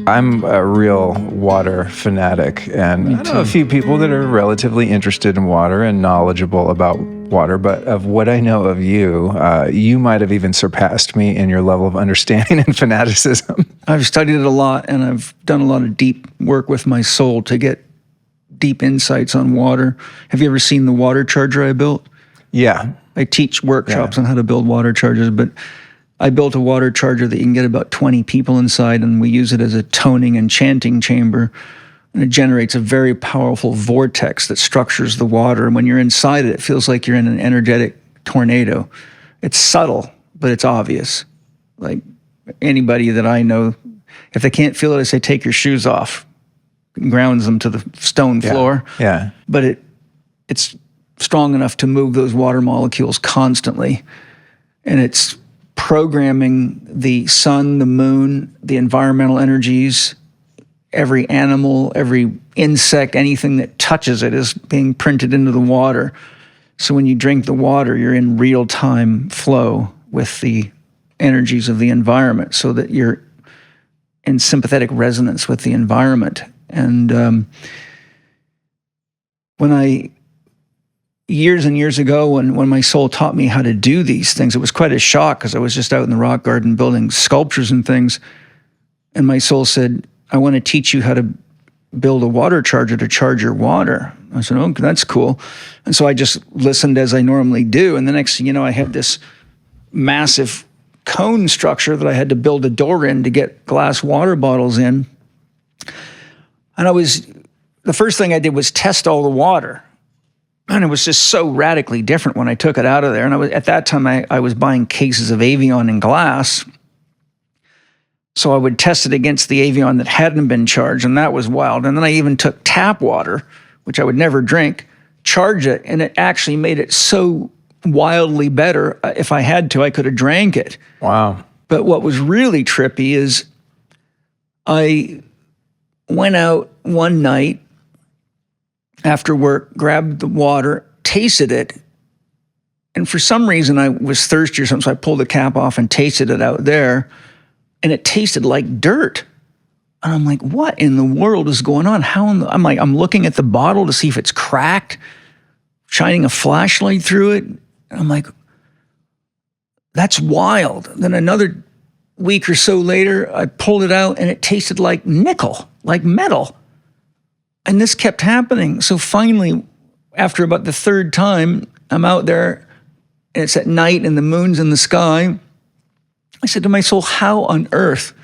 I'm a real water fanatic, and I know a few people that are relatively interested in water and knowledgeable about water, but of what I know of you, you might have even surpassed me in your level of understanding and fanaticism. I've studied it a lot, and I've done a lot of deep work with my soul to get deep insights on water. Have you ever seen the water charger I built? Yeah. I teach workshops on how to build water chargers, but I built a water charger that you can get about 20 people inside, and we use it as a toning and chanting chamber. And it generates a very powerful vortex that structures the water. And when you're inside it, it feels like you're in an energetic tornado. It's subtle, but it's obvious. Like anybody that I know, if they can't feel it, I say, take your shoes off. It grounds them to the stone floor. Yeah. But it's strong enough to move those water molecules constantly. And it's programming the sun, the moon, the environmental energies, every animal, every insect, anything that touches it is being printed into the water. So when you drink the water, you're in real-time flow with the energies of the environment so that you're in sympathetic resonance with the environment. And years and years ago, when my soul taught me how to do these things, it was quite a shock because I was just out in the rock garden building sculptures and things. And my soul said, I want to teach you how to build a water charger to charge your water. I said, oh, that's cool. And so I just listened as I normally do. And the next thing you know, I had this massive cone structure that I had to build a door in to get glass water bottles in. And the first thing I did was test all the water. And it was just so radically different when I took it out of there. And at that time, I was buying cases of Evian in glass. So I would test it against the Evian that hadn't been charged, and that was wild. And then I even took tap water, which I would never drink, charge it, and it actually made it so wildly better. If I had to, I could have drank it. Wow. But what was really trippy is I went out one night after work, grabbed the water, tasted it, and for some reason I was thirsty or something, so I pulled the cap off and tasted it out there, and it tasted like dirt. And I'm like, what in the world is going on? I'm looking at the bottle to see if it's cracked, shining a flashlight through it, and I'm like, that's wild. Then another week or so later, I pulled it out, and it tasted like nickel, like metal. And this kept happening. So finally, after about the third time, I'm out there, and it's at night, and the moon's in the sky. I said to my soul, how on earth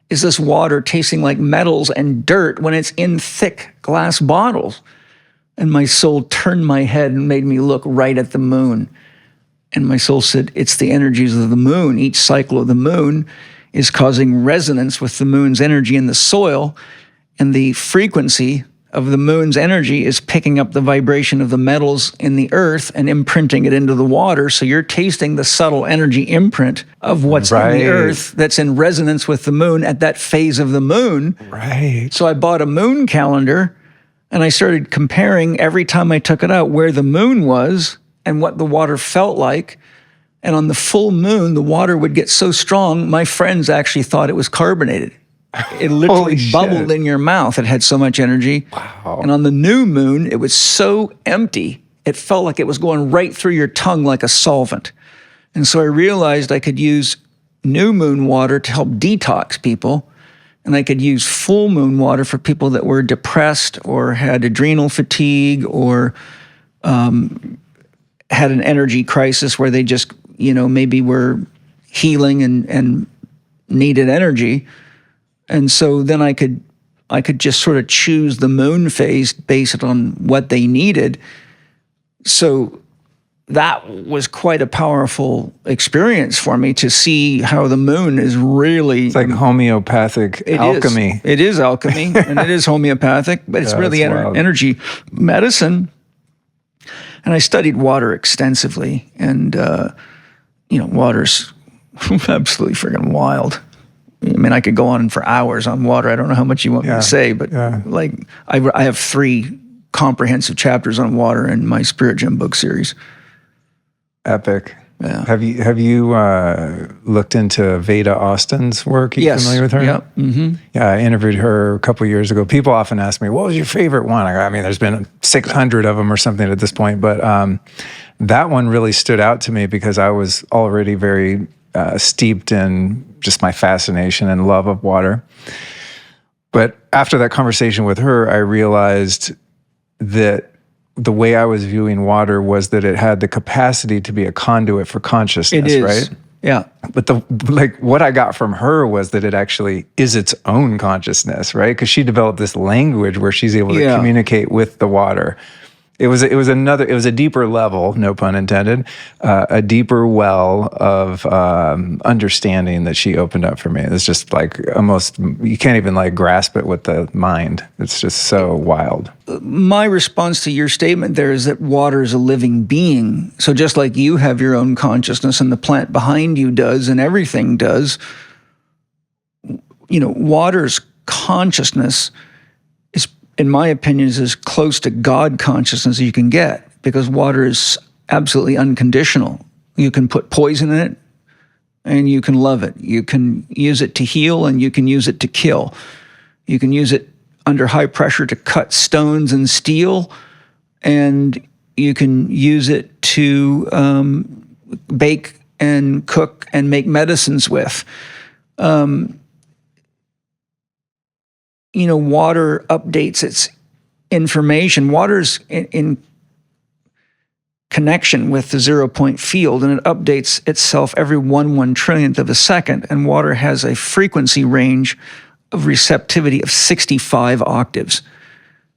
is this water tasting like metals and dirt when it's in thick glass bottles? And my soul turned my head and made me look right at the moon. And my soul said, it's the energies of the moon. Each cycle of the moon is causing resonance with the moon's energy in the soil, and the frequency of the moon's energy is picking up the vibration of the metals in the earth and imprinting it into the water. So you're tasting the subtle energy imprint of what's in the earth that's in resonance with the moon at that phase of the moon. Right. So I bought a moon calendar, and I started comparing every time I took it out where the moon was and what the water felt like. And on the full moon, the water would get so strong, my friends actually thought it was carbonated. It literally bubbled in your mouth. It had so much energy. Wow. And on the new moon, it was so empty, it felt like it was going right through your tongue like a solvent. And so I realized I could use new moon water to help detox people, and I could use full moon water for people that were depressed or had adrenal fatigue or had an energy crisis where they just, maybe were healing and needed energy. And so then I could just sort of choose the moon phase based on what they needed. So that was quite a powerful experience for me to see how the moon is really... It's like homeopathic alchemy. It is alchemy, and it is homeopathic, but it's really energy medicine. And I studied water extensively, and, water's absolutely freaking wild. I mean, I could go on for hours on water. I don't know how much you want me to say, but I have 3 comprehensive chapters on water in my Spirit Gem book series. Epic. Yeah. Have you looked into Veda Austin's work? Are you Yes. familiar with her? Yep. Mm-hmm. Yeah, I interviewed her a couple years ago. People often ask me, what was your favorite one? I mean, there's been 600 of them or something at this point, but that one really stood out to me because I was already very steeped in just my fascination and love of water. But after that conversation with her, I realized that the way I was viewing water was that it had the capacity to be a conduit for consciousness, It is. right? Yeah. But what I got from her was that it actually is its own consciousness, right? Because she developed this language where she's able to communicate with the water. It was a deeper level, no pun intended, a deeper well of understanding that she opened up for me. It's just like almost, you can't even like grasp it with the mind. It's just so wild. My response to your statement there is that water is a living being. So just like you have your own consciousness and the plant behind you does and everything does, water's consciousness is, in my opinion, is as close to God consciousness as you can get, because water is absolutely unconditional. You can put poison in it and you can love it. You can use it to heal and you can use it to kill. You can use it under high pressure to cut stones and steel, and you can use it to bake and cook and make medicines with. Water updates its information. Water's in connection with the 0-point field, and it updates itself every 1/1 trillionth of a second. And water has a frequency range of receptivity of 65 octaves.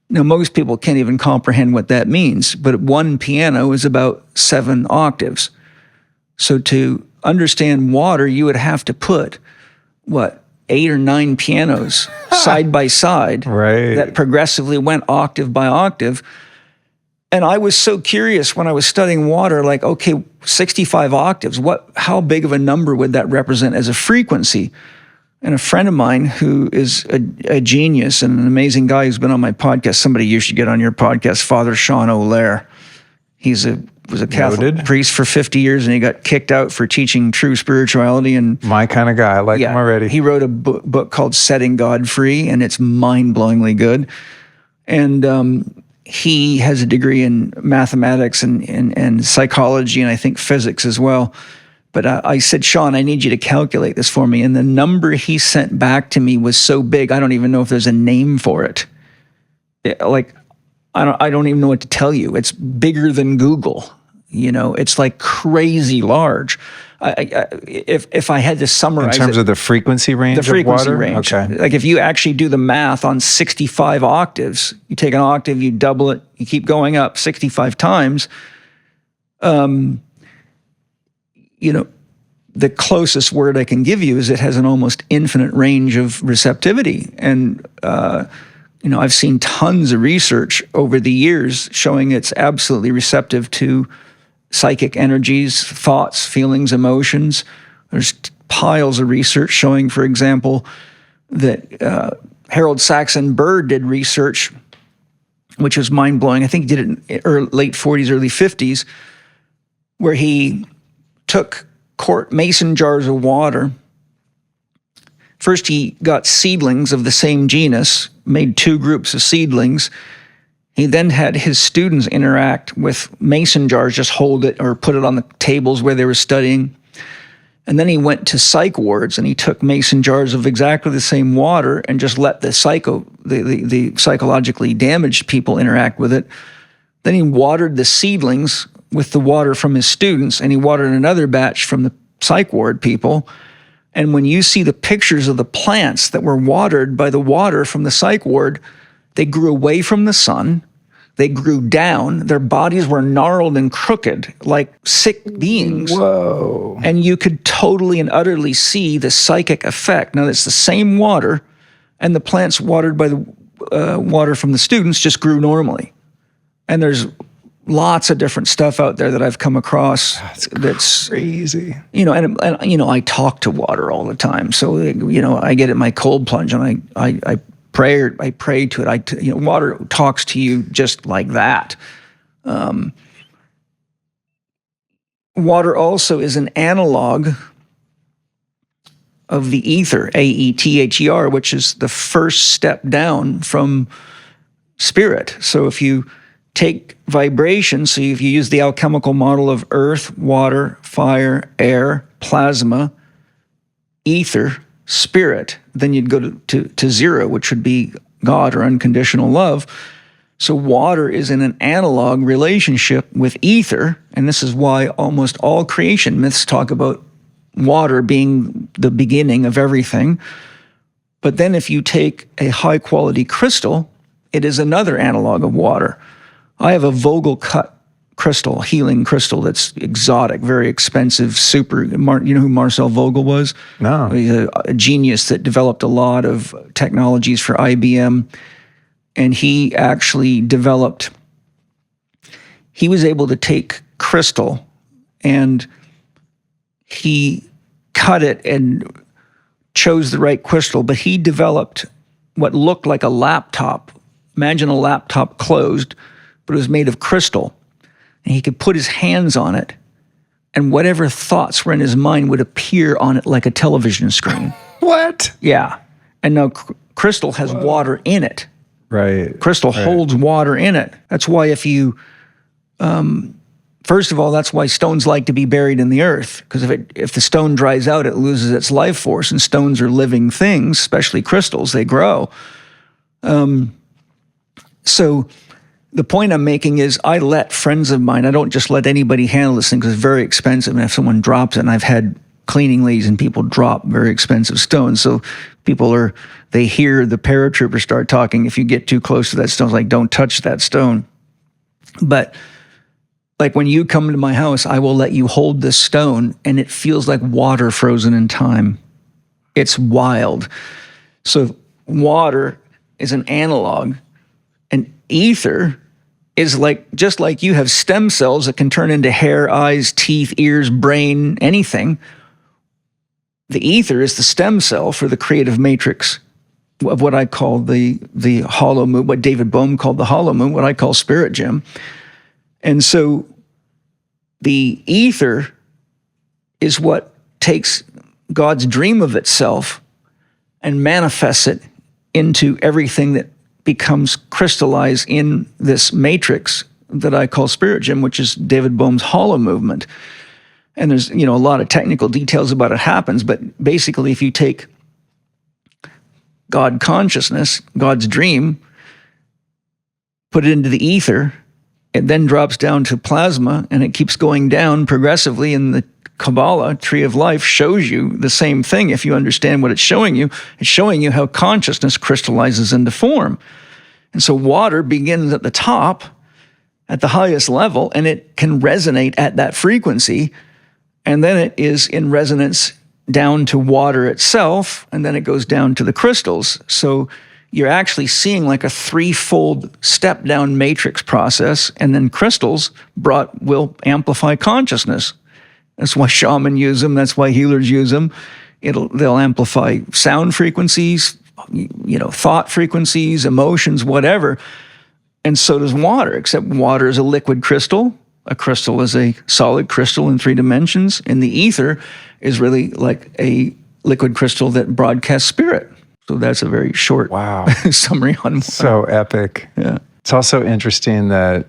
Now, most people can't even comprehend what that means, but one piano is about 7 octaves. So to understand water, you would have to put, 8 or 9 pianos side by side that progressively went octave by octave. And I was so curious when I was studying water, like, okay, 65 octaves, how big of a number would that represent as a frequency? And a friend of mine who is a genius and an amazing guy who's been on my podcast, somebody you should get on your podcast, Father Sean O'Lear. He's was a Catholic priest for 50 years, and he got kicked out for teaching true spirituality. And my kind of guy, I like him already. He wrote a book called Setting God Free, and it's mind-blowingly good. And he has a degree in mathematics and psychology, and I think physics as well. But I said, Sean, I need you to calculate this for me. And the number he sent back to me was so big, I don't even know if there's a name for it. I don't even know what to tell you. It's bigger than Google. It's like crazy large. If I had to summarize in terms of the frequency range of water? Range. Okay. Like if you actually do the math on 65 octaves, you take an octave, you double it, you keep going up 65 times, the closest word I can give you is it has an almost infinite range of receptivity. And, I've seen tons of research over the years showing it's absolutely receptive to psychic energies, thoughts, feelings, emotions. There's piles of research showing, for example, that Harold Saxon Burr did research, which was mind-blowing. I think he did it in late 40s, early 50s, where he took mason jars of water. First, he got seedlings of the same genus, made 2 groups of seedlings. He then had his students interact with mason jars, just hold it or put it on the tables where they were studying. And then he went to psych wards and he took mason jars of exactly the same water and just let the psychologically damaged people interact with it. Then he watered the seedlings with the water from his students, and he watered another batch from the psych ward people. And when you see the pictures of the plants that were watered by the water from the psych ward, they grew away from the sun, they grew down, their bodies were gnarled and crooked like sick beings. Whoa. And you could totally and utterly see the psychic effect. Now, it's the same water, and the plants watered by the water from the students just grew normally. And there's lots of different stuff out there that I've come across. That's crazy. And I talk to water all the time. So, I get at my cold plunge and I pray to it. Water talks to you just like that. water also is an analog of the ether, A-E-T-H-E-R, which is the first step down from spirit. So if you take vibration, so if you use the alchemical model of earth, water, fire, air, plasma, ether, spirit, then you'd go to zero, which would be God or unconditional love. So water is in an analog relationship with ether, and this is why almost all creation myths talk about water being the beginning of everything. But then if you take a high-quality crystal, it is another analog of water. I have a Vogel cut crystal, healing crystal that's exotic, very expensive, super. You know who Marcel Vogel was? No. He's a genius that developed a lot of technologies for IBM. And he actually developed, he was able to take crystal and he cut it and chose the right crystal, but he developed what looked like a laptop. Imagine a laptop closed, but it was made of crystal. And he could put his hands on it, and whatever thoughts were in his mind would appear on it like a television screen. What? Yeah. And now crystal has water in it. Right. Crystal holds water in it. That's why if you, first of all, that's why stones like to be buried in the earth, because if the stone dries out, it loses its life force, and stones are living things, especially crystals, they grow. So the point I'm making is I let friends of mine, I don't just let anybody handle this thing because it's very expensive, and if someone drops it, and I've had cleaning ladies and people drop very expensive stones, so they hear the paratrooper start talking. If you get too close to that stone, it's like, don't touch that stone. But like when you come to my house, I will let you hold this stone, and it feels like water frozen in time. It's wild. So water is an analog, and ether is just like you have stem cells that can turn into hair, eyes, teeth, ears, brain, anything. The ether is the stem cell for the creative matrix of what I call the hollow moon, what David Bohm called the hollow moon, what I call spirit gem. And so the ether is what takes God's dream of itself and manifests it into everything that becomes crystallized in this matrix that I call spirit gem, which is David Bohm's hollow movement. And there's, a lot of technical details about it happens, but basically if you take God consciousness, God's dream, put it into the ether, it then drops down to plasma, and it keeps going down progressively, and the Kabbalah, Tree of Life, shows you the same thing. If you understand what it's showing you how consciousness crystallizes into form. And so water begins at the top, at the highest level, and it can resonate at that frequency, and then it is in resonance down to water itself, and then it goes down to the crystals. So you're actually seeing like a threefold step-down matrix process, and then crystals will amplify consciousness. That's why shamans use them. That's why healers use them. They'll amplify sound frequencies, thought frequencies, emotions, whatever. And so does water, except water is a liquid crystal. A crystal is a solid crystal in 3 dimensions. And the ether is really like a liquid crystal that broadcasts spirit. So that's a very short summary on water. So epic. Yeah. It's also interesting that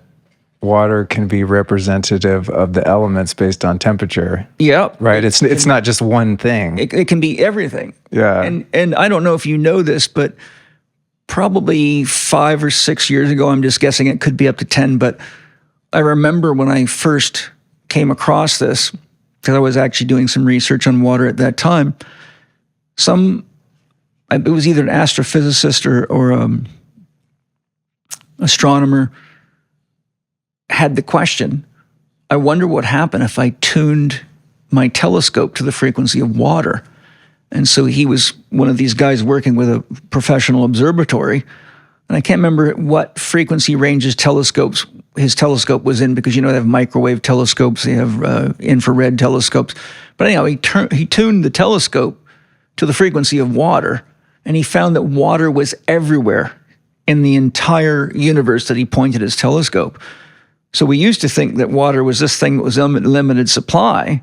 water can be representative of the elements based on temperature. Yep. Right? It's not just one thing. It can be everything. Yeah. And I don't know if you know this, but probably 5 or 6 years ago, I'm just guessing, it could be up to 10, but I remember when I first came across this, because I was actually doing some research on water at that time, it was either an astrophysicist or astronomer had the question, I wonder what happened if I tuned my telescope to the frequency of water. And so he was one of these guys working with a professional observatory, and I can't remember what frequency range his telescope was in, because they have microwave telescopes, they have infrared telescopes. But anyhow, he tuned the telescope to the frequency of water, and he found that water was everywhere in the entire universe that he pointed his telescope. So we used to think that water was this thing that was unlimited supply,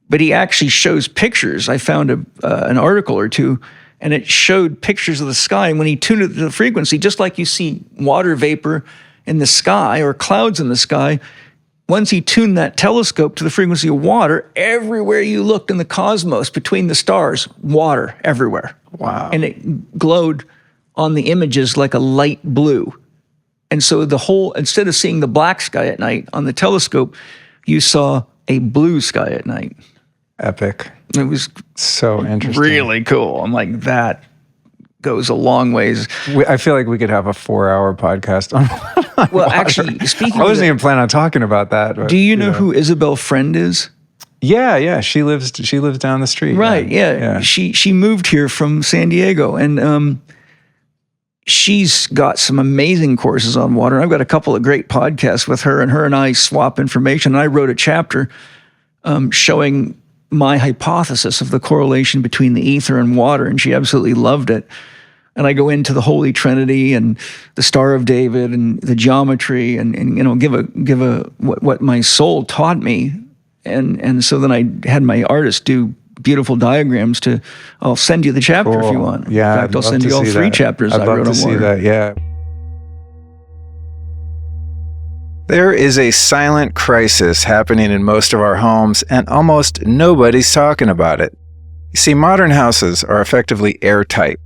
but he actually shows pictures. I found an article or two, and it showed pictures of the sky. And when he tuned it to the frequency, just like you see water vapor in the sky or clouds in the sky, once he tuned that telescope to the frequency of water, everywhere you looked in the cosmos, between the stars, water everywhere. Wow. And it glowed on the images like a light blue. And so instead of seeing the black sky at night on the telescope, you saw a blue sky at night. Epic. It was so interesting. Really cool. I'm like, that goes a long ways. I feel like we could have a 4-hour podcast on Well, water. actually, speaking I of wasn't that, even planning on talking about that. But, do you know who Isabel Friend is? Yeah. She lives down the street. Right, yeah. She moved here from San Diego, and she's got some amazing courses on water. I've got a couple of great podcasts with her, and I swap information. I wrote a chapter showing my hypothesis of the correlation between the ether and water, and she absolutely loved it. And I go into the Holy Trinity and the Star of David and the geometry, and give a what my soul taught me, and so then I had my artist do beautiful diagrams I'll send you the chapter if you want. Yeah, in fact, I'll send you all 3 chapters I wrote on water. I'd love to see that, yeah. There is a silent crisis happening in most of our homes, and almost nobody's talking about it. You see, modern houses are effectively airtight,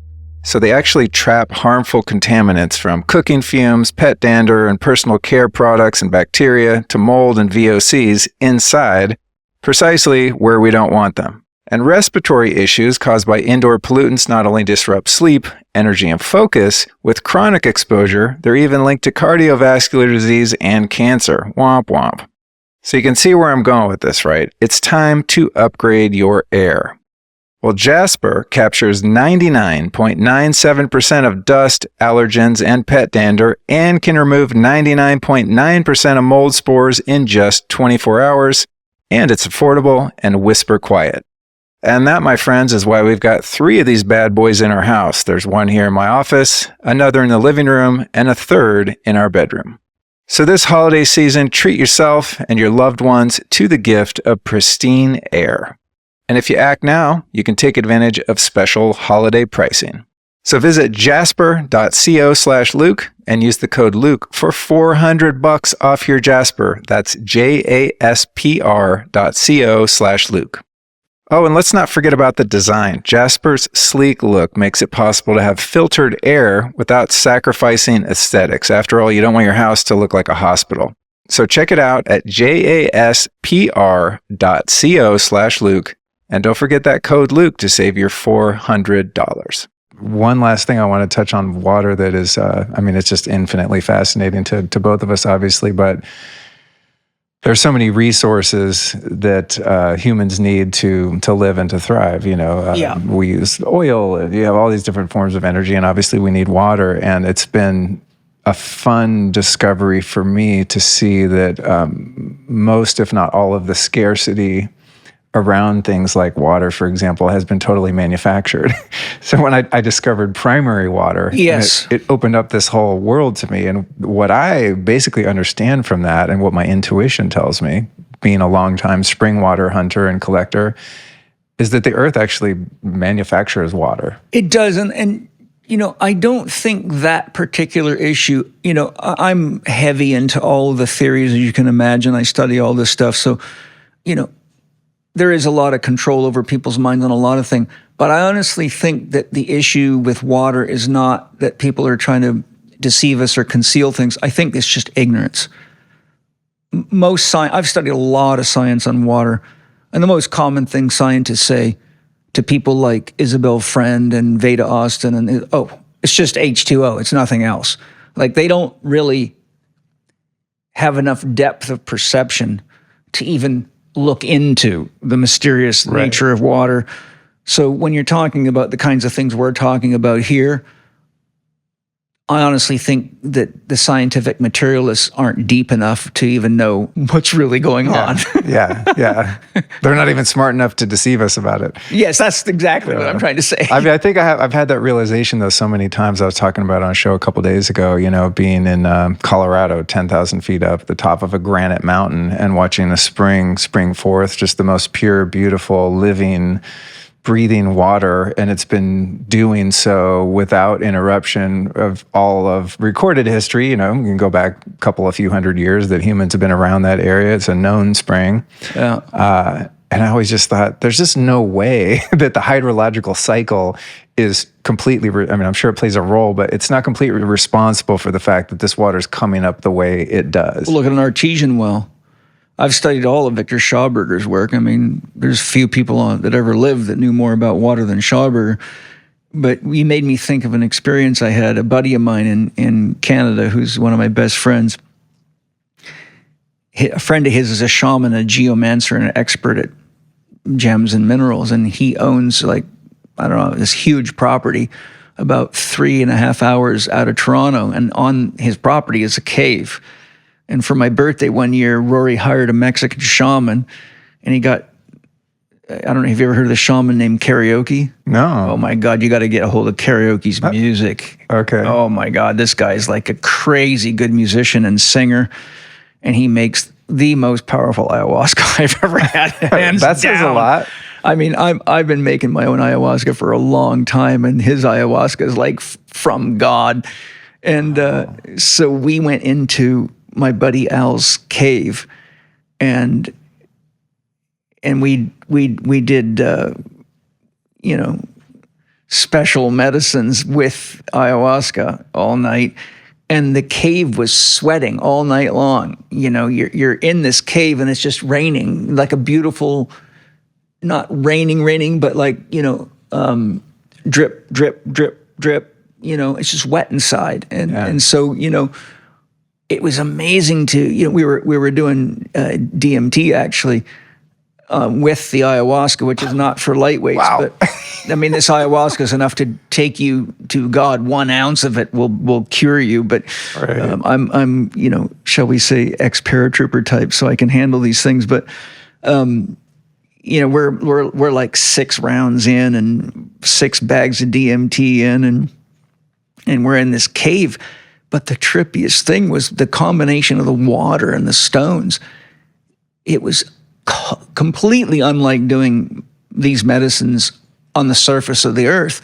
so they actually trap harmful contaminants from cooking fumes, pet dander, and personal care products and bacteria to mold and VOCs inside, precisely where we don't want them. And respiratory issues caused by indoor pollutants not only disrupt sleep, energy, and focus, with chronic exposure, they're even linked to cardiovascular disease and cancer. Womp womp. So you can see where I'm going with this, right? It's time to upgrade your air. Well, Jasper captures 99.97% of dust, allergens, and pet dander, and can remove 99.9% of mold spores in just 24 hours, and it's affordable and whisper quiet. And that, my friends, is why we've got 3 of these bad boys in our house. There's one here in my office, another in the living room, and a third in our bedroom. So this holiday season, treat yourself and your loved ones to the gift of pristine air. And if you act now, you can take advantage of special holiday pricing. So visit jasper.co/Luke and use the code Luke for $400 off your Jasper. That's JASPR.co/Luke. Oh, and let's not forget about the design. Jasper's sleek look makes it possible to have filtered air without sacrificing aesthetics. After all, you don't want your house to look like a hospital. So check it out at jaspr.co/Luke. And don't forget that code Luke to save your $400. One last thing I want to touch on water that is, it's just infinitely fascinating to both of us, obviously, but there's so many resources that humans need to live and to thrive. We use oil. You have all these different forms of energy, and obviously we need water. And it's been a fun discovery for me to see that most, if not all, of the scarcity around things like water, for example, has been totally manufactured. So when I discovered primary water, yes, it opened up this whole world to me. And what I basically understand from that, and what my intuition tells me, being a longtime spring water hunter and collector, is that the earth actually manufactures water. It does. And I don't think that particular issue, I'm heavy into all the theories, as you can imagine. I study all this stuff. So, there is a lot of control over people's minds on a lot of things. But I honestly think that the issue with water is not that people are trying to deceive us or conceal things. I think it's just ignorance. I've studied a lot of science on water, and the most common thing scientists say to people like Isabel Friend and Veda Austin, it's just H2O, it's nothing else. Like, they don't really have enough depth of perception to even look into the mysterious nature of water. So when you're talking about the kinds of things we're talking about here, I honestly think that the scientific materialists aren't deep enough to even know what's really going on. Yeah. They're not even smart enough to deceive us about it. Yes, that's exactly what I'm trying to say. I mean, I think I've had that realization though so many times. I was talking about it on a show a couple days ago, being in Colorado, 10,000 feet up the top of a granite mountain and watching the spring forth, just the most pure, beautiful, living, breathing water, and it's been doing so without interruption of all of recorded history. We can go back a few hundred years that humans have been around that area. It's a known spring. Yeah. And I always just thought there's just no way that the hydrological cycle is completely, I'm sure it plays a role, but it's not completely responsible for the fact that this water is coming up the way it does. Well, look at an artesian well. I've studied all of Victor Schauberger's work. I mean, there's few people that ever lived that knew more about water than Schauberger. But he made me think of an experience I had. A buddy of mine in Canada, who's one of my best friends, a friend of his is a shaman, a geomancer, and an expert at gems and minerals. And he owns this huge property about 3.5 hours out of Toronto. And on his property is a cave. And for my birthday one year, Rory hired a Mexican shaman, and he got, I don't know, have you ever heard of the shaman named Karaoke? No. Oh my God, you got to get a hold of Karaoke's music. Okay. Oh my God, this guy's like a crazy good musician and singer, and he makes the most powerful ayahuasca I've ever had. Hands that says down. a lot. I mean, I've been making my own ayahuasca for a long time, and his ayahuasca is like from God. And so we went into my buddy Al's cave, and we did special medicines with ayahuasca all night, and the cave was sweating all night long. You're in this cave and it's just raining, like a beautiful, not raining, but like drip, drip, drip, drip. It's just wet inside, and so it was amazing to, we were doing DMT actually with the ayahuasca, which is not for lightweights. Wow. But I mean, this ayahuasca is enough to take you to God. 1 ounce of it will cure you. But right. I'm shall we say, ex-paratrooper type, so I can handle these things. But we're like 6 rounds in and 6 bags of DMT in, and we're in this cave. But the trippiest thing was the combination of the water and the stones. It was completely unlike doing these medicines on the surface of the earth.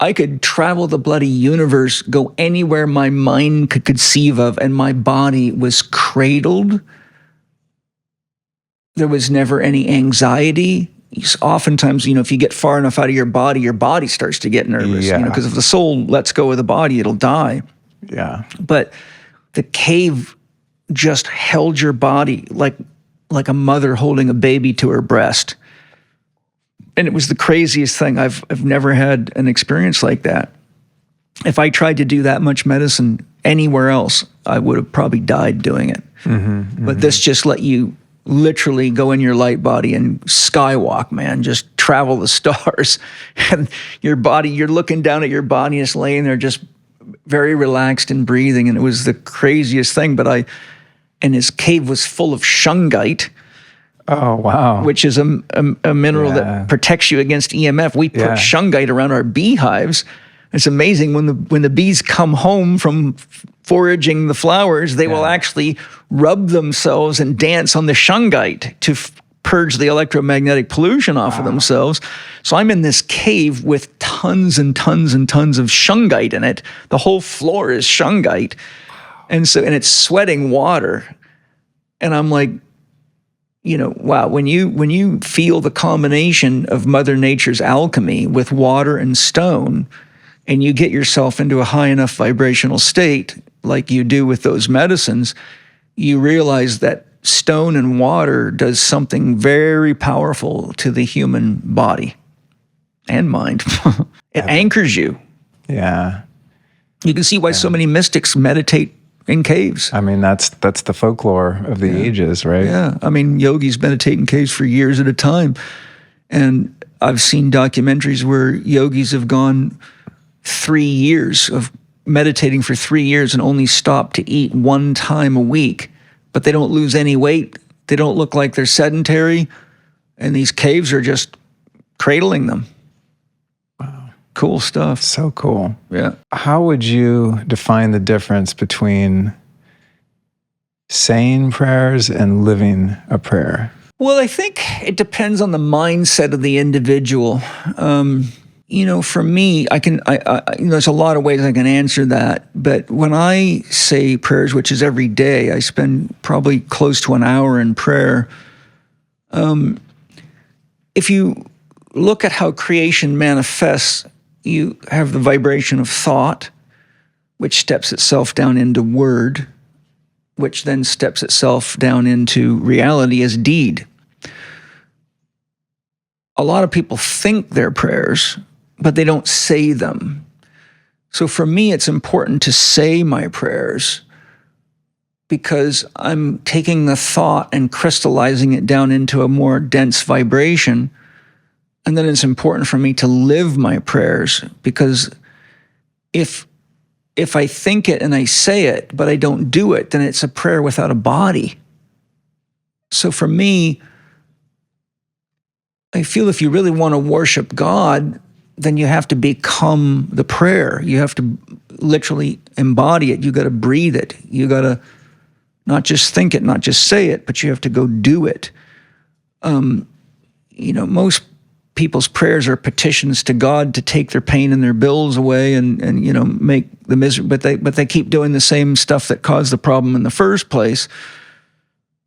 I could travel the bloody universe, go anywhere my mind could conceive of, and my body was cradled. There was never any anxiety. Oftentimes, if you get far enough out of your body starts to get nervous. Because if the soul lets go of the body, it'll die. Yeah. But the cave just held your body like a mother holding a baby to her breast. And it was the craziest thing. I've never had an experience like that. If I tried to do that much medicine anywhere else, I would have probably died doing it. But this just let you literally go in your light body and skywalk, man, just travel the stars. And your body, you're looking down at your body, it's laying there just very relaxed and breathing, and it was the craziest thing. And his cave was full of shungite. Oh, wow. Which is a mineral that protects you against EMF. We put shungite around our beehives. It's amazing when the bees come home from foraging the flowers, they will actually rub themselves and dance on the shungite to purge the electromagnetic pollution off of themselves. So I'm in this cave with tons and tons and tons of shungite in it. The whole floor is shungite. And it's sweating water. And I'm like, wow, when you feel the combination of Mother Nature's alchemy with water and stone, and you get yourself into a high enough vibrational state, like you do with those medicines, you realize that stone and water does something very powerful to the human body and mind. It anchors you. Yeah. You can see why so many mystics meditate in caves. I mean, that's the folklore of the ages, right? Yeah. I mean, yogis meditate in caves for years at a time. And I've seen documentaries where yogis have gone 3 years of meditating for 3 years and only stop to eat 1 time a week, but they don't lose any weight. They don't look like they're sedentary, and these caves are just cradling them. Wow. Cool stuff. So cool. Yeah. How would you define the difference between saying prayers and living a prayer? Well, I think it depends on the mindset of the individual. For me, there's a lot of ways I can answer that. But when I say prayers, which is every day, I spend probably close to an hour in prayer. If you look at how creation manifests, you have the vibration of thought, which steps itself down into word, which then steps itself down into reality as deed. A lot of people think their prayers, but they don't say them. So for me, it's important to say my prayers because I'm taking the thought and crystallizing it down into a more dense vibration. And then it's important for me to live my prayers because if I think it and I say it, but I don't do it, then it's a prayer without a body. So for me, I feel if you really want to worship God, then you have to become the prayer. You have to literally embody it. You got to breathe it. You got to not just think it, not just say it, but you have to go do it. Most people's prayers are petitions to God to take their pain and their bills away and make the misery, but they keep doing the same stuff that caused the problem in the first place.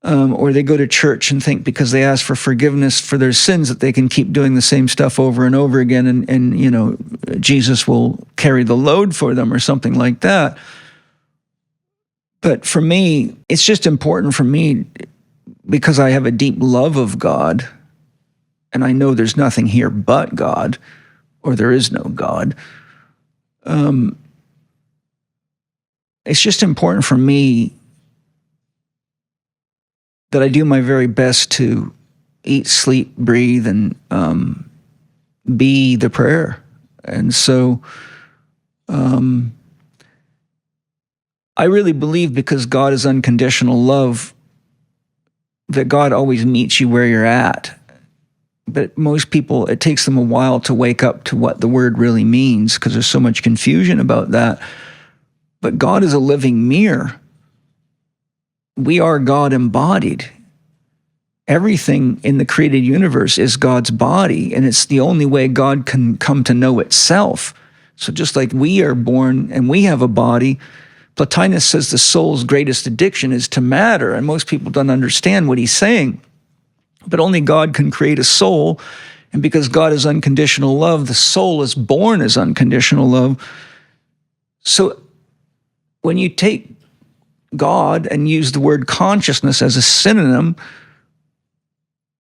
Or they go to church and think because they ask for forgiveness for their sins that they can keep doing the same stuff over and over again and Jesus will carry the load for them or something like that. But for me, it's just important for me because I have a deep love of God and I know there's nothing here but God or there is no God. It's just important for me that I do my very best to eat, sleep, breathe, and be the prayer. And so I really believe because God is unconditional love, that God always meets you where you're at. But most people, it takes them a while to wake up to what the word really means because there's so much confusion about that. But God is a living mirror. We are God embodied. Everything in the created universe is God's body, and it's the only way God can come to know itself. So just like we are born and we have a body, Plotinus says the soul's greatest addiction is to matter, and most people don't understand what he's saying. But only God can create a soul, and because God is unconditional love, the soul is born as unconditional love. So when you take God and use the word consciousness as a synonym,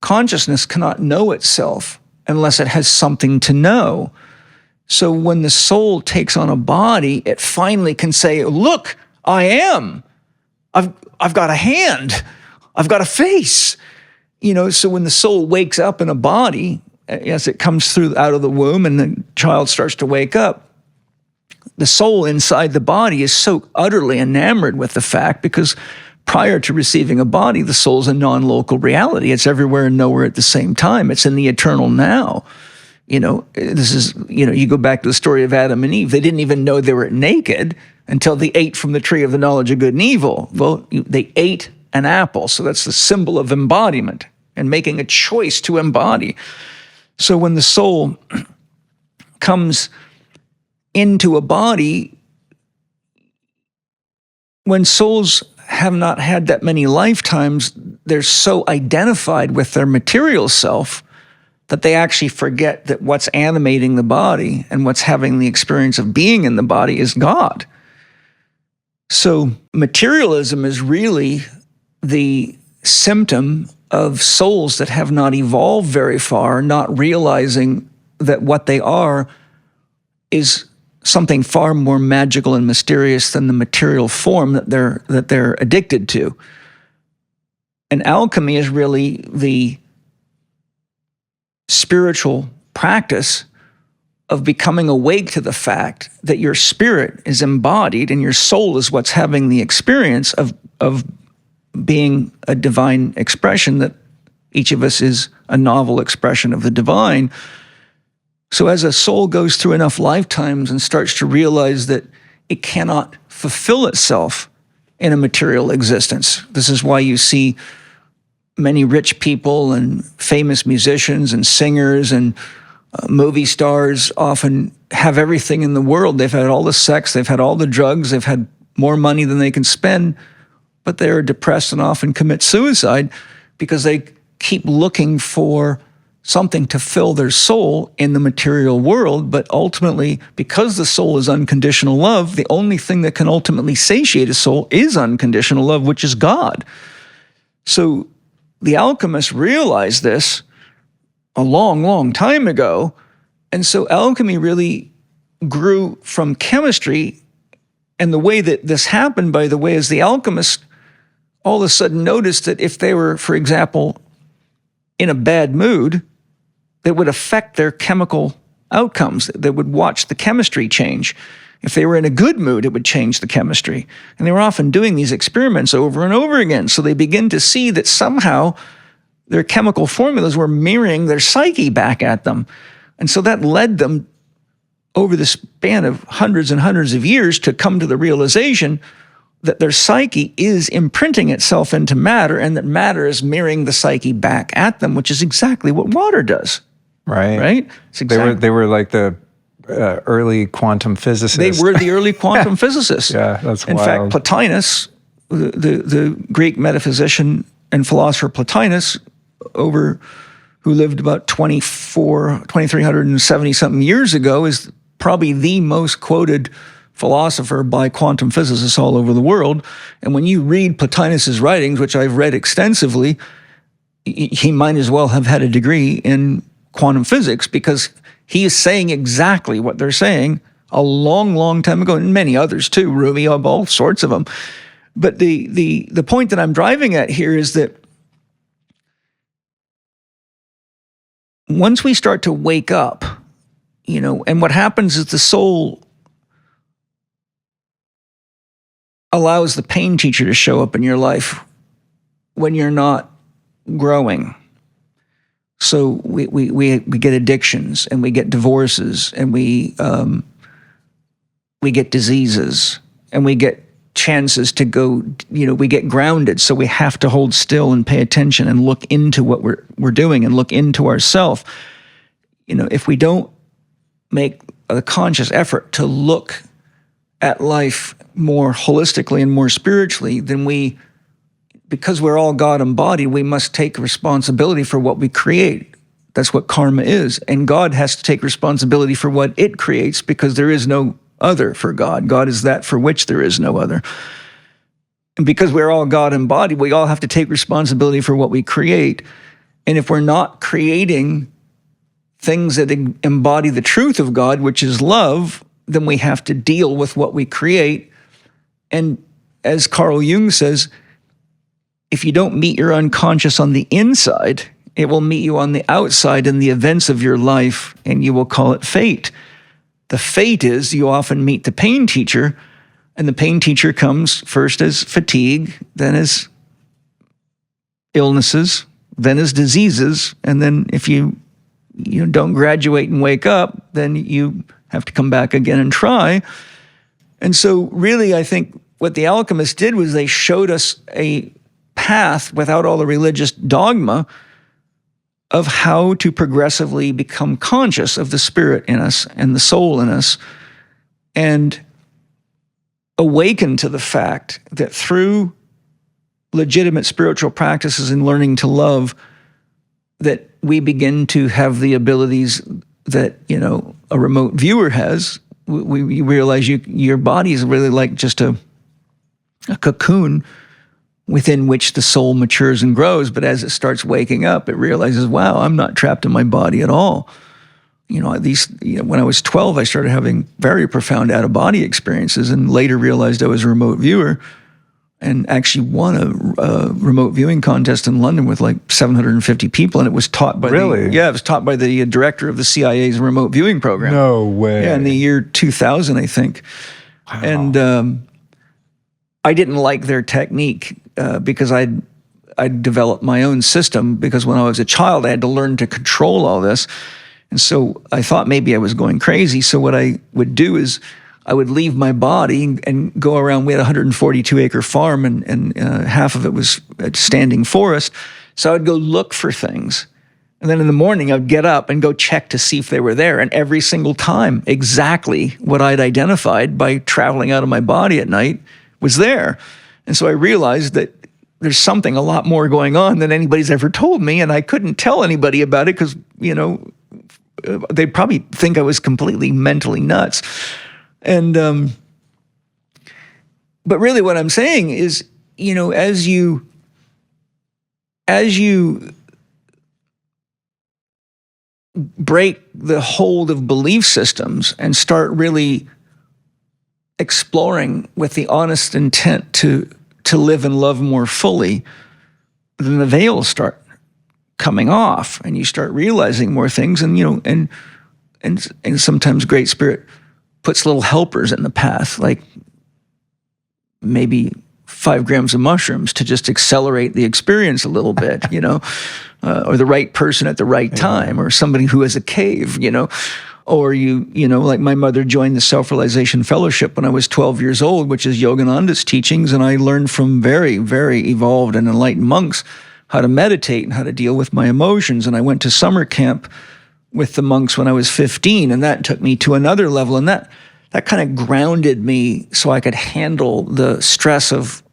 consciousness cannot know itself unless it has something to know. So when the soul takes on a body, it finally can say, look, I am. I've got a hand. I've got a face. So when the soul wakes up in a body, as it comes through out of the womb and the child starts to wake up, the soul inside the body is so utterly enamored with the fact because prior to receiving a body, the soul's a non-local reality. It's everywhere and nowhere at the same time. It's in the eternal now. This is, you go back to the story of Adam and Eve. They didn't even know they were naked until they ate from the tree of the knowledge of good and evil. Well, they ate an apple. So that's the symbol of embodiment and making a choice to embody. So when the soul comes into a body, when souls have not had that many lifetimes, they're so identified with their material self that they actually forget that what's animating the body and what's having the experience of being in the body is God. So materialism is really the symptom of souls that have not evolved very far, not realizing that what they are is something far more magical and mysterious than the material form that they're addicted to. And alchemy is really the spiritual practice of becoming awake to the fact that your spirit is embodied and your soul is what's having the experience of being a divine expression, that each of us is a novel expression of the divine. So as a soul goes through enough lifetimes and starts to realize that it cannot fulfill itself in a material existence. This is why you see many rich people and famous musicians and singers and movie stars often have everything in the world. They've had all the sex, they've had all the drugs, they've had more money than they can spend, but they're depressed and often commit suicide because they keep looking for something to fill their soul in the material world. But ultimately, because the soul is unconditional love, the only thing that can ultimately satiate a soul is unconditional love, which is God. So the alchemists realized this a long, long time ago. And so alchemy really grew from chemistry. And the way that this happened, by the way, is the alchemists all of a sudden noticed that if they were, for example, in a bad mood, that would affect their chemical outcomes, that would watch the chemistry change. If they were in a good mood, it would change the chemistry. And they were often doing these experiments over and over again. So they begin to see that somehow their chemical formulas were mirroring their psyche back at them. And so that led them over the span of hundreds and hundreds of years to come to the realization that their psyche is imprinting itself into matter, and that matter is mirroring the psyche back at them, which is exactly what water does. Right? It's exactly. They were like the early quantum physicists. They were the early quantum physicists. Yeah, that's wild. In fact, Plotinus, the Greek metaphysician and philosopher Plotinus, who lived about 2,370 something years ago, is probably the most quoted philosopher by quantum physicists all over the world. And when you read Plotinus's writings, which I've read extensively, he might as well have had a degree in quantum physics, because he is saying exactly what they're saying a long, long time ago, and many others too, Rumi, all sorts of them. But the point that I'm driving at here is that once we start to wake up, and what happens is the soul allows the pain teacher to show up in your life when you're not growing. So we get addictions, and we get divorces, and we get diseases, and we get chances to go, we get grounded. So we have to hold still and pay attention and look into what we're doing and look into ourselves. If we don't make a conscious effort to look at life more holistically and more spiritually, then because we're all God embodied, we must take responsibility for what we create. That's what karma is. And God has to take responsibility for what it creates, because there is no other for God. God is that for which there is no other. And because we're all God embodied, we all have to take responsibility for what we create. And if we're not creating things that embody the truth of God, which is love, then we have to deal with what we create. And as Carl Jung says, if you don't meet your unconscious on the inside, it will meet you on the outside in the events of your life, and you will call it fate. The fate is you often meet the pain teacher, and the pain teacher comes first as fatigue, then as illnesses, then as diseases, and then if you don't graduate and wake up, then you have to come back again and try. And so really, I think what the alchemists did was they showed us a path without all the religious dogma of how to progressively become conscious of the spirit in us and the soul in us, and awaken to the fact that through legitimate spiritual practices and learning to love, that we begin to have the abilities that, a remote viewer has. You realize your body is really like just a cocoon within which the soul matures and grows. But as it starts waking up, it realizes, wow, I'm not trapped in my body at all. When I was 12, I started having very profound out-of-body experiences, and later realized I was a remote viewer. and actually won a remote viewing contest in London with like 750 people, and it was taught by it was taught by the director of the CIA's remote viewing program. No way. Yeah, in the year 2000, I think. Wow. And I didn't like their technique because I'd developed my own system, because when I was a child, I had to learn to control all this. And so I thought maybe I was going crazy. So what I would do is I would leave my body and go around. We had a 142-acre farm, and half of it was a standing forest. So I would go look for things. And then in the morning, I'd get up and go check to see if they were there. And every single time, exactly what I'd identified by traveling out of my body at night was there. And so I realized that there's something a lot more going on than anybody's ever told me. And I couldn't tell anybody about it because, they'd probably think I was completely mentally nuts. And, but really what I'm saying is, as you break the hold of belief systems and start really exploring with the honest intent to live and love more fully, then the veils start coming off, and you start realizing more things. And and sometimes Great Spirit puts little helpers in the path, like maybe 5 grams of mushrooms to just accelerate the experience a little bit, or the right person at the right time, or somebody who has a cave, or like my mother joined the Self-Realization Fellowship when I was 12 years old, which is Yogananda's teachings, and I learned from very, very evolved and enlightened monks how to meditate and how to deal with my emotions. And I went to summer camp with the monks when I was 15, and that took me to another level, and that kind of grounded me so I could handle the stress of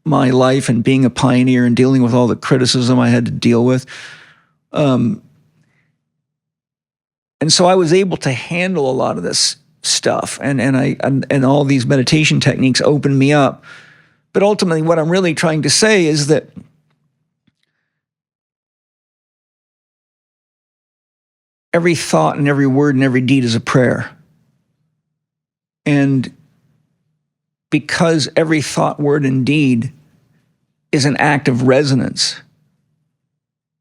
my life and being a pioneer and dealing with all the criticism I had to deal with. And so I was able to handle a lot of this stuff, and all these meditation techniques opened me up. But ultimately, what I'm really trying to say is that every thought and every word and every deed is a prayer. And because every thought, word, and deed is an act of resonance,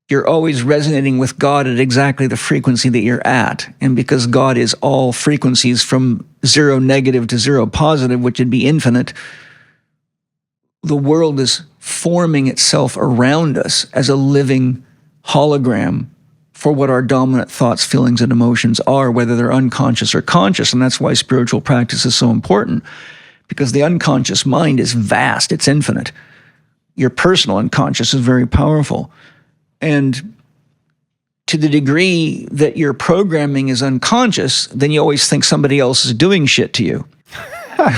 you're always resonating with God at exactly the frequency that you're at. And because God is all frequencies from 0 negative to 0 positive, which would be infinite, the world is forming itself around us as a living hologram for what our dominant thoughts, feelings, and emotions are, whether they're unconscious or conscious. And that's why spiritual practice is so important, because the unconscious mind is vast, it's infinite. Your personal unconscious is very powerful. And to the degree that your programming is unconscious, then you always think somebody else is doing shit to you,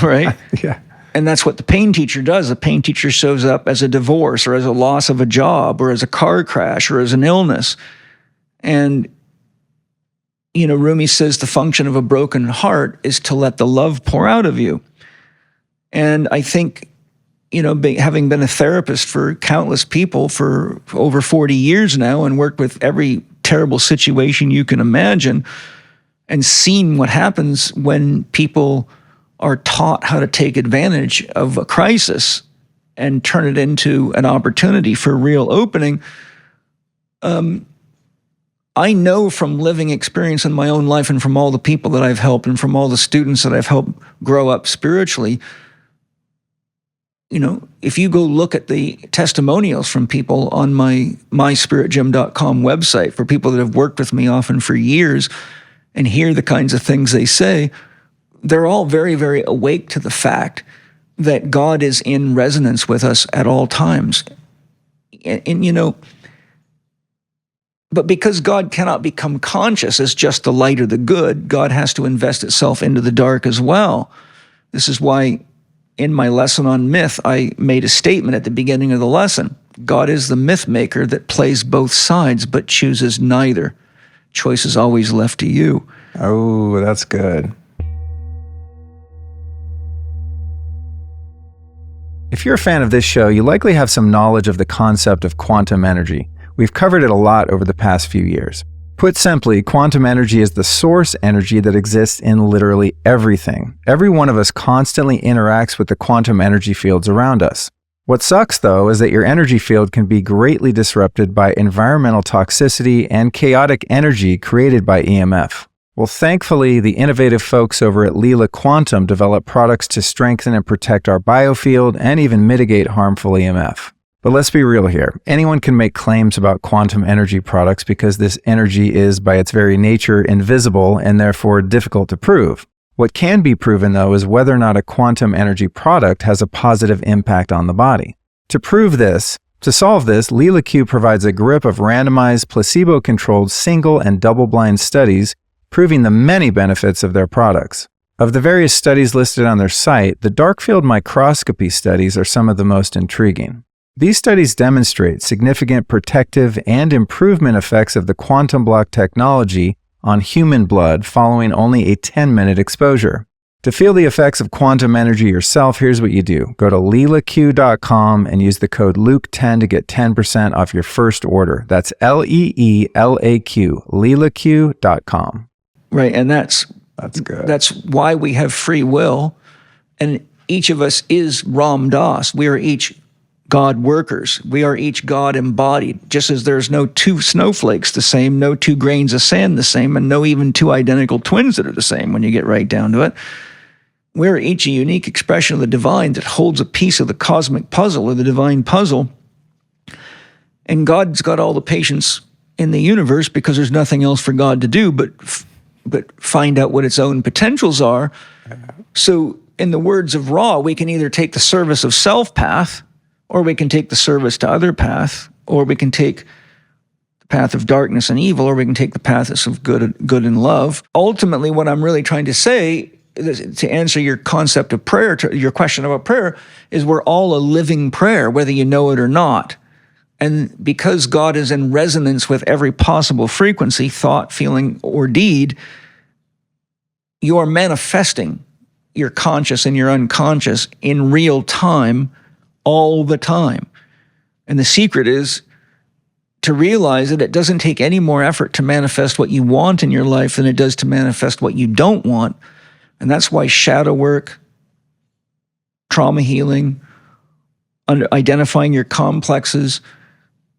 right? Yeah. And that's what the pain teacher does. The pain teacher shows up as a divorce, or as a loss of a job, or as a car crash, or as an illness. And, Rumi says the function of a broken heart is to let the love pour out of you. And I think, having been a therapist for countless people for over 40 years now, and worked with every terrible situation you can imagine, and seen what happens when people are taught how to take advantage of a crisis and turn it into an opportunity for real opening, I know from living experience in my own life, and from all the people that I've helped, and from all the students that I've helped grow up spiritually, if you go look at the testimonials from people on my myspiritgym.com website, for people that have worked with me often for years, and hear the kinds of things they say, they're all very, very awake to the fact that God is in resonance with us at all times. And but because God cannot become conscious as just the light or the good, God has to invest itself into the dark as well. This is why in my lesson on myth, I made a statement at the beginning of the lesson. God is the myth maker that plays both sides but chooses neither. Choice is always left to you. Oh, that's good. If you're a fan of this show, you likely have some knowledge of the concept of quantum energy. We've covered it a lot over the past few years. Put simply, quantum energy is the source energy that exists in literally everything. Every one of us constantly interacts with the quantum energy fields around us. What sucks, though, is that your energy field can be greatly disrupted by environmental toxicity and chaotic energy created by EMF. Well, thankfully, the innovative folks over at Leela Quantum develop products to strengthen and protect our biofield and even mitigate harmful EMF. But let's be real here. Anyone can make claims about quantum energy products because this energy is, by its very nature, invisible and therefore difficult to prove. What can be proven, though, is whether or not a quantum energy product has a positive impact on the body. To solve this, Leela Q provides a grip of randomized, placebo-controlled single and double-blind studies proving the many benefits of their products. Of the various studies listed on their site, the dark field microscopy studies are some of the most intriguing. These studies demonstrate significant protective and improvement effects of the quantum block technology on human blood following only a 10-minute exposure. To feel the effects of quantum energy yourself, here's what you do. Go to leelaq.com and use the code Luke10 to get 10% off your first order. That's Leelaq, leelaq.com. Right, and that's good. That's why we have free will, and each of us is Ram Dass. We are each God workers. We are each God embodied, just as there's no two snowflakes the same, no two grains of sand the same, and no even two identical twins that are the same when you get right down to it. We're each a unique expression of the divine that holds a piece of the cosmic puzzle or the divine puzzle. And God's got all the patience in the universe because there's nothing else for God to do but find out what its own potentials are. So in the words of Ra, we can either take the service of self path, or we can take the service to other path, or we can take the path of darkness and evil, or we can take the paths of good and love. Ultimately, what I'm really trying to say, to answer your concept of prayer, to your question about prayer, is we're all a living prayer, whether you know it or not. And because God is in resonance with every possible frequency, thought, feeling, or deed, you are manifesting your conscious and your unconscious in real time, all the time. And the secret is to realize that it doesn't take any more effort to manifest what you want in your life than it does to manifest what you don't want. And that's why shadow work, trauma healing, identifying your complexes,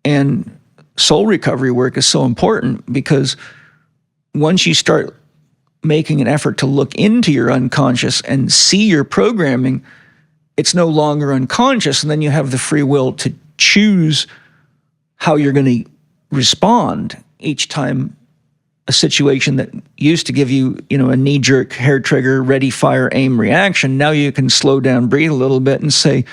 and soul recovery work is so important, because once you start making an effort to look into your unconscious and see your programming, it's no longer unconscious, and then you have the free will to choose how you're going to respond each time a situation that used to give you, a knee-jerk, hair trigger, ready, fire, aim reaction. Now you can slow down, breathe a little bit, and say,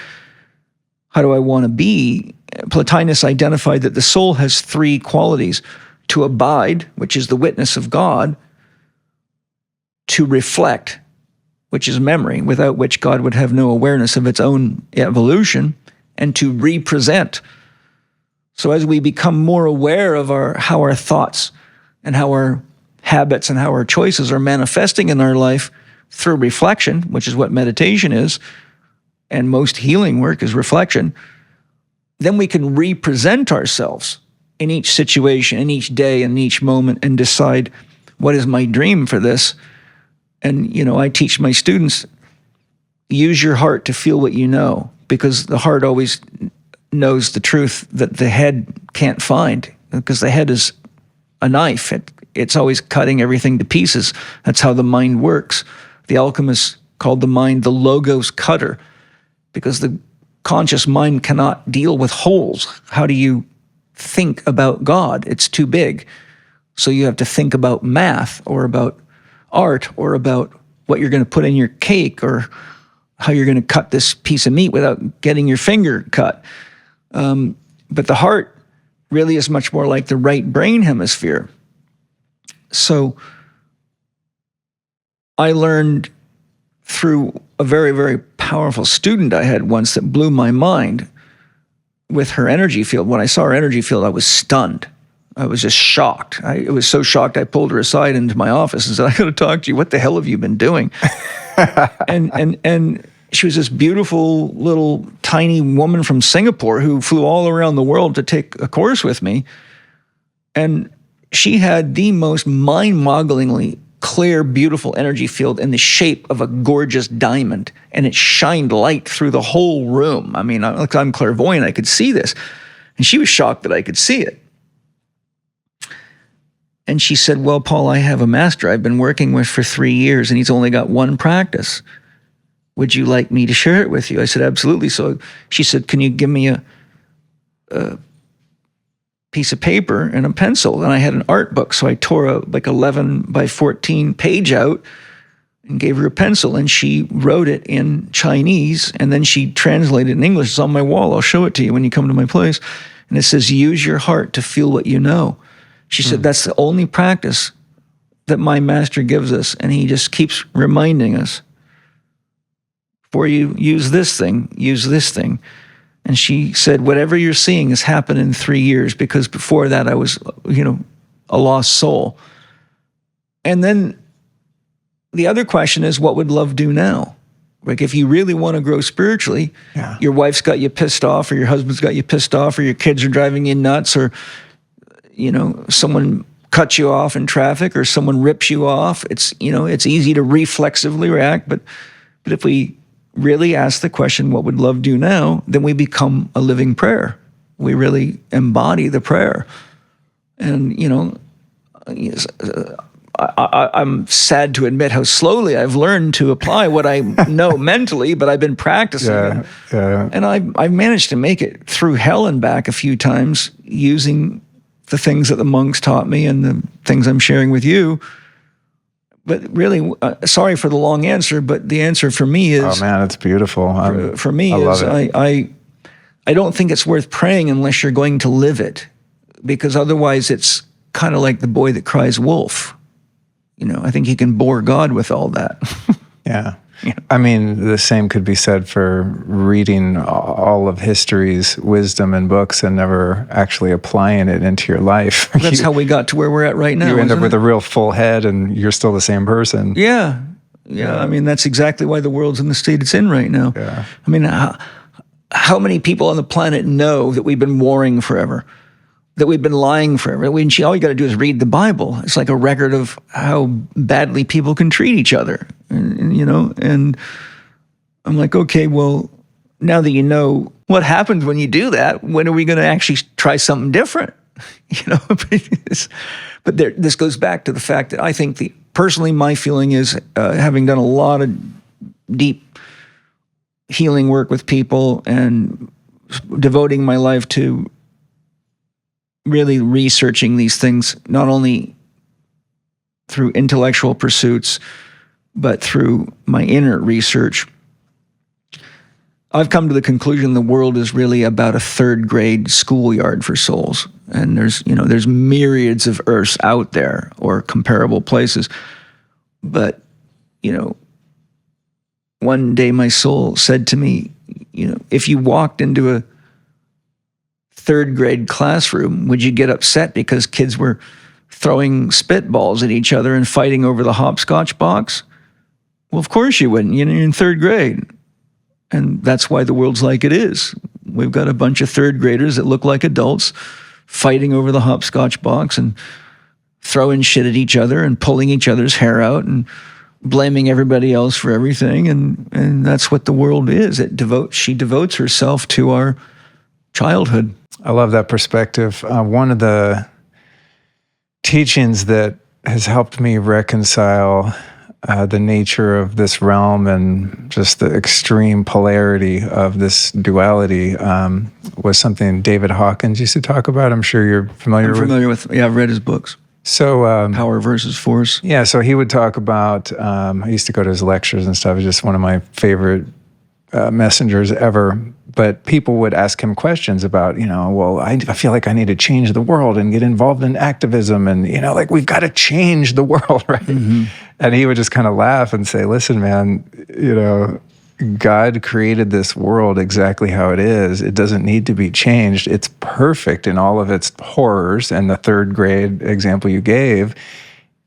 how do I want to be? Plotinus identified that the soul has three qualities: to abide, which is the witness of God; to reflect, which is memory, without which God would have no awareness of its own evolution; and to represent. So as we become more aware of how our thoughts and how our habits and how our choices are manifesting in our life through reflection, which is what meditation is, and most healing work is reflection, then we can represent ourselves in each situation, in each day, in each moment, and decide, what is my dream for this? And, I teach my students, use your heart to feel what you know, because the heart always knows the truth that the head can't find, because the head is a knife. It's always cutting everything to pieces. That's how the mind works. The alchemists called the mind the logos cutter, because the conscious mind cannot deal with holes. How do you think about God? It's too big. So you have to think about math, or about art, or about what you're going to put in your cake, or how you're going to cut this piece of meat without getting your finger cut. But the heart really is much more like the right brain hemisphere. So I learned through a very, very powerful student I had once that blew my mind with her energy field. When I saw her energy field, I was stunned. I was just shocked. I was so shocked, I pulled her aside into my office and said, I got to talk to you. What the hell have you been doing? and she was this beautiful little tiny woman from Singapore who flew all around the world to take a course with me. And she had the most mind-bogglingly clear, beautiful energy field in the shape of a gorgeous diamond, and it shined light through the whole room. I mean, I'm clairvoyant, I could see this. And she was shocked that I could see it. And she said, well, Paul, I have a master I've been working with for 3 years, and he's only got one practice. Would you like me to share it with you? I said, absolutely. So she said, can you give me a piece of paper and a pencil? And I had an art book, so I tore a 11 by 14 page out and gave her a pencil, and she wrote it in Chinese, and then she translated it in English. It's on my wall. I'll show it to you when you come to my place. And it says, use your heart to feel what you know. She said, that's the only practice that my master gives us, and he just keeps reminding us, before you use this thing, use this thing. And she said, whatever you're seeing has happened in 3 years, because before that I was, a lost soul. And then the other question is, what would love do now? Like, if you really want to grow spiritually, your wife's got you pissed off, or your husband's got you pissed off, or your kids are driving you nuts, or, someone cuts you off in traffic, or someone rips you off. It's easy to reflexively react. But if we really ask the question, what would love do now? Then we become a living prayer. We really embody the prayer. And, I'm sad to admit how slowly I've learned to apply what I know mentally, but I've been practicing. And I've managed to make it through hell and back a few times using the things that the monks taught me and the things I'm sharing with you. But really, sorry for the long answer, but the answer for me is... Oh, man, it's beautiful. For me is I don't think it's worth praying unless you're going to live it, because otherwise it's kind of like the boy that cries wolf. I think he can bore God with all that. Yeah. I mean, the same could be said for reading all of history's wisdom in books and never actually applying it into your life. That's how we got to where we're at right now. You end up with a real full head and you're still the same person. Yeah. I mean, that's exactly why the world's in the state it's in right now. Yeah. I mean, how many people on the planet know that we've been warring forever? That we've been lying forever? All you got to do is read the Bible. It's like a record of how badly people can treat each other. And I'm like, okay, well, now that you know what happens when you do that, when are we going to actually try something different? But this goes back to the fact that I think personally, my feeling is, having done a lot of deep healing work with people and devoting my life to really researching these things, not only through intellectual pursuits, but through my inner research, I've come to the conclusion the world is really about a third grade schoolyard for souls. And there's myriads of Earths out there or comparable places. But, one day my soul said to me, if you walked into a third grade classroom, would you get upset because kids were throwing spitballs at each other and fighting over the hopscotch box? Well, of course you wouldn't. You're in third grade. And that's why the world's like it is. We've got a bunch of third graders that look like adults fighting over the hopscotch box and throwing shit at each other and pulling each other's hair out and blaming everybody else for everything. And that's what the world is. She devotes herself to our childhood. I love that perspective. One of the teachings that has helped me reconcile the nature of this realm and just the extreme polarity of this duality was something David Hawkins used to talk about. I'm sure you're familiar with. Yeah, I've read his books. So Power versus Force. Yeah, so he would talk about, I used to go to his lectures and stuff. He's just one of my favorite messengers ever. But people would ask him questions about, well, I feel like I need to change the world and get involved in activism and, like we've got to change the world, right? Mm-hmm. And he would just kind of laugh and say, listen, man, God created this world exactly how it is. It doesn't need to be changed. It's perfect in all of its horrors. And the third grade example you gave,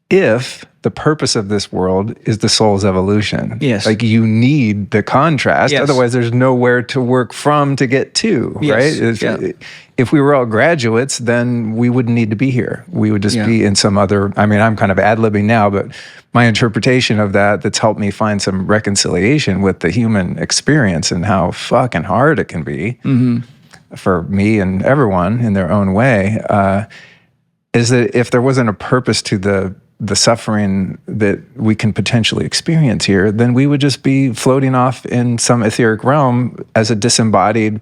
if the purpose of this world is the soul's evolution. Yes. Like you need the contrast, Yes. otherwise there's nowhere to work from to get to, Yes. right? If we were all graduates, then we wouldn't need to be here. We would just be in some other, I mean, I'm kind of ad-libbing now, but my interpretation of that's helped me find some reconciliation with the human experience and how fucking hard it can be for me and everyone in their own way, is that if there wasn't a purpose to the suffering that we can potentially experience here, then we would just be floating off in some etheric realm as a disembodied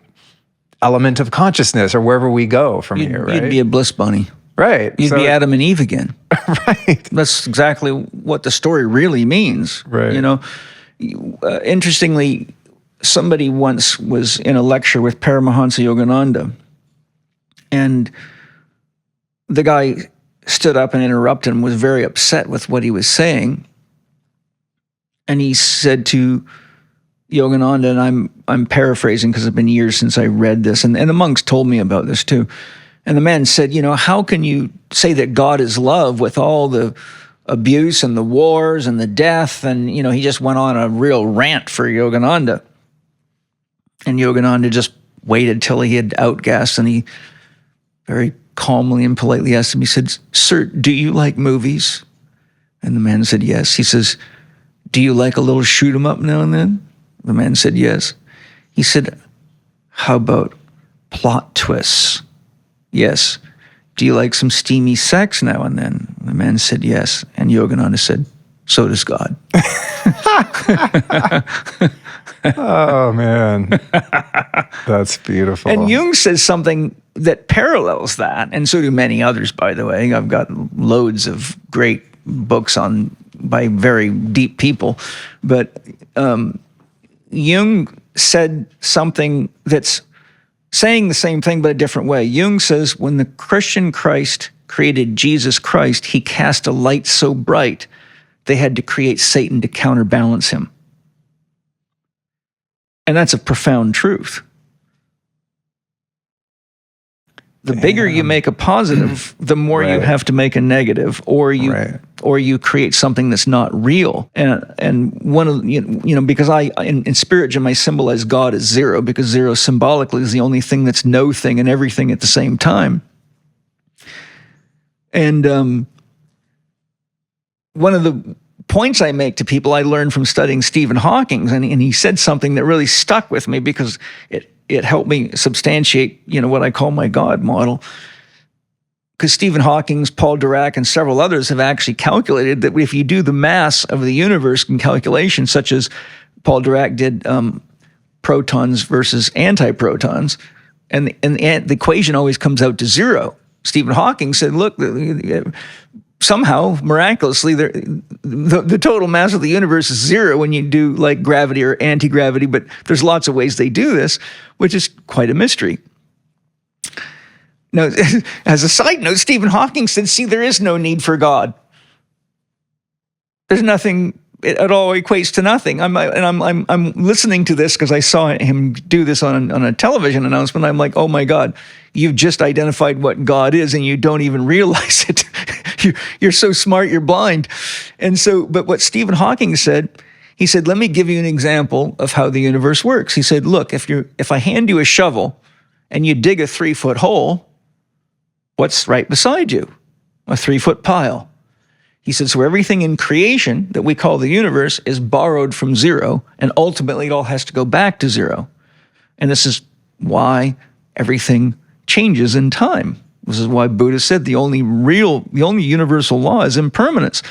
element of consciousness or wherever we go from here, right? You'd be a bliss bunny. Right. You'd be Adam and Eve again. Right. That's exactly what the story really means. Right. You know, interestingly, somebody once was in a lecture with Paramahansa Yogananda, and the guy stood up and interrupted and was very upset with what he was saying. And he said to Yogananda, and I'm paraphrasing because it's been years since I read this, and the monks told me about this too. And the man said, you know, how can you say that God is love with all the abuse and the wars and the death? And, you know, he just went on a real rant for Yogananda. And Yogananda just waited till he had outgassed, and he very calmly and politely asked him, he said, "Sir, do you like movies?" And the man said, yes. He says, "Do you like a little shoot 'em up now and then?" The man said, yes. He said, "How about plot twists?" Yes. "Do you like some steamy sex now and then?" The man said, yes. And Yogananda said, "So does God." Oh, man. That's beautiful. And Jung says something that parallels that, and so do many others, by the way. I've got loads of great books by very deep people. But Jung said something that's saying the same thing but a different way. Jung says when the Christian Christ created Jesus Christ, he cast a light so bright they had to create Satan to counterbalance him. And that's a profound truth. The bigger you make a positive, the more you have to make a negative, or you create something that's not real. And one of because in Spirit Gym I symbolize God as zero, because zero symbolically is the only thing that's no thing and everything at the same time. And one of the points I make to people I learned from studying Stephen Hawking, and he said something that really stuck with me because it helped me substantiate, what I call my God model. Because Stephen Hawking, Paul Dirac, and several others have actually calculated that if you do the mass of the universe in calculations, such as Paul Dirac did protons versus antiprotons, and the equation always comes out to zero. Stephen Hawking said, look, somehow, miraculously, the total mass of the universe is zero when you do like gravity or anti-gravity, but there's lots of ways they do this, which is quite a mystery. Now, as a side note, Stephen Hawking said, see, there is no need for God. There's nothing, it all equates to nothing. I'm listening to this because I saw him do this on a television announcement. I'm like, oh my God, you've just identified what God is and you don't even realize it. You're so smart, you're blind. And so, but what Stephen Hawking said, he said, let me give you an example of how the universe works. He said, look, if I hand you a shovel and you dig a 3-foot hole, what's right beside you? A 3-foot pile. He said, so everything in creation that we call the universe is borrowed from zero, and ultimately it all has to go back to zero. And this is why everything changes in time. This is why Buddha said the only universal law is impermanence.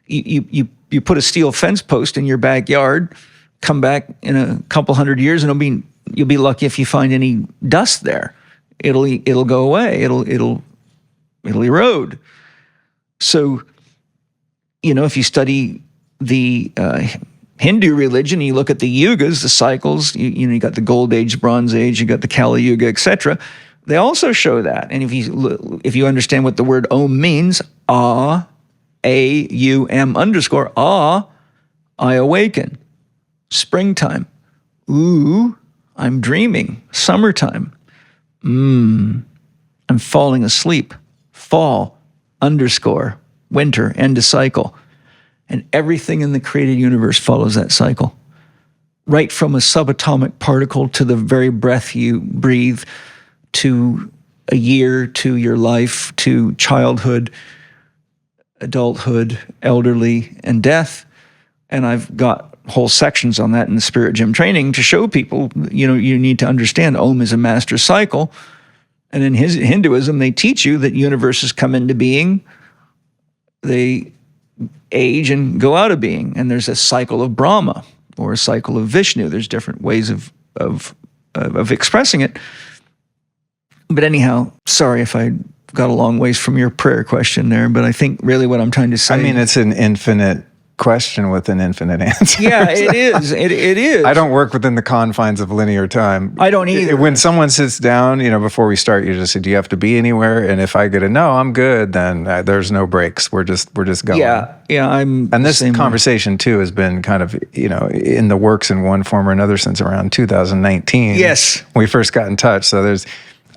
You put a steel fence post in your backyard, come back in a couple hundred years, and you'll be lucky if you find any dust there. It'll go away. It'll erode. So, if you study the Hindu religion, you look at the yugas, the cycles. You got the Gold Age, Bronze Age, you got the Kali Yuga, etc. They also show that. And if you understand what the word Om means, A-U-M _ I awaken. Springtime. Ooh, I'm dreaming. Summertime. I'm falling asleep. Fall _ winter, end of cycle. And everything in the created universe follows that cycle. Right from a subatomic particle to the very breath you breathe, to a year, to your life, to childhood, adulthood, elderly, and death. And I've got whole sections on that in the Spirit Gym training to show people, you need to understand Om is a master cycle. And in Hinduism, they teach you that universes come into being, they age and go out of being. And there's a cycle of Brahma or a cycle of Vishnu. There's different ways of expressing it. But anyhow, sorry if I got a long ways from your prayer question there, but I think really what I'm trying to say. I mean, it's an infinite question with an infinite answer. Yeah, it is. It is. I don't work within the confines of linear time. I don't either. When someone sits down, before we start, you just say, "Do you have to be anywhere?" And if I get a no, I'm good. Then there's no breaks. We're just going. Yeah. And this conversation too has been kind of in the works in one form or another since around 2019. Yes, when we first got in touch. So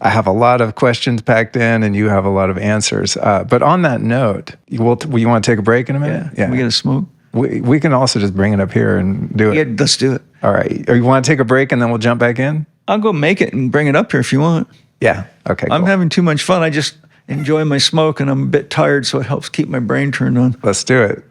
I have a lot of questions packed in, and you have a lot of answers. But on that note, you want to take a break in a minute? Yeah. We get a smoke. We can also just bring it up here and do it. Yeah, let's do it. All right. Or you want to take a break and then we'll jump back in? I'll go make it and bring it up here if you want. Yeah. Okay. I'm having too much fun. I just enjoy my smoke, and I'm a bit tired, so it helps keep my brain turned on. Let's do it.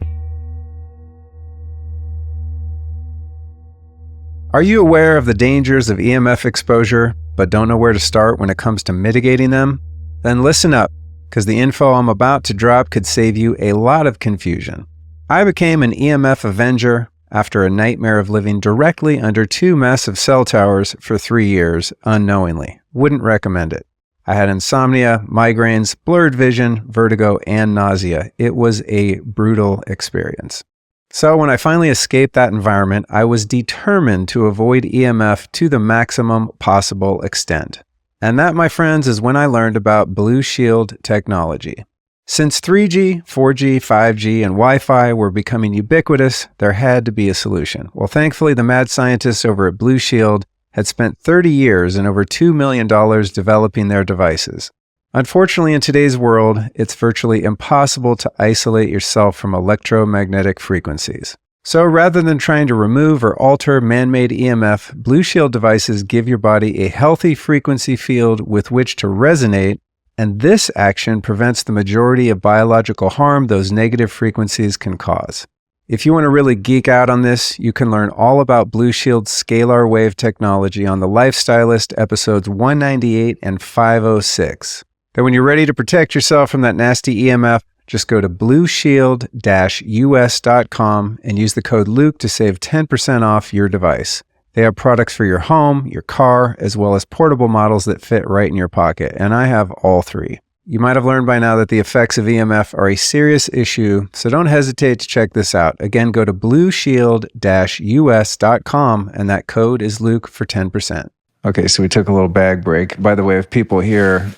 Are you aware of the dangers of EMF exposure, but don't know where to start when it comes to mitigating them? Then listen up, because the info I'm about to drop could save you a lot of confusion. I became an EMF avenger after a nightmare of living directly under 2 massive cell towers for 3 years unknowingly. Wouldn't recommend it. I had insomnia, migraines, blurred vision, vertigo, and nausea. It was a brutal experience. So when I finally escaped that environment, I was determined to avoid EMF to the maximum possible extent. And that, my friends, is when I learned about Blue Shield technology. Since 3G, 4G, 5G, and Wi-Fi were becoming ubiquitous, there had to be a solution. Well, thankfully, the mad scientists over at Blue Shield had spent 30 years and over $2 million developing their devices. Unfortunately, in today's world, it's virtually impossible to isolate yourself from electromagnetic frequencies. So rather than trying to remove or alter man-made EMF, Blue Shield devices give your body a healthy frequency field with which to resonate, and this action prevents the majority of biological harm those negative frequencies can cause. If you want to really geek out on this, you can learn all about Blue Shield's scalar wave technology on the Lifestylist episodes 198 and 506. Then when you're ready to protect yourself from that nasty EMF, just go to blueshield-us.com and use the code Luke to save 10% off your device. They have products for your home, your car, as well as portable models that fit right in your pocket, and I have all 3. You might have learned by now that the effects of EMF are a serious issue, so don't hesitate to check this out. Again, go to blueshield-us.com, and that code is Luke for 10%. Okay, so we took a little bag break. By the way, if people hear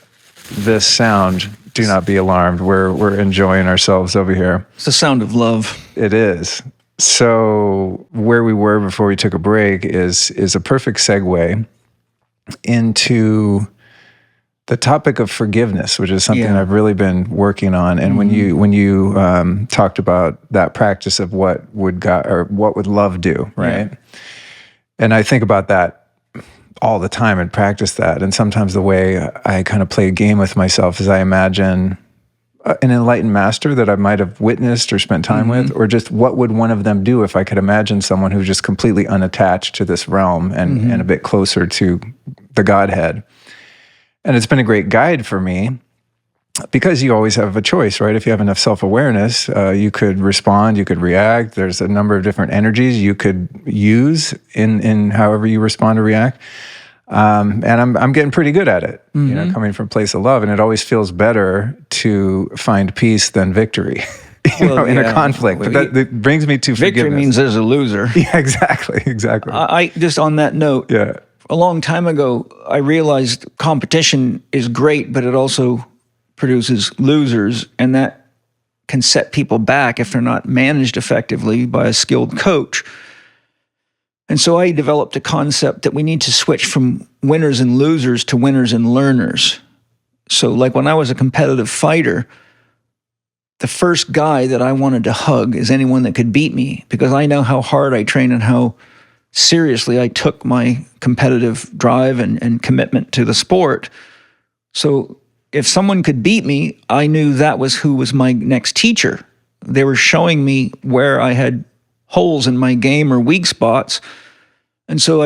this sound, do not be alarmed. We're enjoying ourselves over here. It's the sound of love. It is. So where we were before we took a break is a perfect segue into the topic of forgiveness, which is something I've really been working on. And when you talked about that practice of what would love do, right? Yeah. And I think about that all the time and practice that. And sometimes the way I kind of play a game with myself is I imagine an enlightened master that I might have witnessed or spent time with, or just what would one of them do if I could imagine someone who's just completely unattached to this realm and a bit closer to the Godhead. And it's been a great guide for me because you always have a choice, right? If you have enough self-awareness, you could respond, you could react. There's a number of different energies you could use in however you respond or react. And I'm getting pretty good at it, coming from a place of love. And it always feels better to find peace than victory, in a conflict. But that brings me to victory forgiveness. Means there's a loser. Yeah, exactly. I just on that note, a long time ago, I realized competition is great, but it also produces losers, and that can set people back if they're not managed effectively by a skilled coach. And so I developed a concept that we need to switch from winners and losers to winners and learners. So like when I was a competitive fighter, the first guy that I wanted to hug is anyone that could beat me, because I know how hard I train and how seriously I took my competitive drive and commitment to the sport. So if someone could beat me, I knew that was who was my next teacher. They were showing me where I had holes in my game or weak spots. And so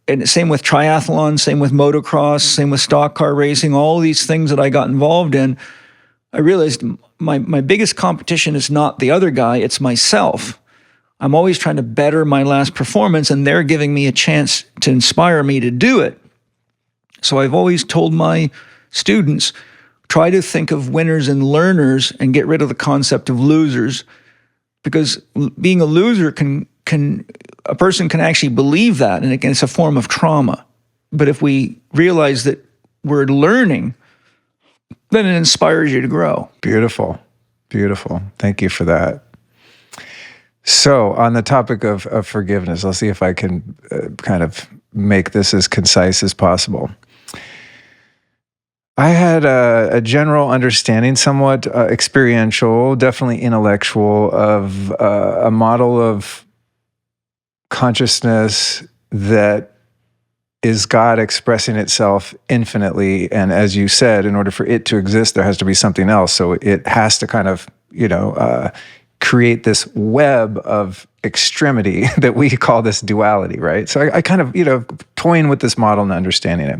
and same with triathlon, same with motocross, same with stock car racing, all these things that I got involved in, I realized my biggest competition is not the other guy, it's myself. I'm always trying to better my last performance, and they're giving me a chance to inspire me to do it. So I've always told my students, try to think of winners and learners and get rid of the concept of losers, because being a loser a person can actually believe that, and it's a form of trauma. But if we realize that we're learning, then it inspires you to grow. Beautiful. Beautiful. Thank you for that. So on the topic of forgiveness, I'll see if I can kind of make this as concise as possible. I had a general understanding, somewhat experiential, definitely intellectual, of a model of consciousness that is God expressing itself infinitely. And as you said, in order for it to exist, there has to be something else. So it has to kind of, create this web of extremity that we call this duality, right? So I kind of, toying with this model and understanding it.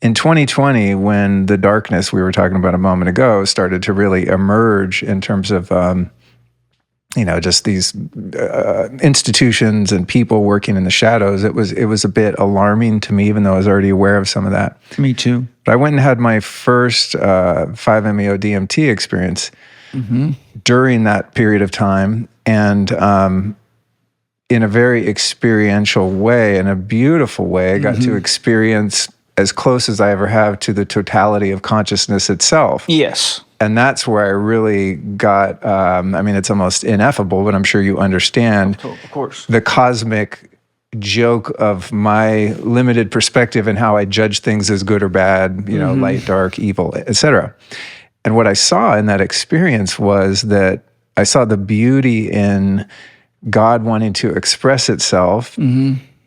In 2020, when the darkness we were talking about a moment ago started to really emerge in terms of, just these institutions and people working in the shadows, it was a bit alarming to me, even though I was already aware of some of that. Me too. But I went and had my first 5-MeO DMT experience during that period of time, and in a very experiential way, in a beautiful way, I got to experience as close as I ever have to the totality of consciousness itself. Yes. And that's where I really got, it's almost ineffable, but I'm sure you understand Of course. the cosmic joke of my limited perspective and how I judge things as good or bad, light, dark, evil, etc. And what I saw in that experience was that I saw the beauty in God wanting to express itself,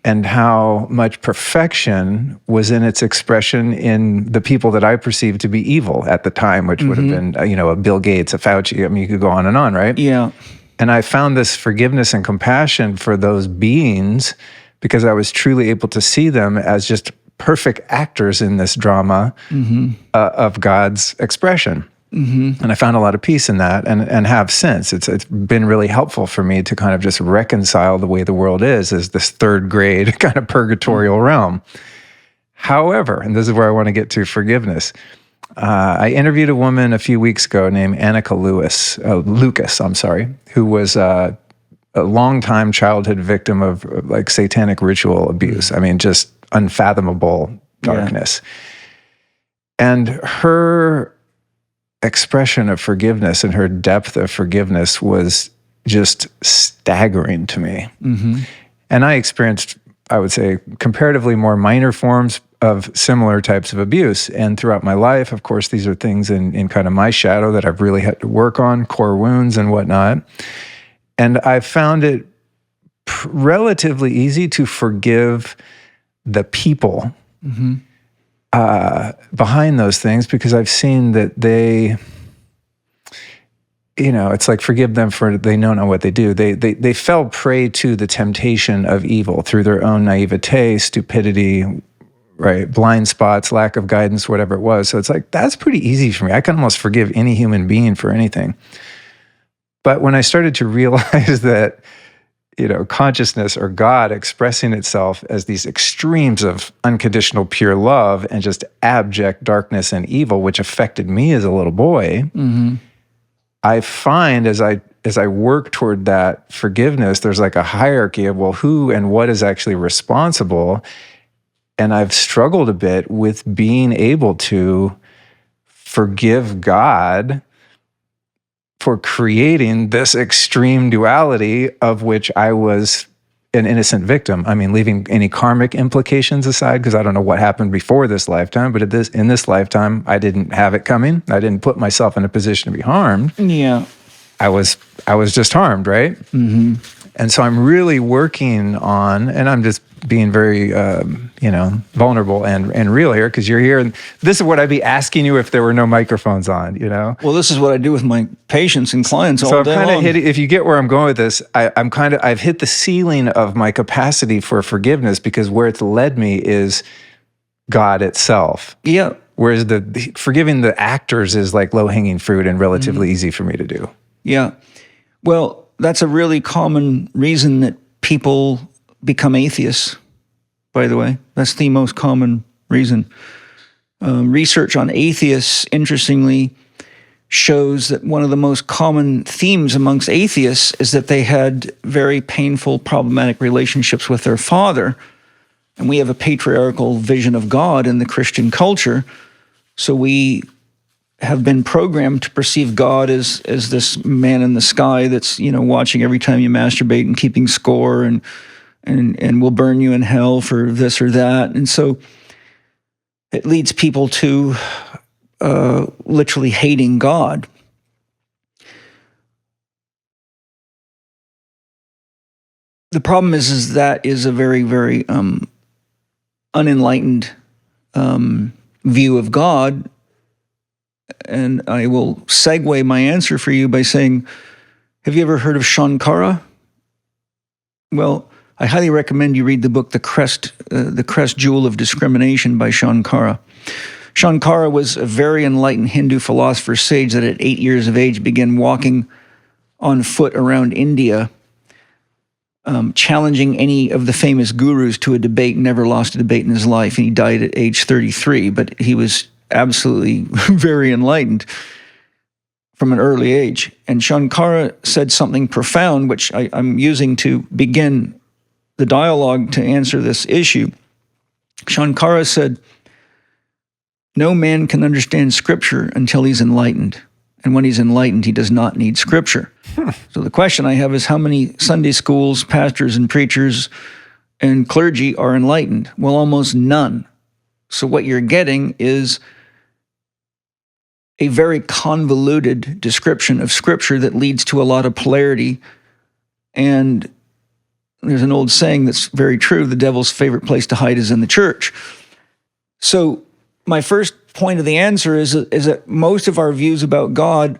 and how much perfection was in its expression in the people that I perceived to be evil at the time, which would have been, a Bill Gates, a Fauci. I mean, you could go on and on, right? Yeah. And I found this forgiveness and compassion for those beings because I was truly able to see them as just perfect actors in this drama of God's expression. And I found a lot of peace in that, and have since. It's been really helpful for me to kind of just reconcile the way the world is as this third grade kind of purgatorial realm. However, and this is where I want to get to forgiveness, I interviewed a woman a few weeks ago named Annika Lucas, who was a longtime childhood victim of like satanic ritual abuse. I mean, just unfathomable darkness. Yeah. And her expression of forgiveness and her depth of forgiveness was just staggering to me. And I experienced, I would say, comparatively more minor forms of similar types of abuse. And throughout my life, of course, these are things in kind of my shadow that I've really had to work on, core wounds and whatnot. And I found it relatively easy to forgive the people behind those things, because I've seen that they, it's like forgive them for they don't know what they do. They fell prey to the temptation of evil through their own naivete, stupidity, right, blind spots, lack of guidance, whatever it was. So it's like, that's pretty easy for me. I can almost forgive any human being for anything. But when I started to realize that, consciousness or God expressing itself as these extremes of unconditional pure love and just abject darkness and evil, which affected me as a little boy, I find as I work toward that forgiveness, there's like a hierarchy of, well, who and what is actually responsible? And I've struggled a bit with being able to forgive God for creating this extreme duality of which I was an innocent victim. I mean, leaving any karmic implications aside, because I don't know what happened before this lifetime, but in this lifetime, I didn't have it coming. I didn't put myself in a position to be harmed. Yeah. I was just harmed, right? Mm-hmm. And so I'm really working on, and I'm just being very, vulnerable and real here, because you're here, and this is what I'd be asking you if there were no microphones on, Well, this is what I do with my patients and clients all day long. So I'm kind of hit, if you get where I'm going with this, I've hit the ceiling of my capacity for forgiveness, because where it's led me is God itself. Yeah. Whereas forgiving the actors is like low-hanging fruit and relatively easy for me to do. Yeah. Well, that's a really common reason that people become atheists, by the way. That's the most common reason. Research on atheists, interestingly, shows that one of the most common themes amongst atheists is that they had very painful, problematic relationships with their father. And we have a patriarchal vision of God in the Christian culture. So we have been programmed to perceive God as this man in the sky that's, watching every time you masturbate and keeping score and will burn you in hell for this or that. And so it leads people to literally hating God. The problem is that is a very, very unenlightened view of God. And I will segue my answer for you by saying, have you ever heard of Shankara? Well, I highly recommend you read the book, The Crest Jewel of Discrimination by Shankara. Shankara was a very enlightened Hindu philosopher sage that at 8 years of age began walking on foot around India, challenging any of the famous gurus to a debate, never lost a debate in his life, and he died at age 33, but he was absolutely very enlightened from an early age. And Shankara said something profound, which I'm using to begin the dialogue to answer this issue. Shankara said, "No man can understand Scripture until he's enlightened. And when he's enlightened, he does not need Scripture." So the question I have is, how many Sunday schools, pastors and preachers and clergy are enlightened? Well, almost none. So what you're getting is a very convoluted description of Scripture that leads to a lot of polarity. And there's an old saying that's very true: the devil's favorite place to hide is in the church. So my first point of the answer is that most of our views about God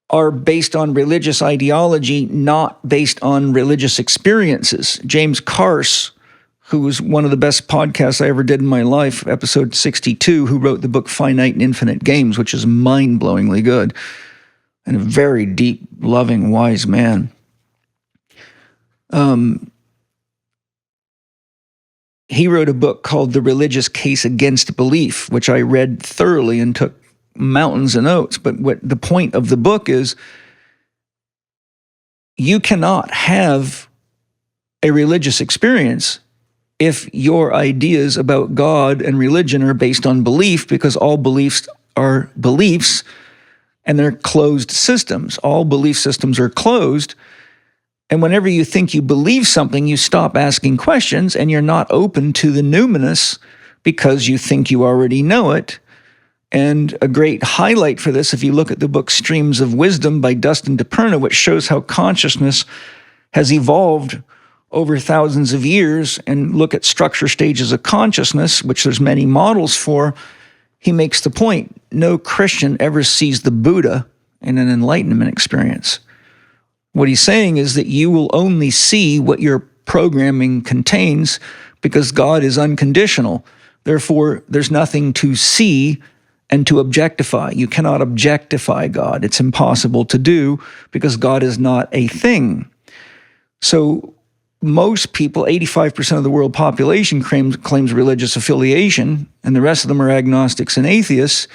are based on religious ideology, not based on religious experiences. James Carse, who was one of the best podcasts I ever did in my life, episode 62, who wrote the book Finite and Infinite Games, which is mind-blowingly good, and a very deep, loving, wise man. He wrote a book called The Religious Case Against Belief, which I read thoroughly and took mountains of notes. But what the point of the book is, you cannot have a religious experience if your ideas about God and religion are based on belief, because all beliefs are beliefs and they're closed systems. All belief systems are closed. And whenever you think you believe something, you stop asking questions and you're not open to the numinous because you think you already know it. And a great highlight for this, if you look at the book Streams of Wisdom by Dustin DePerna, which shows how consciousness has evolved over thousands of years, and look at structure stages of consciousness, which there's many models for, he makes the point, no Christian ever sees the Buddha in an enlightenment experience. What he's saying is that you will only see what your programming contains because God is unconditional. Therefore, there's nothing to see and to objectify. You cannot objectify God. It's impossible to do because God is not a thing. So most people, 85% of the world population claims religious affiliation, and the rest of them are agnostics and atheists.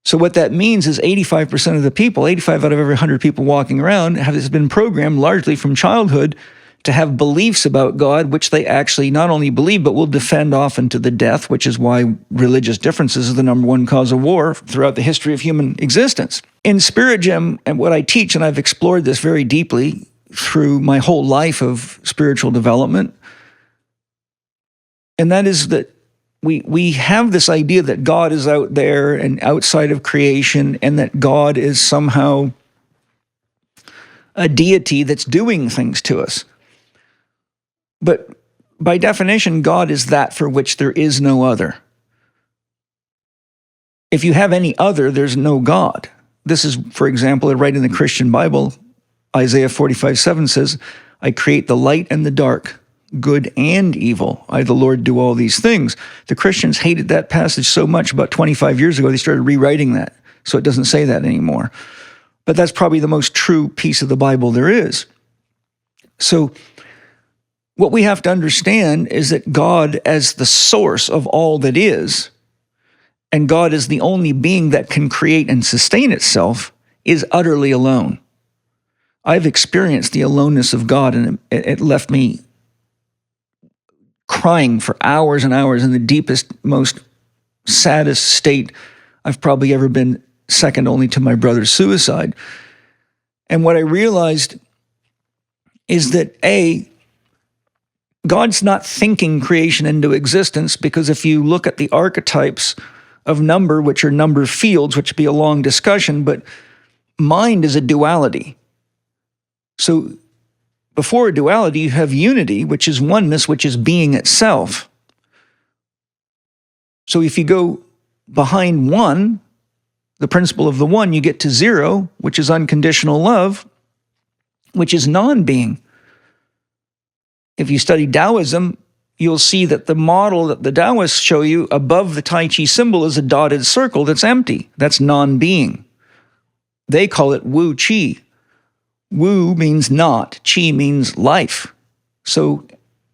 So what that means is 85% of the people, 85 out of every 100 people walking around, has been programmed largely from childhood to have beliefs about God, which they actually not only believe, but will defend often to the death, which is why religious differences is the number one cause of war throughout the history of human existence. In Spirit Gem, and what I teach, and I've explored this very deeply through my whole life of spiritual development. And that is that we have this idea that God is out there and outside of creation, and that God is somehow a deity that's doing things to us. But by definition, God is that for which there is no other. If you have any other, there's no God. This is, for example, right in the Christian Bible, Isaiah 45:7 says, I create the light and the dark, good and evil. I, the Lord, do all these things. The Christians hated that passage so much about 25 years ago, they started rewriting that, so it doesn't say that anymore. But that's probably the most true piece of the Bible there is. So what we have to understand is that God, as the source of all that is, and God is the only being that can create and sustain itself, is utterly alone. I've experienced the aloneness of God, and it left me crying for hours and hours in the deepest, most saddest state I've probably ever been, second only to my brother's suicide. And what I realized is that, A, God's not thinking creation into existence, because if you look at the archetypes of number, which are number fields, which would be a long discussion, but mind is a duality. So before a duality, you have unity, which is oneness, which is being itself. So if you go behind one, the principle of the one, you get to zero, which is unconditional love, which is non-being. If you study Taoism, you'll see that the model that the Taoists show you above the Tai Chi symbol is a dotted circle that's empty. That's non-being. They call it Wu Chi. Wu means not, Chi means life. So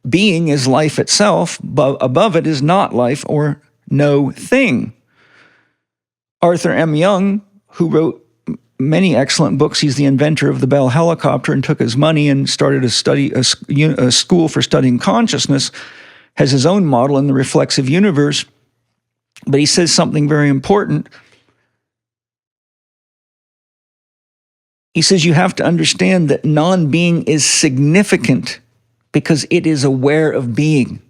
being is life itself, but above it is not life or no thing. Arthur M. Young, who wrote many excellent books, he's the inventor of the Bell helicopter and took his money and started a school for studying consciousness, has his own model in the reflexive universe. But he says something very important. He says you have to understand that non-being is significant because it is aware of being.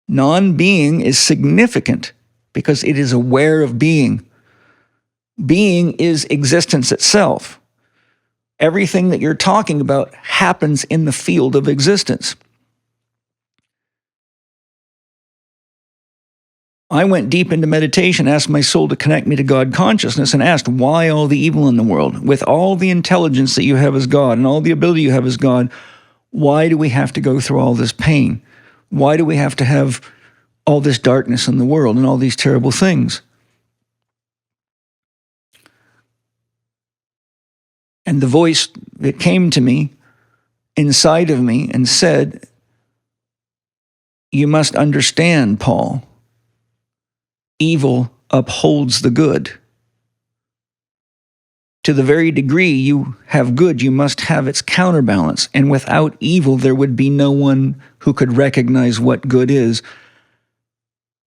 Non-being is significant because it is aware of being. Being is existence itself. Everything that you're talking about happens in the field of existence. I went deep into meditation, asked my soul to connect me to God consciousness, and asked, why all the evil in the world? With all the intelligence that you have as God and all the ability you have as God, why do we have to go through all this pain? Why do we have to have all this darkness in the world and all these terrible things? And the voice that came to me inside of me and said, you must understand, Paul, evil upholds the good. To the very degree you have good, you must have its counterbalance. And without evil, there would be no one who could recognize what good is.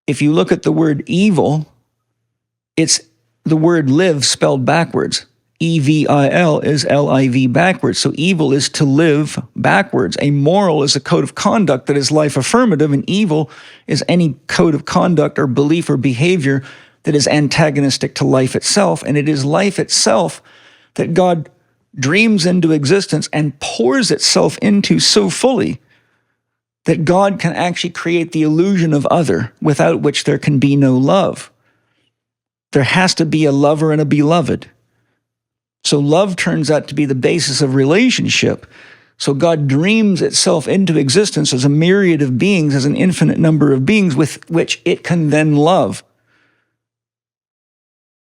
If you look at the word evil, it's the word live spelled backwards. E-V-I-L is L-I-V backwards. So evil is to live backwards. A moral is a code of conduct that is life affirmative, and evil is any code of conduct or belief or behavior that is antagonistic to life itself. And it is life itself that God dreams into existence and pours itself into so fully that God can actually create the illusion of other, without which there can be no love. There has to be a lover and a beloved. So love turns out to be the basis of relationship. So God dreams itself into existence as a myriad of beings, as an infinite number of beings with which it can then love.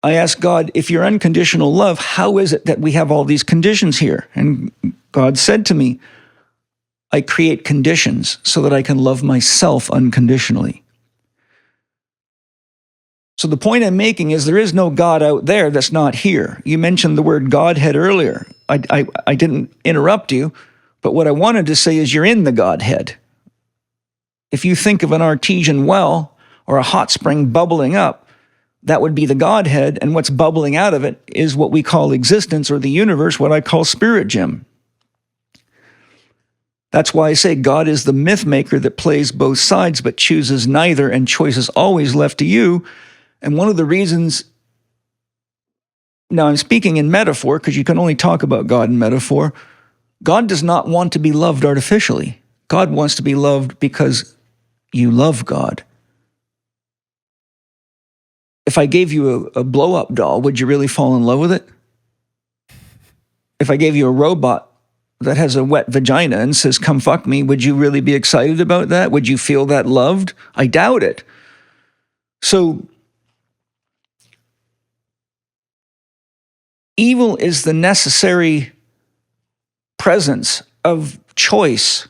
I asked God, if you're unconditional love, how is it that we have all these conditions here? And God said to me, I create conditions so that I can love myself unconditionally. So the point I'm making is there is no God out there that's not here. You mentioned the word Godhead earlier. I didn't interrupt you, but what I wanted to say is you're in the Godhead. If you think of an artesian well or a hot spring bubbling up, that would be the Godhead, and what's bubbling out of it is what we call existence or the universe, what I call spirit gem. That's why I say God is the myth maker that plays both sides but chooses neither, and choice is always left to you. And one of the reasons, now I'm speaking in metaphor because you can only talk about God in metaphor. God does not want to be loved artificially. God wants to be loved because you love God. If I gave you a blow-up doll, would you really fall in love with it? If I gave you a robot that has a wet vagina and says, come fuck me, would you really be excited about that? Would you feel that loved? I doubt it. So evil is the necessary presence of choice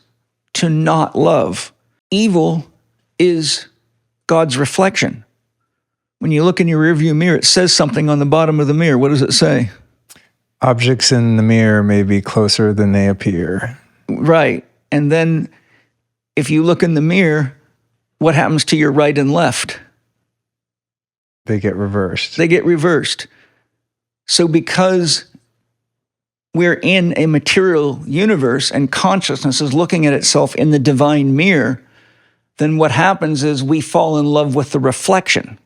to not love. Evil is God's reflection. When you look in your rearview mirror, it says something on the bottom of the mirror. What does it say? Objects in the mirror may be closer than they appear. Right. And then if you look in the mirror, what happens to your right and left? They get reversed. They get reversed. So because we're in a material universe and consciousness is looking at itself in the divine mirror, then what happens is we fall in love with the reflection.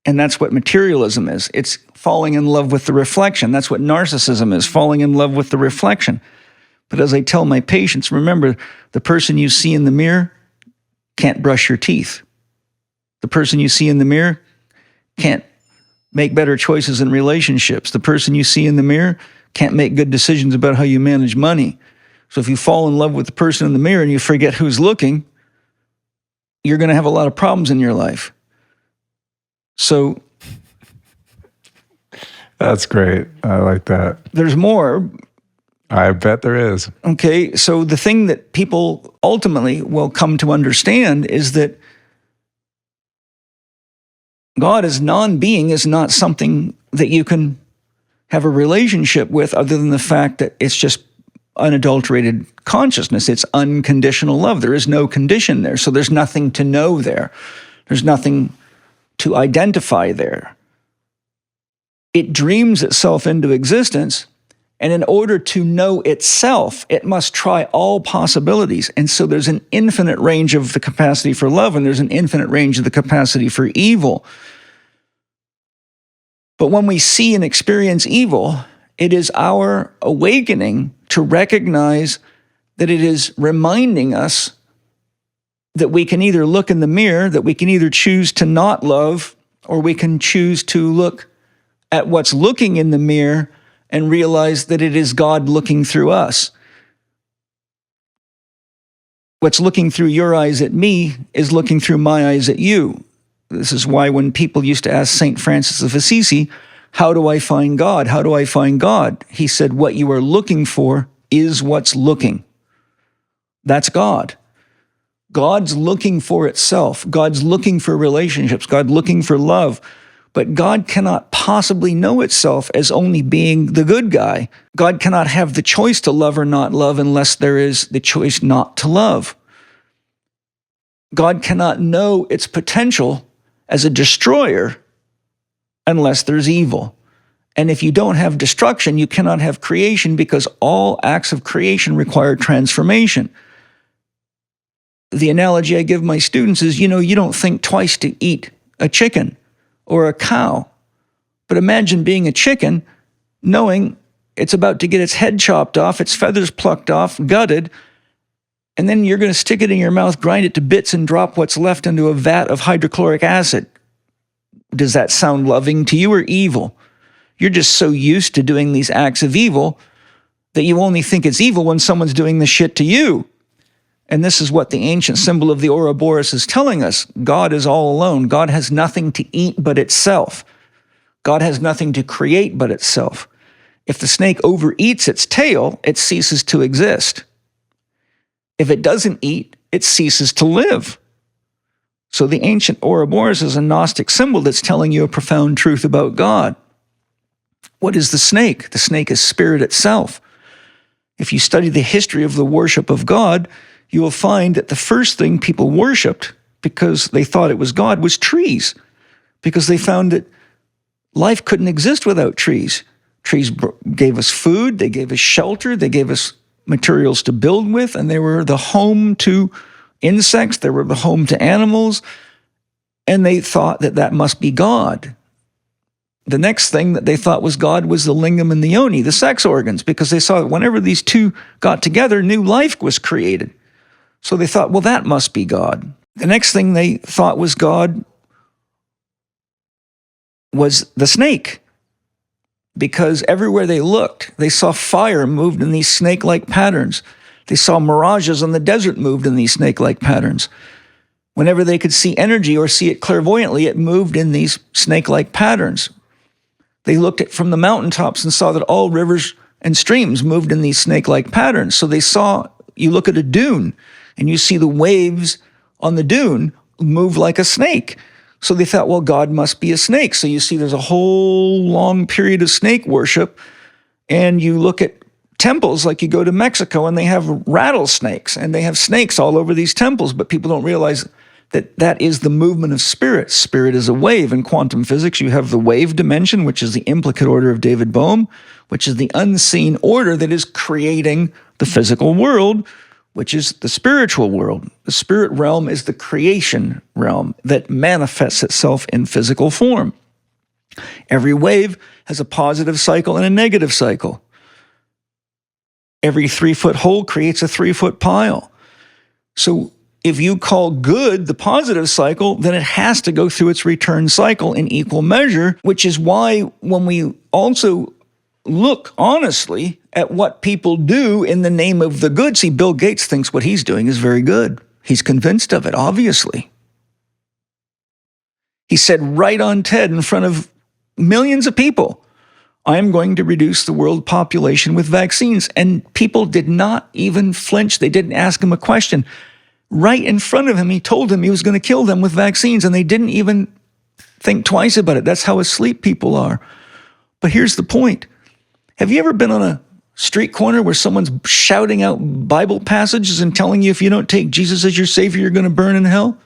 And that's what materialism is. It's falling in love with the reflection. That's what narcissism is, falling in love with the reflection. But as I tell my patients, remember, the person you see in the mirror can't brush your teeth. The person you see in the mirror can't make better choices in relationships. The person you see in the mirror can't make good decisions about how you manage money. So if you fall in love with the person in the mirror and you forget who's looking, you're going to have a lot of problems in your life. So that's great. I like that. There's more. I bet there is. Okay, so the thing that people ultimately will come to understand is that God as non-being is not something that you can have a relationship with other than the fact that it's just unadulterated consciousness. It's unconditional love. There is no condition there. So there's nothing to know there. There's nothing to identify there. It dreams itself into existence, and in order to know itself, it must try all possibilities. And so there's an infinite range of the capacity for love, and there's an infinite range of the capacity for evil. But when we see and experience evil, it is our awakening to recognize that it is reminding us that we can either look in the mirror, that we can either choose to not love, or we can choose to look at what's looking in the mirror and realize that it is God looking through us. What's looking through your eyes at me is looking through my eyes at you. This is why when people used to ask St. Francis of Assisi, how do I find God? How do I find God? He said, what you are looking for is what's looking. That's God. God's looking for itself. God's looking for relationships. God's looking for love. But God cannot possibly know itself as only being the good guy. God cannot have the choice to love or not love unless there is the choice not to love. God cannot know its potential as a destroyer unless there's evil. And if you don't have destruction, you cannot have creation, because all acts of creation require transformation. The analogy I give my students is, you don't think twice to eat a chicken or a cow. But imagine being a chicken, knowing it's about to get its head chopped off, its feathers plucked off, gutted, and then you're going to stick it in your mouth, grind it to bits, and drop what's left into a vat of hydrochloric acid. Does that sound loving to you or evil? You're just so used to doing these acts of evil that you only think it's evil when someone's doing the shit to you. And this is what the ancient symbol of the Ouroboros is telling us. God is all alone. God has nothing to eat but itself. God has nothing to create but itself. If the snake overeats its tail, it ceases to exist. If it doesn't eat, it ceases to live. So the ancient Ouroboros is a Gnostic symbol that's telling you a profound truth about God. What is the snake? The snake is spirit itself. If you study the history of the worship of God, you will find that the first thing people worshipped, because they thought it was God, was trees, because they found that life couldn't exist without trees. Trees gave us food, they gave us shelter, they gave us materials to build with, and they were the home to insects, they were the home to animals, and they thought that that must be God. The next thing that they thought was God was the lingam and the yoni, the sex organs, because they saw that whenever these two got together, new life was created. So they thought, well, that must be God. The next thing they thought was God was the snake, because everywhere they looked, they saw fire moved in these snake-like patterns. They saw mirages on the desert moved in these snake-like patterns. Whenever they could see energy or see it clairvoyantly, it moved in these snake-like patterns. They looked at from the mountaintops and saw that all rivers and streams moved in these snake-like patterns. So they saw, you look at a dune and you see the waves on the dune move like a snake. So they thought, well, God must be a snake. So you see there's a whole long period of snake worship. And you look at temples, like you go to Mexico and they have rattlesnakes and they have snakes all over these temples, but people don't realize that that is the movement of spirit. Spirit is a wave. In quantum physics, you have the wave dimension, which is the implicate order of David Bohm, which is the unseen order that is creating the physical world, which is the spiritual world. The spirit realm is the creation realm that manifests itself in physical form. Every wave has a positive cycle and a negative cycle. Every 3-foot hole creates a 3-foot pile. So if you call good the positive cycle, then it has to go through its return cycle in equal measure, which is why when we also look honestly at what people do in the name of the good, see, Bill Gates thinks what he's doing is very good. He's convinced of it, obviously. He said right on TED in front of millions of people, I am going to reduce the world population with vaccines. And people did not even flinch. They didn't ask him a question. Right in front of him, he told them he was going to kill them with vaccines, and they didn't even think twice about it. That's how asleep people are. But here's the point. Have you ever been on a street corner where someone's shouting out Bible passages and telling you if you don't take Jesus as your Savior, you're going to burn in hell?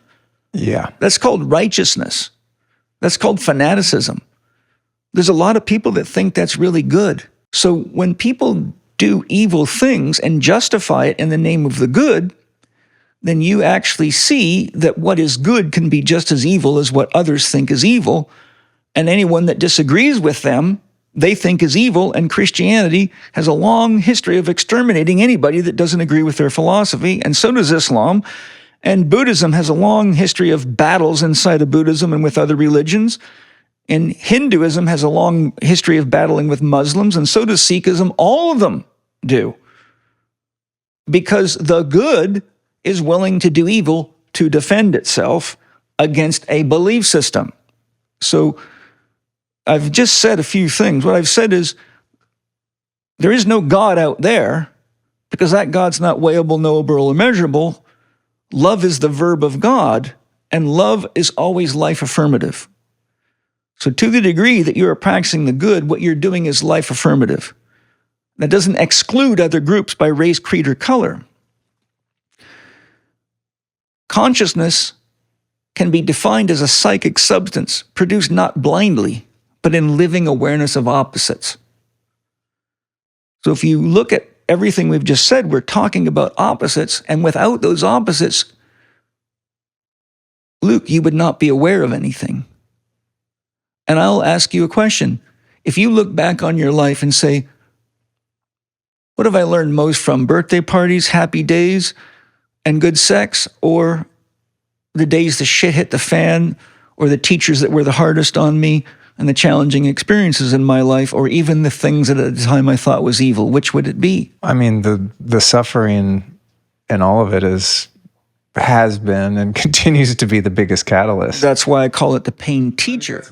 Yeah. That's called righteousness. That's called fanaticism. There's a lot of people that think that's really good. So when people do evil things and justify it in the name of the good, then you actually see that what is good can be just as evil as what others think is evil. And anyone that disagrees with them, they think is evil. And Christianity has a long history of exterminating anybody that doesn't agree with their philosophy. And so does Islam. And Buddhism has a long history of battles inside of Buddhism and with other religions. And Hinduism has a long history of battling with Muslims. And so does Sikhism. All of them do. Because the good is willing to do evil to defend itself against a belief system. So I've just said a few things. What I've said is there is no God out there because that God's not weighable, knowable, or measurable. Love is the verb of God, and love is always life affirmative. So to the degree that you are practicing the good, what you're doing is life affirmative. That doesn't exclude other groups by race, creed, or color. Consciousness can be defined as a psychic substance produced not blindly, but in living awareness of opposites. So if you look at everything we've just said, we're talking about opposites, and without those opposites, Luke, you would not be aware of anything. And I'll ask you a question. If you look back on your life and say, what have I learned most from? Birthday parties, happy days, and good sex, or the days the shit hit the fan, or the teachers that were the hardest on me, and the challenging experiences in my life, or even the things that at the time I thought was evil? Which would it be? I mean, the suffering and all of it has been and continues to be the biggest catalyst. That's why I call it the pain teacher.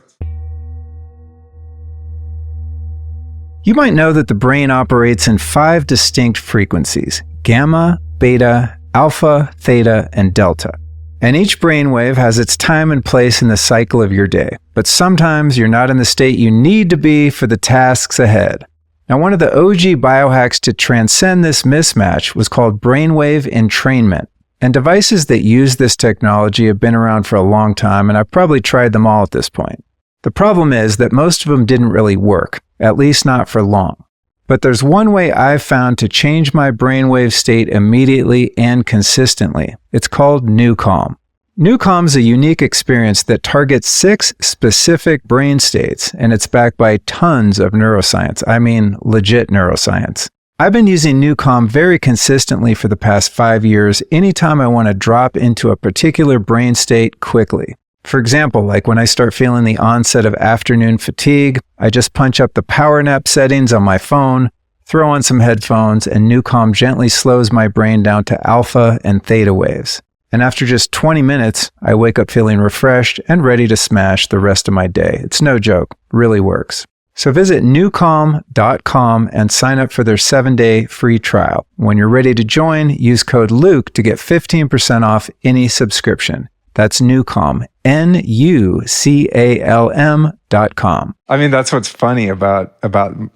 You might know that the brain operates in 5 distinct frequencies: gamma, beta, alpha, theta, and delta. And each brainwave has its time and place in the cycle of your day. But sometimes you're not in the state you need to be for the tasks ahead. Now, one of the OG biohacks to transcend this mismatch was called brainwave entrainment. And devices that use this technology have been around for a long time, and I've probably tried them all at this point. The problem is that most of them didn't really work, at least not for long. But there's one way I've found to change my brainwave state immediately and consistently. It's called New Calm. New Calm is a unique experience that targets 6 specific brain states, and it's backed by tons of neuroscience. I mean, legit neuroscience. I've been using New Calm very consistently for the past 5 years anytime I want to drop into a particular brain state quickly. For example, like when I start feeling the onset of afternoon fatigue, I just punch up the power nap settings on my phone, throw on some headphones, and New Calm gently slows my brain down to alpha and theta waves. And after just 20 minutes, I wake up feeling refreshed and ready to smash the rest of my day. It's no joke, really works. So visit newcalm.com and sign up for their 7-day free trial. When you're ready to join, use code Luke to get 15% off any subscription. That's Newcalm, NUCALM.com. I mean, that's what's funny about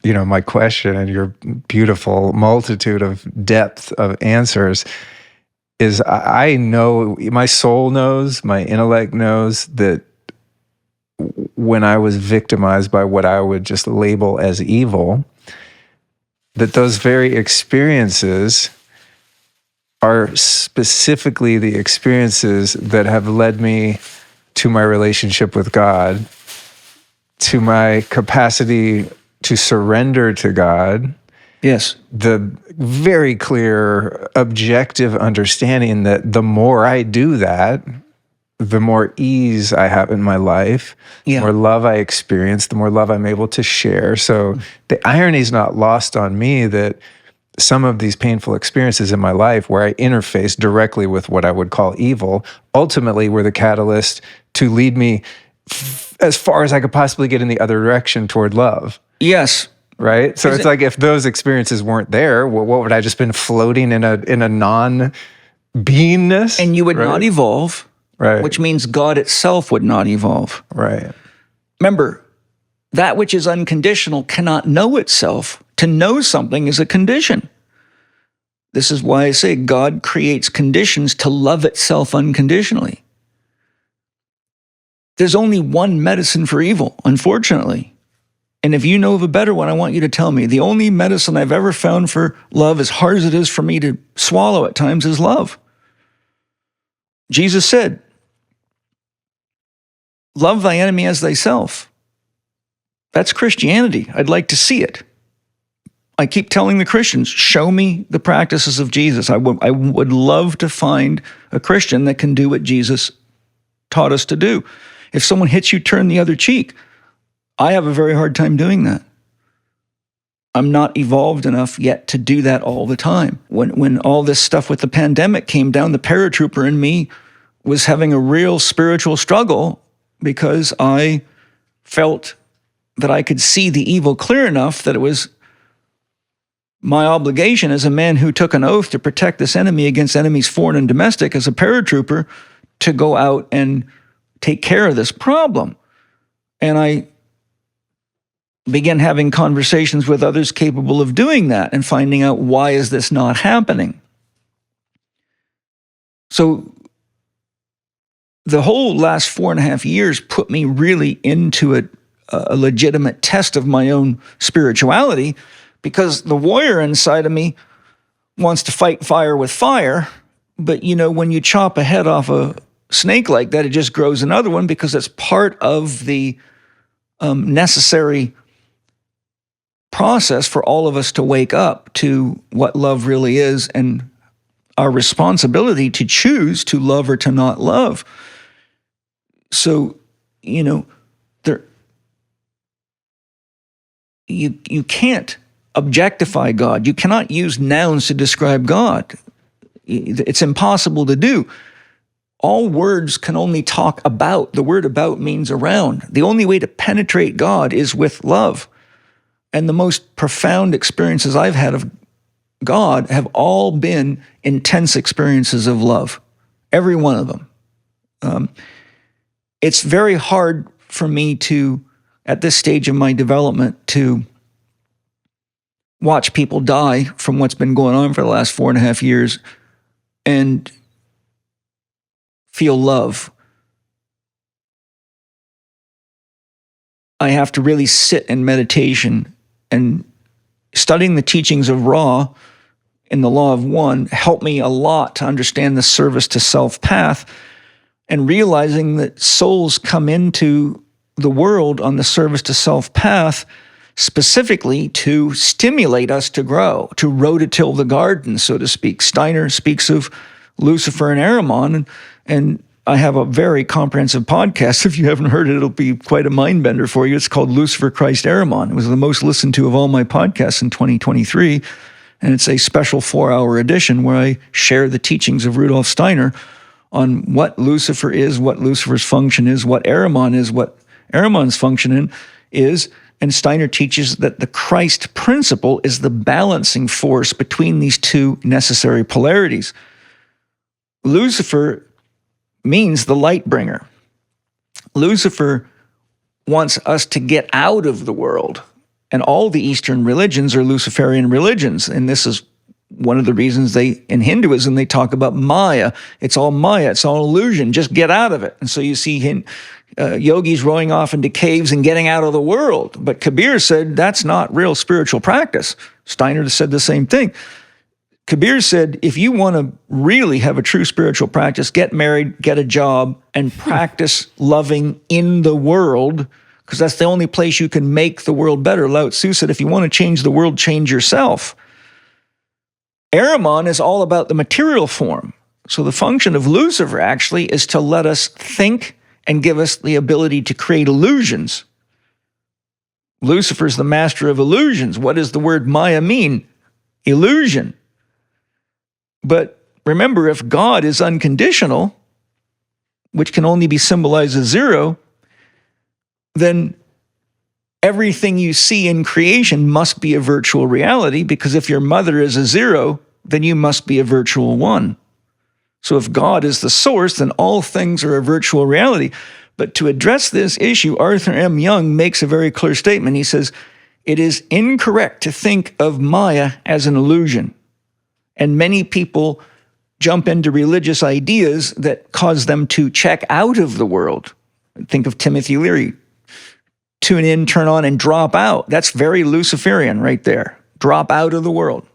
my question and your beautiful multitude of depth of answers is I know, my soul knows, my intellect knows that when I was victimized by what I would just label as evil, that those very experiences are specifically the experiences that have led me to my relationship with God, to my capacity to surrender to God. Yes. The very clear objective understanding that the more I do that, the more ease I have in my life, the more love I experience, the more love I'm able to share. So the irony is not lost on me that some of these painful experiences in my life where I interface directly with what I would call evil, ultimately were the catalyst to lead me as far as I could possibly get in the other direction toward love. Yes. Right? So it's like if those experiences weren't there, what would I just been floating in a non-beingness? And you would not evolve, right? Which means God itself would not evolve. Right. Remember, that which is unconditional cannot know itself. To know something is a condition. This is why I say God creates conditions to love itself unconditionally. There's only one medicine for evil, unfortunately. And if you know of a better one, I want you to tell me. The only medicine I've ever found for love, as hard as it is for me to swallow at times, is love. Jesus said, love thy enemy as thyself. That's Christianity. I'd like to see it. I keep telling the Christians, show me the practices of Jesus. I would love to find a Christian that can do what Jesus taught us to do. If someone hits you, turn the other cheek. I have a very hard time doing that. I'm not evolved enough yet to do that all the time. When all this stuff with the pandemic came down, the paratrooper in me was having a real spiritual struggle because I felt that I could see the evil clear enough that it was my obligation as a man who took an oath to protect this enemy against enemies foreign and domestic, as a paratrooper, to go out and take care of this problem. And I began having conversations with others capable of doing that and finding out, why is this not happening? So the whole last 4.5 years put me really into a legitimate test of my own spirituality, because the warrior inside of me wants to fight fire with fire. But, when you chop a head off a snake like that, it just grows another one, because it's part of the necessary process for all of us to wake up to what love really is and our responsibility to choose to love or to not love. So, you can't objectify God. You cannot use nouns to describe God. It's impossible to do. All words can only talk about. The word about means around. The only way to penetrate God is with love. And the most profound experiences I've had of God have all been intense experiences of love. Every one of them. It's very hard for me to, at this stage of my development, to watch people die from what's been going on for the last 4.5 years and feel love. I have to really sit in meditation and studying the teachings of Ra in the Law of One helped me a lot to understand the service to self path, and realizing that souls come into the world on the service to self path specifically to stimulate us to grow, to rototill the garden, so to speak. Steiner speaks of Lucifer and Ahriman, and I have a very comprehensive podcast. If you haven't heard it, it'll be quite a mind bender for you. It's called Lucifer, Christ, Ahriman. It was the most listened to of all my podcasts in 2023, and it's a special 4-hour edition where I share the teachings of Rudolf Steiner on what Lucifer is, what Lucifer's function is, what Ahriman is, what Ahriman's function is. And Steiner teaches that the Christ principle is the balancing force between these two necessary polarities. Lucifer means the light bringer. Lucifer wants us to get out of the world. And all the Eastern religions are Luciferian religions. And this is one of the reasons in Hinduism, they talk about Maya. It's all Maya. It's all illusion. Just get out of it. And so you see yogis rowing off into caves and getting out of the world. But Kabir said that's not real spiritual practice. Steiner said the same thing. Kabir said, if you want to really have a true spiritual practice, get married, get a job, and practice loving in the world, because that's the only place you can make the world better. Lao Tzu said, if you want to change the world, change yourself. Ahriman is all about the material form. So the function of Lucifer actually is to let us think and give us the ability to create illusions. Lucifer's the master of illusions. What does the word Maya mean? Illusion. But remember, if God is unconditional, which can only be symbolized as zero, then everything you see in creation must be a virtual reality, because if your mother is a zero, then you must be a virtual one. So if God is the source, then all things are a virtual reality. But to address this issue, Arthur M. Young makes a very clear statement. He says, it is incorrect to think of Maya as an illusion. And many people jump into religious ideas that cause them to check out of the world. Think of Timothy Leary. Tune in, turn on, and drop out. That's very Luciferian right there. Drop out of the world.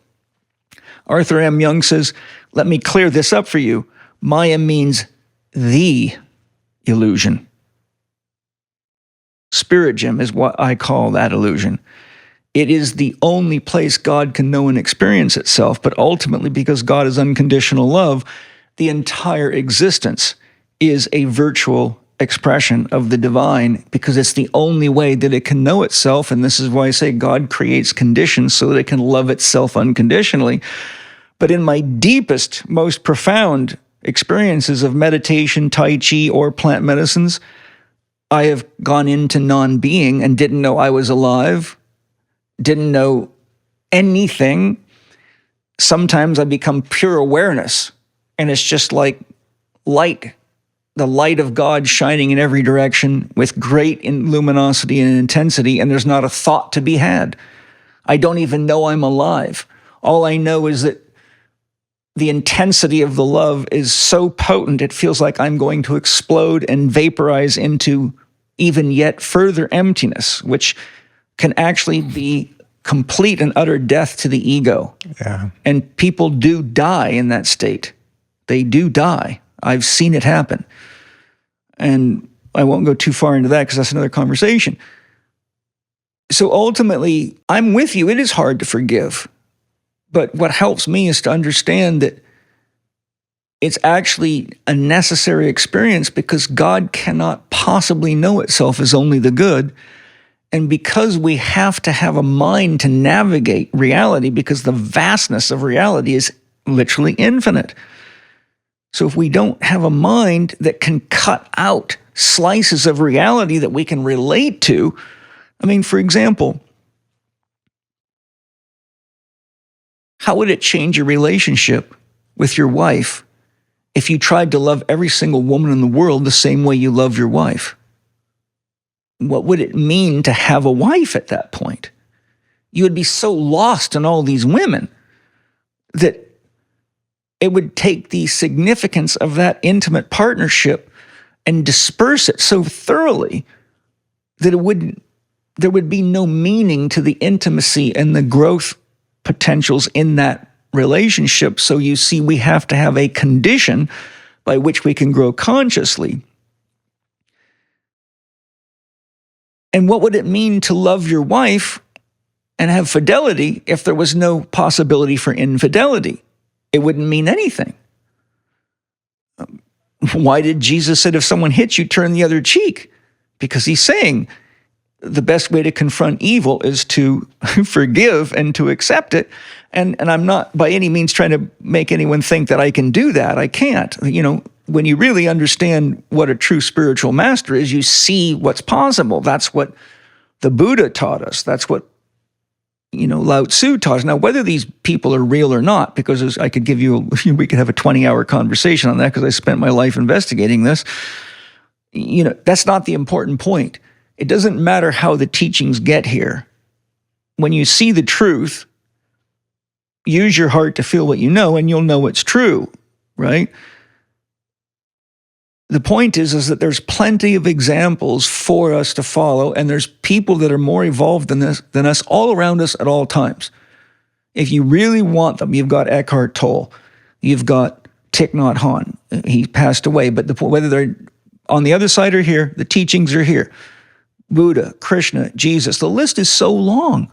Arthur M. Young says, let me clear this up for you. Maya means the illusion. Spirit gem is what I call that illusion. It is the only place God can know and experience itself, but ultimately, because God is unconditional love, the entire existence is a virtual expression of the divine, because it's the only way that it can know itself. And this is why I say God creates conditions so that it can love itself unconditionally. But in my deepest, most profound experiences of meditation, Tai Chi, or plant medicines, I have gone into non-being and didn't know I was alive, didn't know anything. Sometimes I become pure awareness, and it's just like light, the light of God shining in every direction with great luminosity and intensity, and there's not a thought to be had. I don't even know I'm alive. All I know is that the intensity of the love is so potent, it feels like I'm going to explode and vaporize into even yet further emptiness, which can actually be complete and utter death to the ego. Yeah. And people do die in that state. They do die. I've seen it happen. And I won't go too far into that because that's another conversation. So ultimately, I'm with you. It is hard to forgive. But what helps me is to understand that it's actually a necessary experience, because God cannot possibly know itself as only the good. And because we have to have a mind to navigate reality, because the vastness of reality is literally infinite. So if we don't have a mind that can cut out slices of reality that we can relate to, I mean, for example, how would it change your relationship with your wife if you tried to love every single woman in the world the same way you love your wife? What would it mean to have a wife at that point? You would be so lost in all these women that it would take the significance of that intimate partnership and disperse it so thoroughly that it wouldn't there would be no meaning to the intimacy and the growth potentials in that relationship. So you see, we have to have a condition by which we can grow consciously. And what would it mean to love your wife and have fidelity if there was no possibility for infidelity? It wouldn't mean anything. Why did Jesus say if someone hits you, turn the other cheek? Because he's saying the best way to confront evil is to forgive and to accept it. And I'm not by any means trying to make anyone think that I can do that. I can't. You know, when you really understand what a true spiritual master is, you see what's possible. That's what the Buddha taught us. That's what, you know, Lao Tzu taught us. Now, whether these people are real or not, because I could give you, we could have a 20-hour conversation on that because I spent my life investigating this. You know, that's not the important point. It doesn't matter how the teachings get here. When you see the truth, use your heart to feel what you know, and you'll know it's true, right? The point is that there's plenty of examples for us to follow, and there's people that are more evolved than us all around us at all times. If you really want them, you've got Eckhart Tolle, you've got Thich Nhat Hanh. He passed away, but whether they're on the other side or here, the teachings are here. Buddha, Krishna, Jesus, the list is so long.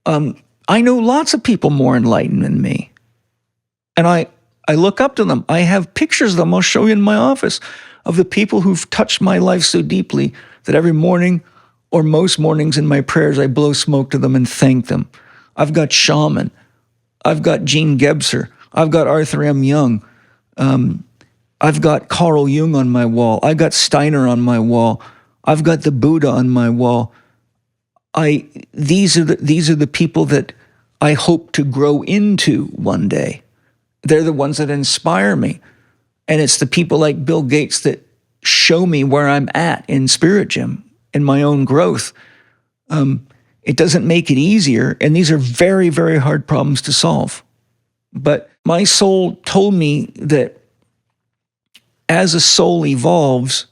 I know lots of people more enlightened than me. And I look up to them. I have pictures of them, I'll show you in my office, of the people who've touched my life so deeply that every morning or most mornings in my prayers, I blow smoke to them and thank them. I've got Shaman. I've got Gene Gebser. I've got Arthur M. Young. I've got Carl Jung on my wall. I've got Steiner on my wall. I've got the Buddha on my wall. These are the people that I hope to grow into one day. They're the ones that inspire me. And it's the people like Bill Gates that show me where I'm at in Spirit Gym, in my own growth. It doesn't make it easier, and these are very, very hard problems to solve. But my soul told me that as a soul evolves,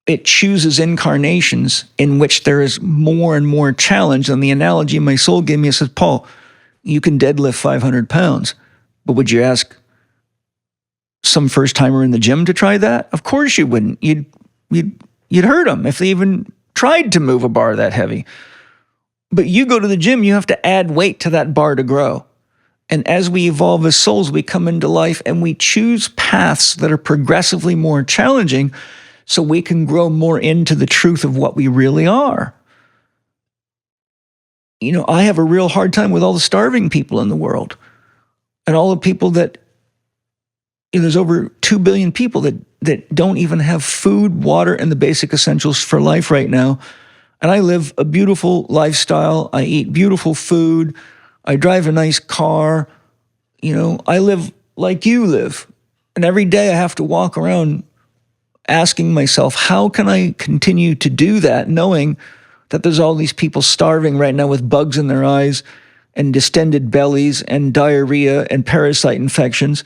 it chooses incarnations in which there is more and more challenge. And the analogy my soul gave me, it says, Paul, you can deadlift 500 pounds, but would you ask some first timer in the gym to try that? Of course you wouldn't. You'd hurt them if they even tried to move a bar that heavy. But you go to the gym, you have to add weight to that bar to grow. And as we evolve as souls, we come into life and we choose paths that are progressively more challenging so we can grow more into the truth of what we really are. You know, I have a real hard time with all the starving people in the world and all the people that, you know, there's over 2 billion people that don't even have food, water, and the basic essentials for life right now. And I live a beautiful lifestyle. I eat beautiful food. I drive a nice car. You know, I live like you live. And every day I have to walk around asking myself, how can I continue to do that, knowing that there's all these people starving right now with bugs in their eyes and distended bellies and diarrhea and parasite infections.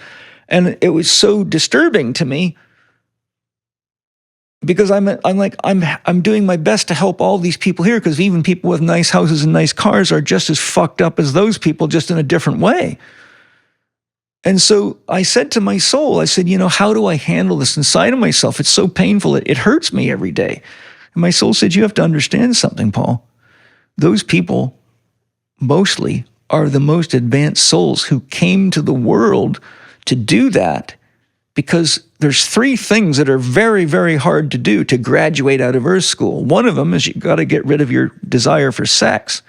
And it was so disturbing to me because I'm doing my best to help all these people here, because even people with nice houses and nice cars are just as fucked up as those people, just in a different way. And so I said to my soul, I said, you know, how do I handle this inside of myself? It's so painful. It hurts me every day. And my soul said, you have to understand something, Paul. Those people mostly are the most advanced souls who came to the world to do that, because there's 3 things that are very, very hard to do to graduate out of Earth School. One of them is you got to get rid of your desire for sex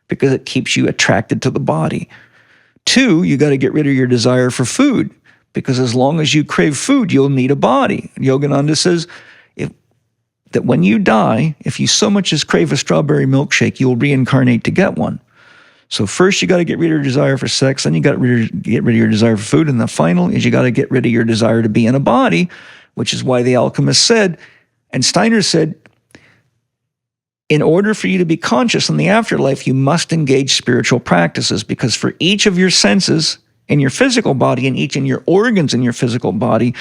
because it keeps you attracted to the body. 2, you got to get rid of your desire for food, because as long as you crave food, you'll need a body. Yogananda says that when you die, if you so much as crave a strawberry milkshake, you'll reincarnate to get one. So first you got to get rid of your desire for sex, then you got to get rid of your desire for food, and the final is you got to get rid of your desire to be in a body, which is why the alchemist said, and Steiner said, in order for you to be conscious in the afterlife, you must engage spiritual practices, because for each of your senses in your physical body and each in your organs in your physical body,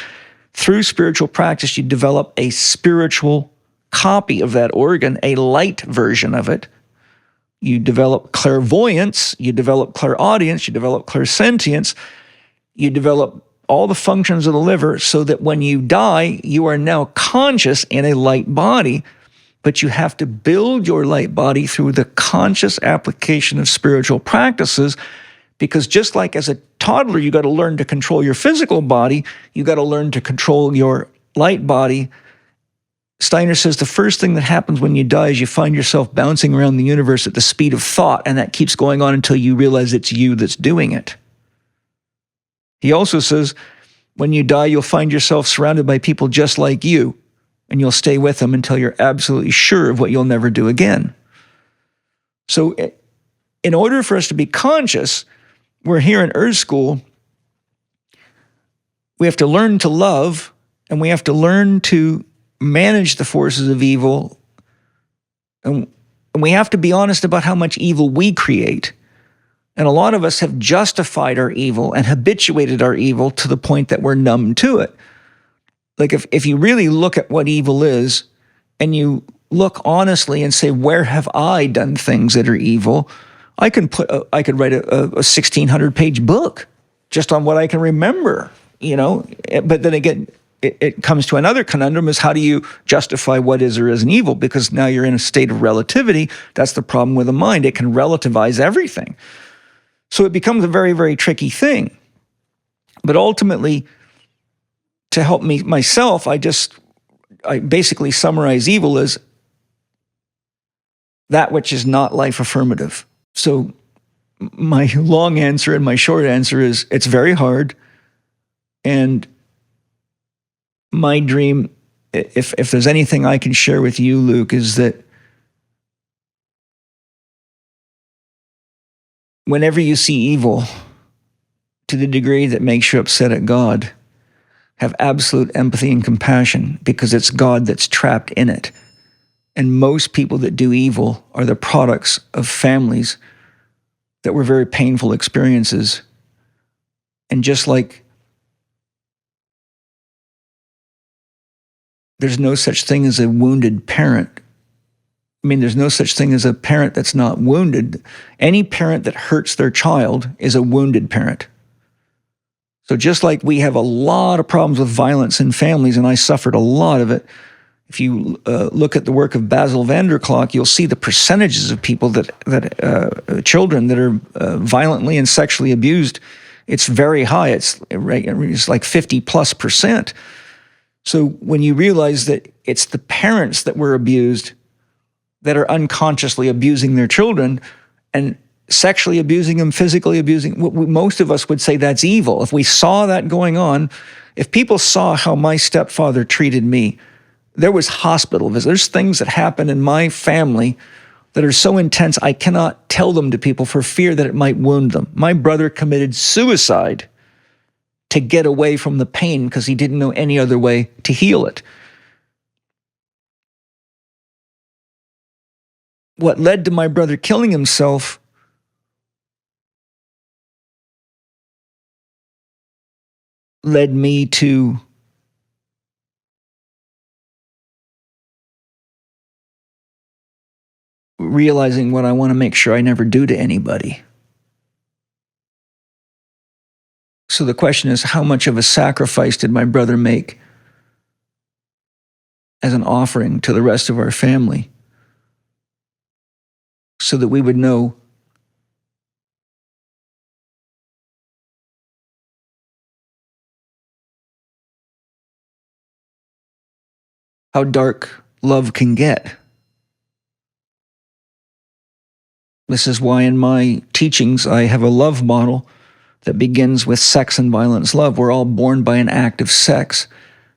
through spiritual practice, you develop a spiritual copy of that organ, a light version of it. You develop clairvoyance, you develop clairaudience, you develop clairsentience, you develop all the functions of the liver so that when you die, you are now conscious in a light body, but you have to build your light body through the conscious application of spiritual practices, because just like as a toddler, you got to learn to control your physical body, you got to learn to control your light body. Steiner says the first thing that happens when you die is you find yourself bouncing around the universe at the speed of thought, and that keeps going on until you realize it's you that's doing it. He also says when you die, you'll find yourself surrounded by people just like you, and you'll stay with them until you're absolutely sure of what you'll never do again. So in order for us to be conscious, we're here in Earth School, we have to learn to love, and we have to learn to manage the forces of evil, and we have to be honest about how much evil we create. And a lot of us have justified our evil and habituated our evil to the point that we're numb to it. Like if you really look at what evil is, and you look honestly and say, where have I done things that are evil? I could write a 1,600-page book just on what I can remember, But then again, it comes to another conundrum: is how do you justify what is or isn't evil? Because now you're in a state of relativity. That's the problem with the mind. It can relativize everything. So it becomes a very, very tricky thing. But ultimately, to help me myself, I basically summarize evil as that which is not life affirmative. So my long answer and my short answer is it's very hard. And my dream, if there's anything I can share with you, Luke, is that whenever you see evil, to the degree that makes you upset at God, have absolute empathy and compassion, because it's God that's trapped in it. And most people that do evil are the products of families that were very painful experiences. And just like there's no such thing as a wounded parent, there's no such thing as a parent that's not wounded. Any parent that hurts their child is a wounded parent. So just like we have a lot of problems with violence in families, and I suffered a lot of it, if you look at the work of Basil van der Kolk, you'll see the percentages of people children that are violently and sexually abused. It's very high. It's like 50+%. So when you realize that it's the parents that were abused that are unconsciously abusing their children and sexually abusing them, physically abusing, most of us would say that's evil. If we saw that going on, if people saw how my stepfather treated me, there was hospital visits. There's things that happen in my family that are so intense I cannot tell them to people for fear that it might wound them. My brother committed suicide to get away from the pain because he didn't know any other way to heal it. What led to my brother killing himself led me to realizing what I want to make sure I never do to anybody. So the question is, how much of a sacrifice did my brother make as an offering to the rest of our family so that we would know how dark love can get? This is why in my teachings I have a love model that begins with sex and violence love. We're all born by an act of sex,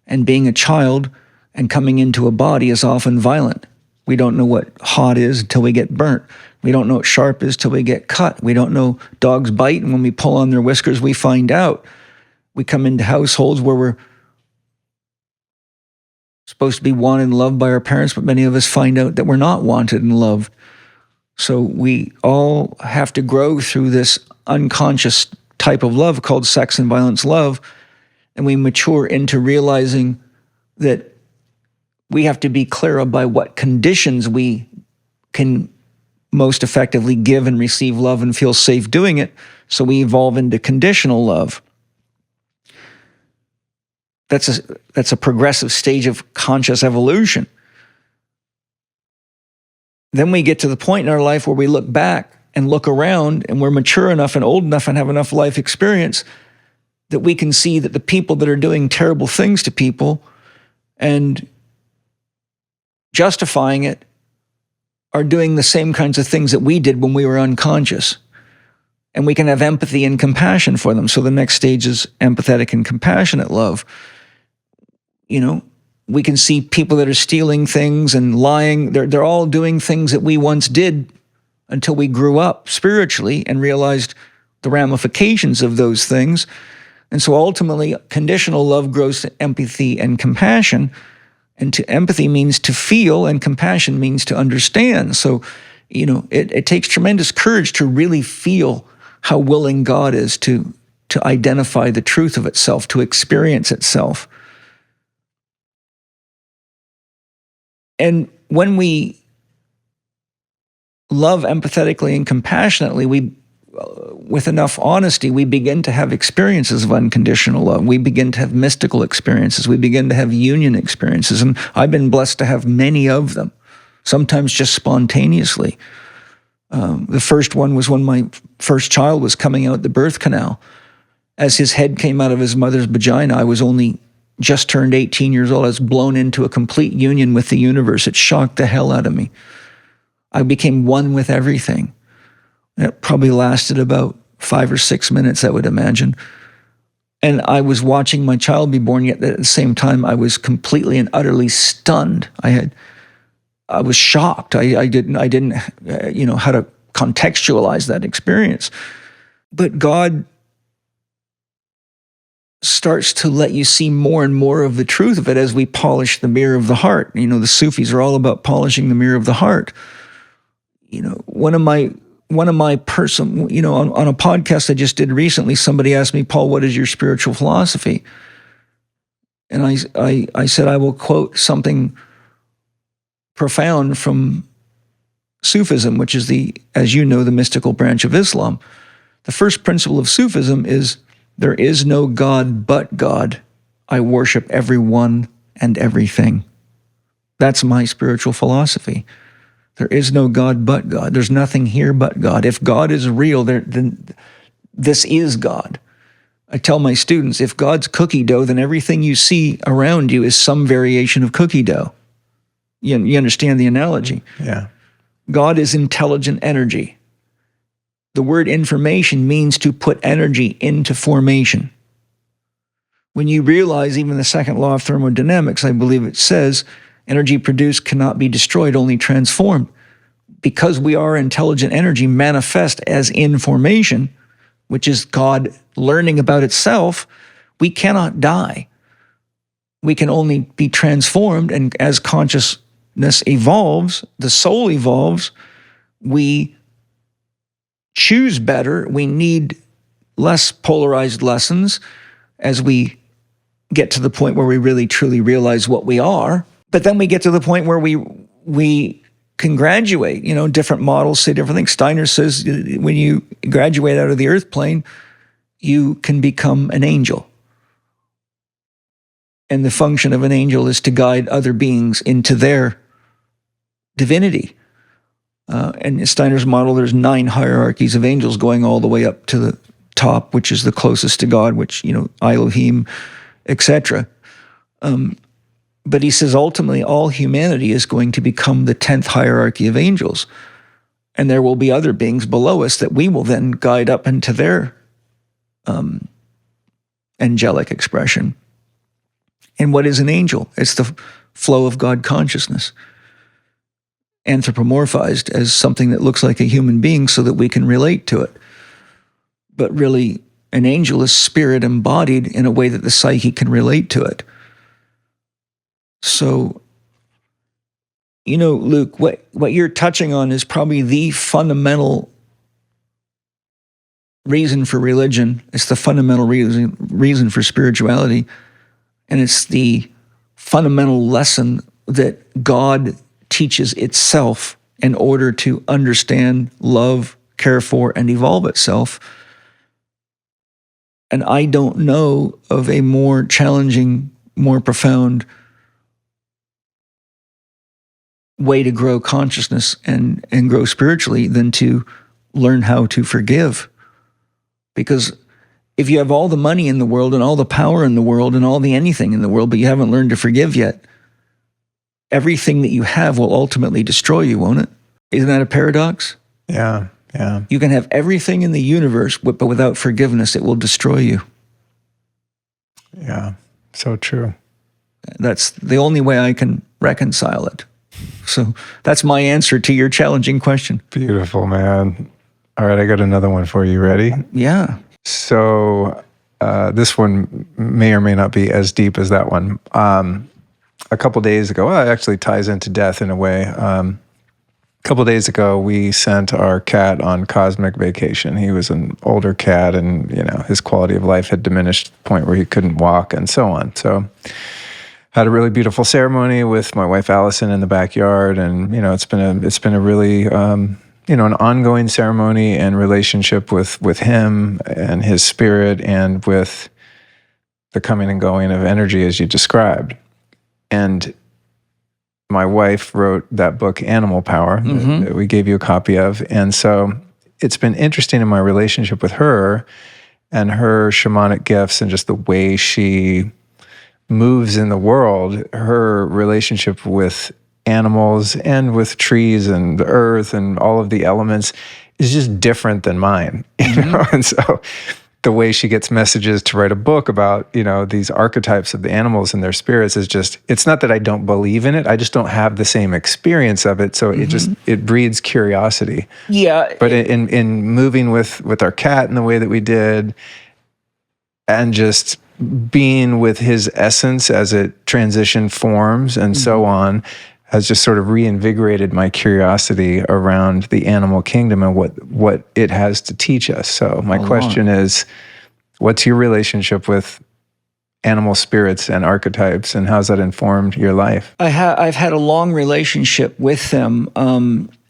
and being a child and coming into a body is often violent. We don't know what hot is until we get burnt. We don't know what sharp is till we get cut. We don't know dogs bite, and when we pull on their whiskers, we find out. We come into households where we're supposed to be wanted and loved by our parents, but many of us find out that we're not wanted and loved. So we all have to grow through this unconscious type of love called sex and violence love, and we mature into realizing that we have to be clear by what conditions we can most effectively give and receive love and feel safe doing it. So we evolve into conditional love. That's a progressive stage of conscious evolution. Then we get to the point in our life where we look back and look around, and we're mature enough and old enough and have enough life experience that we can see that the people that are doing terrible things to people and justifying it are doing the same kinds of things that we did when we were unconscious. And we can have empathy and compassion for them. So the next stage is empathetic and compassionate love. You know, we can see people that are stealing things and lying. They're all doing things that we once did until we grew up spiritually and realized the ramifications of those things. And so ultimately, conditional love grows to empathy and compassion. And to empathy means to feel, and compassion means to understand. So, you know, it takes tremendous courage to really feel how willing God is to identify the truth of itself, to experience itself. And when we love empathetically and compassionately, with enough honesty, we begin to have experiences of unconditional love. We begin to have mystical experiences. We begin to have union experiences. And I've been blessed to have many of them, sometimes just spontaneously. The first one was when my first child was coming out the birth canal. As his head came out of his mother's vagina, I was only just turned 18 years old. I was blown into a complete union with the universe. It shocked the hell out of me. I became one with everything. It probably lasted about 5 or 6 minutes, I would imagine. And I was watching my child be born, yet at the same time, I was completely and utterly stunned. I was shocked. I didn't know how to contextualize that experience. But God starts to let you see more and more of the truth of it as we polish the mirror of the heart. You know, the Sufis are all about polishing the mirror of the heart. You know, one of my person, you know, on a podcast I just did recently, somebody asked me, Paul, what is your spiritual philosophy? And I said, I will quote something profound from Sufism, which is as you know, the mystical branch of Islam. The first principle of Sufism is, there is no God but God. I worship everyone and everything. That's my spiritual philosophy. There is no God but God. There's nothing here but God. If God is real, then this is God. I tell my students, if God's cookie dough, then everything you see around you is some variation of cookie dough. You understand the analogy? Yeah. God is intelligent energy. The word information means to put energy into formation. When you realize even the second law of thermodynamics, I believe it says, energy produced cannot be destroyed, only transformed. Because we are intelligent energy manifest as information, which is God learning about itself, we cannot die. We can only be transformed, and as consciousness evolves, the soul evolves, we choose better. We need less polarized lessons as we get to the point where we really truly realize what we are. But then we get to the point where we can graduate. You know, different models say different things. Steiner says when you graduate out of the earth plane, you can become an angel. And the function of an angel is to guide other beings into their divinity. And in Steiner's model, there's 9 hierarchies of angels going all the way up to the top, which is the closest to God, which, you know, Elohim, etc. But he says ultimately all humanity is going to become the 10th hierarchy of angels. And there will be other beings below us that we will then guide up into their angelic expression. And what is an angel? It's the flow of God consciousness, anthropomorphized as something that looks like a human being so that we can relate to it. But really, an angel is spirit embodied in a way that the psyche can relate to it. So, you know, Luke, what you're touching on is probably the fundamental reason for religion. It's the fundamental reason for spirituality. And it's the fundamental lesson that God teaches itself in order to understand, love, care for, and evolve itself. And I don't know of a more challenging, more profound way to grow consciousness and grow spiritually than to learn how to forgive. Because if you have all the money in the world and all the power in the world and all the anything in the world, but you haven't learned to forgive yet, everything that you have will ultimately destroy you, won't it? Isn't that a paradox? Yeah. You can have everything in the universe, but without forgiveness, it will destroy you. Yeah, so true. That's the only way I can reconcile it. So that's my answer to your challenging question. Beautiful, man. All right, I got another one for you. Ready? Yeah. So this one may or may not be as deep as that one. A couple days ago, well, it actually ties into death in a way. A couple days ago, we sent our cat on cosmic vacation. He was an older cat, and his quality of life had diminished to the point where he couldn't walk, and so on. So, had a really beautiful ceremony with my wife Allison in the backyard, and it's been a really an ongoing ceremony and relationship with him and his spirit, and with the coming and going of energy as you described. And my wife wrote that book, Animal Power, that we gave you a copy of. And so it's been interesting in my relationship with her and her shamanic gifts and just the way she moves in the world. Her relationship with animals and with trees and the earth and all of the elements is just different than mine. And so the way she gets messages to write a book about, these archetypes of the animals and their spirits is just, it's not that I don't believe in it, I just don't have the same experience of it. So it breeds curiosity. Yeah. But in moving with our cat in the way that we did, and just being with his essence as it transition forms and so on, has just sort of reinvigorated my curiosity around the animal kingdom and what it has to teach us. So my question is, what's your relationship with animal spirits and archetypes, and how's that informed your life? I've had a long relationship with them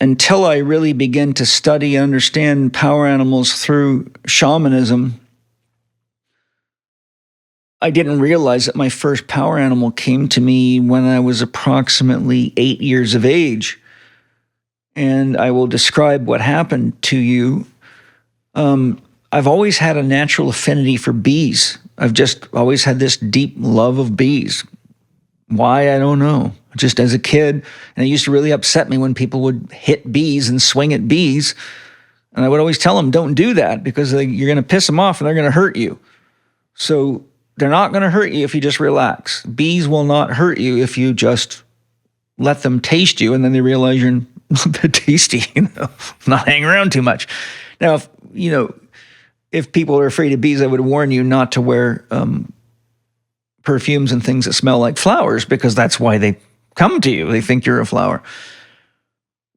until I really began to study and understand power animals through shamanism. I didn't realize that my first power animal came to me when I was approximately 8 years of age. And I will describe what happened to you. I've always had a natural affinity for bees. I've just always had this deep love of bees. Why, I don't know. Just as a kid, and it used to really upset me when people would hit bees and swing at bees. And I would always tell them, don't do that, because you're going to piss them off and they're going to hurt you. So they're not going to hurt you if you just relax. Bees will not hurt you if you just let them taste you, and then they realize you're a bit tasty, not hang around too much. Now, if people are afraid of bees, I would warn you not to wear perfumes and things that smell like flowers, because that's why they come to you. They think you're a flower.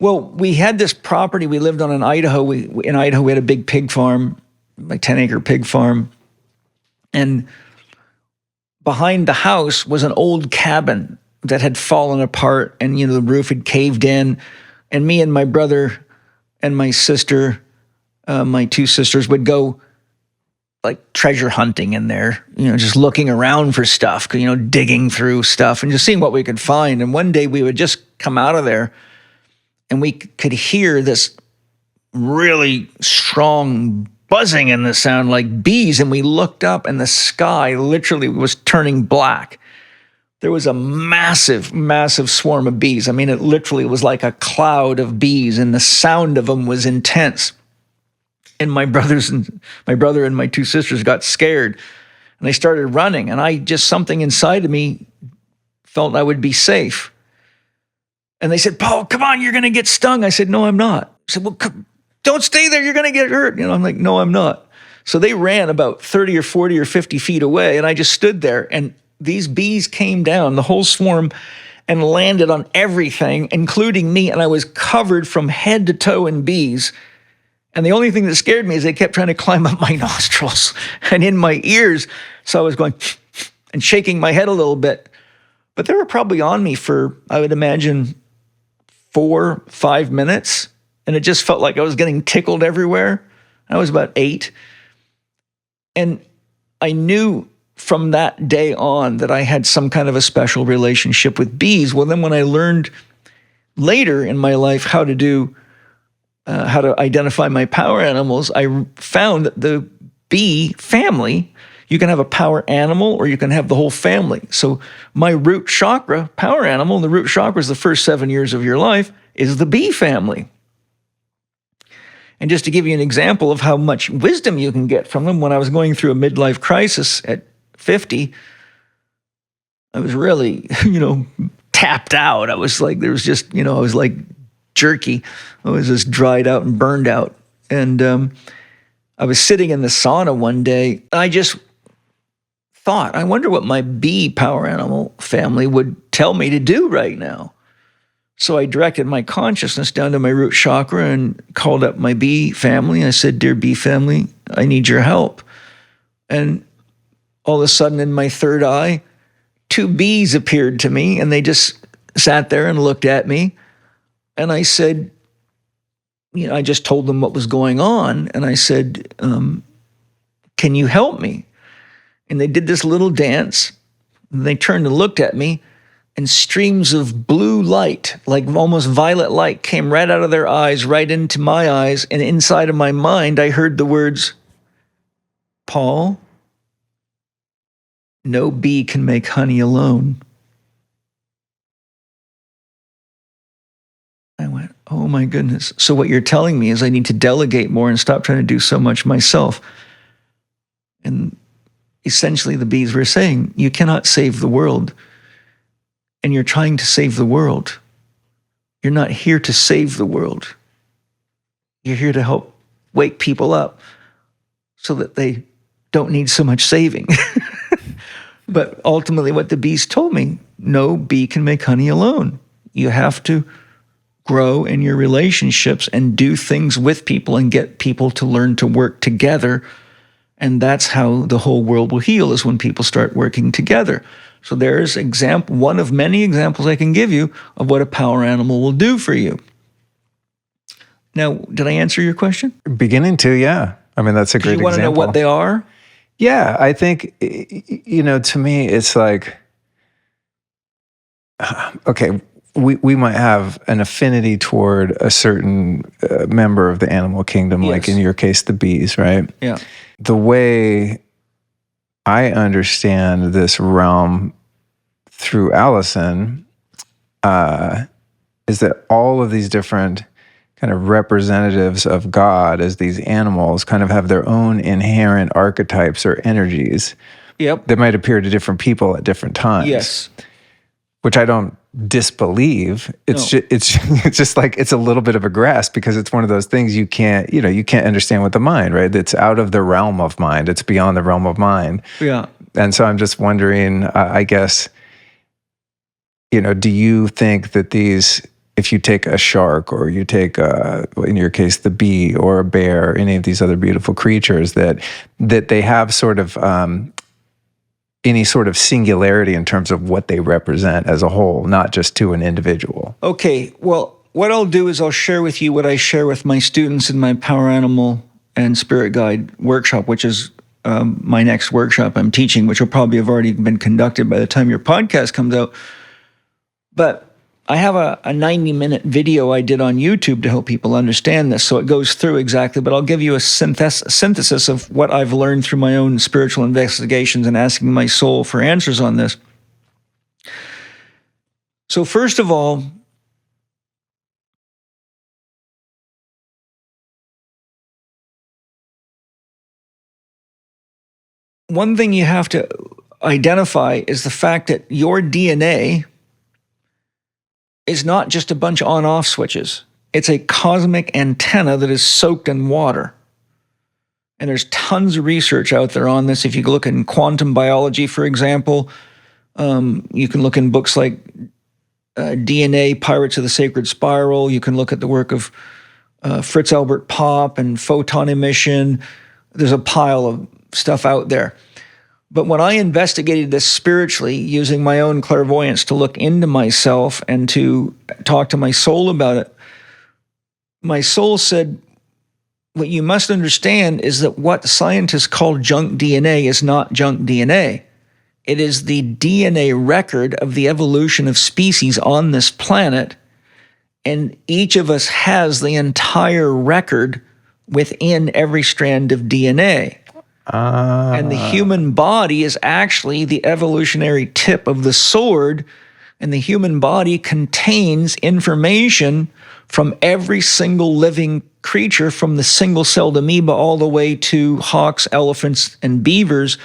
Well, we had this property. We lived on in Idaho. In Idaho, we had a big pig farm, like 10-acre pig farm. And behind the house was an old cabin that had fallen apart, and the roof had caved in. And me and my brother and my sister, my two sisters, would go like treasure hunting in there, just looking around for stuff, digging through stuff and just seeing what we could find. And one day we would just come out of there and we could hear this really strong buzzing in the sound like bees. And we looked up and the sky literally was turning black. There was a massive, massive swarm of bees. I mean, it literally was like a cloud of bees, and the sound of them was intense. And my brother and my two sisters got scared, and they started running. And something inside of me felt I would be safe. And they said, "Paul, come on, you're going to get stung." I said, "No, I'm not." I said, "Well, don't stay there. You're going to get hurt." I'm like, "No, I'm not." So they ran about 30 or 40 or 50 feet away, and I just stood there. And these bees came down, the whole swarm, and landed on everything, including me. And I was covered from head to toe in bees. And the only thing that scared me is they kept trying to climb up my nostrils and in my ears. So I was going and shaking my head a little bit. But they were probably on me for, I would imagine, 4, 5 minutes. And it just felt like I was getting tickled everywhere. I was about 8. And I knew from that day on that I had some kind of a special relationship with bees. Well, then when I learned later in my life how to identify my power animals, I found that the bee family, you can have a power animal or you can have the whole family. So my root chakra, power animal, the root chakra is the first 7 years of your life, is the bee family. And just to give you an example of how much wisdom you can get from them, when I was going through a midlife crisis at 50, I was really, tapped out. I was like, there was just, I was like jerky. I was just dried out and burned out. And I was sitting in the sauna one day. I just thought, I wonder what my bee power animal family would tell me to do right now. So I directed my consciousness down to my root chakra and called up my bee family. I said, "Dear bee family, I need your help." And all of a sudden in my third eye, 2 bees appeared to me, and they just sat there and looked at me. And I said, I just told them what was going on. And I said, "Can you help me?" And they did this little dance. And they turned and looked at me, and streams of blue light, like almost violet light, came right out of their eyes, right into my eyes. And inside of my mind, I heard the words, "Paul, no bee can make honey alone." I went, oh my goodness. So what you're telling me is I need to delegate more and stop trying to do so much myself. And essentially the bees were saying, you cannot save the world. And you're trying to save the world. You're not here to save the world. You're here to help wake people up so that they don't need so much saving. But ultimately what the bees told me, no bee can make honey alone. You have to grow in your relationships and do things with people and get people to learn to work together. And that's how the whole world will heal, is when people start working together. So there's one of many examples I can give you of what a power animal will do for you. Now, did I answer your question? Beginning to, yeah. I mean, that's a great example. You want to know what they are? Yeah, I think, to me, it's like, okay, we might have an affinity toward a certain member of the animal kingdom, like in your case, the bees, right? Yeah. The way I understand this realm through Allison is that all of these different kind of representatives of God as these animals kind of have their own inherent archetypes or energies that might appear to different people at different times. Yes. Which I don't disbelieve. It's just like, it's a little bit of a grasp, because it's one of those things you can't understand with the mind, right? It's out of the realm of mind. It's beyond the realm of mind. Yeah. And so I'm just wondering, I guess, do you think that these, if you take a shark or you take, in your case, the bee or a bear, any of these other beautiful creatures, that they have sort of any sort of singularity in terms of what they represent as a whole, not just to an individual? Okay, well, what I'll do is I'll share with you what I share with my students in my Power Animal and Spirit Guide workshop, which is my next workshop I'm teaching, which will probably have already been conducted by the time your podcast comes out. But I have a 90-minute video I did on YouTube to help people understand this, so it goes through exactly, but I'll give you a synthesis of what I've learned through my own spiritual investigations and asking my soul for answers on this. So first of all, one thing you have to identify is the fact that your DNA is not just a bunch of on-off switches. It's a cosmic antenna that is soaked in water. And there's tons of research out there on this. If you look in quantum biology, for example, you can look in books like DNA, Pirates of the Sacred Spiral. You can look at the work of Fritz Albert Popp and photon emission. There's a pile of stuff out there. But when I investigated this spiritually, using my own clairvoyance to look into myself and to talk to my soul about it, my soul said, what you must understand is that what scientists call junk DNA is not junk DNA. It is the DNA record of the evolution of species on this planet, and each of us has the entire record within every strand of DNA. And the human body is actually the evolutionary tip of the sword, and the human body contains information from every single living creature, from the single-celled amoeba all the way to hawks, elephants, and beavers,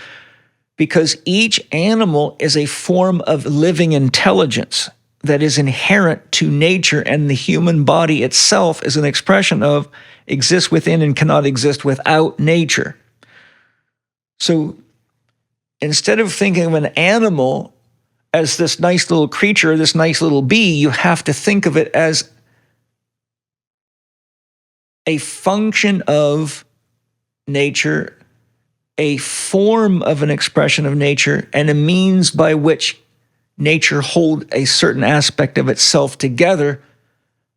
because each animal is a form of living intelligence that is inherent to nature, and the human body itself is an expression of, exists within and cannot exist without nature. So instead of thinking of an animal as this nice little creature, this nice little bee, you have to think of it as a function of nature, a form of an expression of nature, and a means by which nature holds a certain aspect of itself together.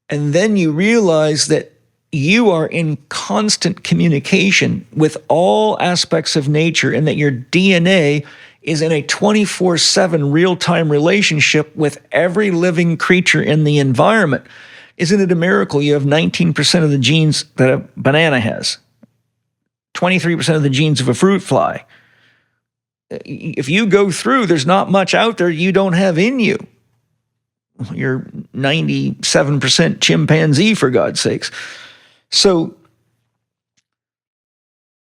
And then you realize that you are in constant communication with all aspects of nature, and that your DNA is in a 24/7 real-time relationship with every living creature in the environment. Isn't it a miracle? You have 19% of the genes that a banana has, 23% of the genes of a fruit fly. If you go through, there's not much out there you don't have in you. You're 97% chimpanzee, for God's sakes. So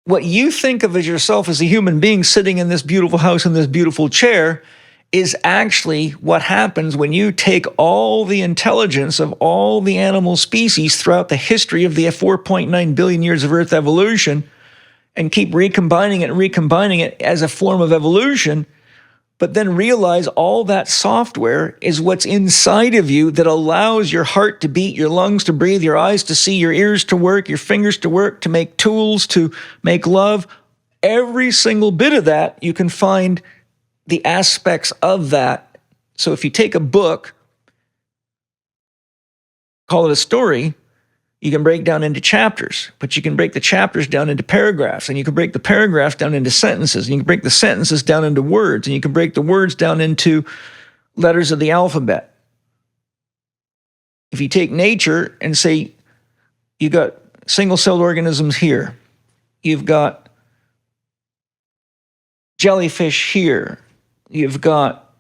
what you think of as yourself as a human being sitting in this beautiful house in this beautiful chair is actually what happens when you take all the intelligence of all the animal species throughout the history of the 4.9 billion years of Earth evolution and keep recombining it as a form of evolution, but then realize all that software is what's inside of you that allows your heart to beat, your lungs to breathe, your eyes to see, your ears to work, your fingers to work, to make tools, to make love. Every single bit of that, you can find the aspects of that. So if you take a book, call it a story, you can break down into chapters, but you can break the chapters down into paragraphs, and you can break the paragraphs down into sentences, and you can break the sentences down into words, and you can break the words down into letters of the alphabet. If you take nature and say, you got single-celled organisms here, you've got jellyfish here, you've got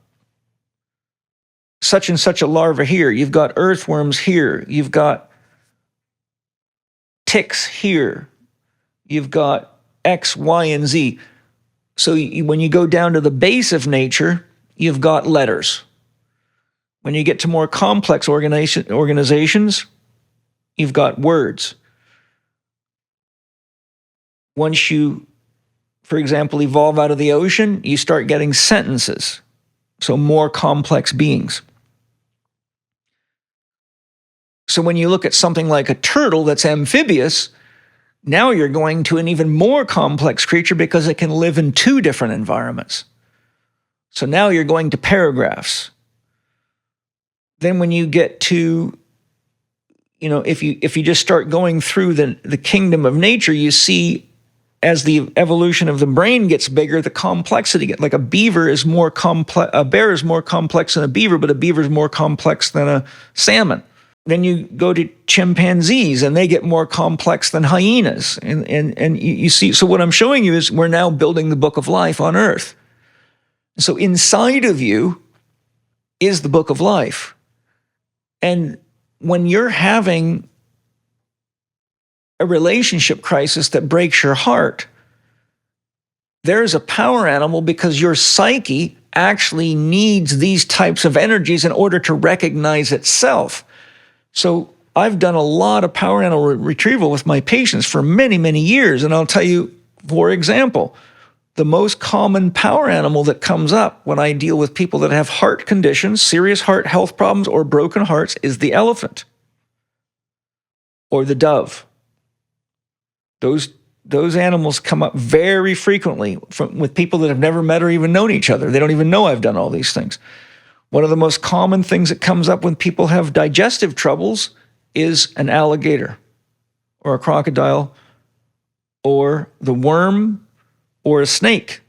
such and such a larva here, you've got earthworms here, you've got ticks here, you've got X, Y, and Z. So when you go down to the base of nature, you've got letters. When you get to more complex organizations, you've got words. Once you, for example, evolve out of the ocean, you start getting sentences. So more complex beings. So when you look at something like a turtle that's amphibious, now you're going to an even more complex creature because it can live in two different environments. So now you're going to paragraphs. Then when you get to, if you just start going through the kingdom of nature, you see as the evolution of the brain gets bigger, the complexity gets, like a bear is more complex than a beaver, but a beaver is more complex than a salmon. Then you go to chimpanzees, and they get more complex than hyenas. And you see, so what I'm showing you is we're now building the book of life on Earth. So inside of you is the book of life. And when you're having a relationship crisis that breaks your heart, there's a power animal, because your psyche actually needs these types of energies in order to recognize itself. So I've done a lot of power animal retrieval with my patients for many, many years. And I'll tell you, for example, the most common power animal that comes up when I deal with people that have heart conditions, serious heart health problems, or broken hearts is the elephant or the dove. Those those animals come up very frequently with people that have never met or even known each other. They don't even know I've done all these things. One of the most common things that comes up when people have digestive troubles is an alligator or a crocodile or the worm or a snake.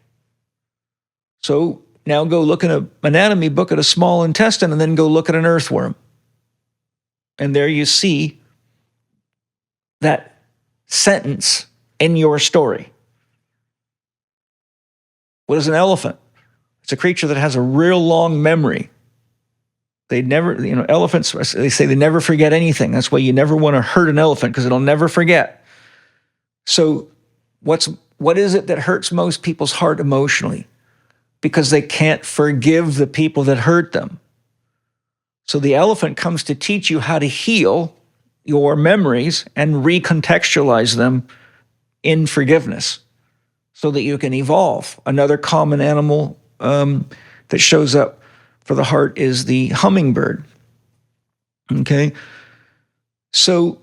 So now go look in an anatomy book at a small intestine and then go look at an earthworm. And there you see that sentence in your story. What is an elephant? It's a creature that has a real long memory. They never, elephants, they say they never forget anything. That's why you never want to hurt an elephant, because it'll never forget. So what is it that hurts most people's heart emotionally? Because they can't forgive the people that hurt them. So the elephant comes to teach you how to heal your memories and recontextualize them in forgiveness so that you can evolve. Another common animal that shows up for the heart is the hummingbird. Okay? So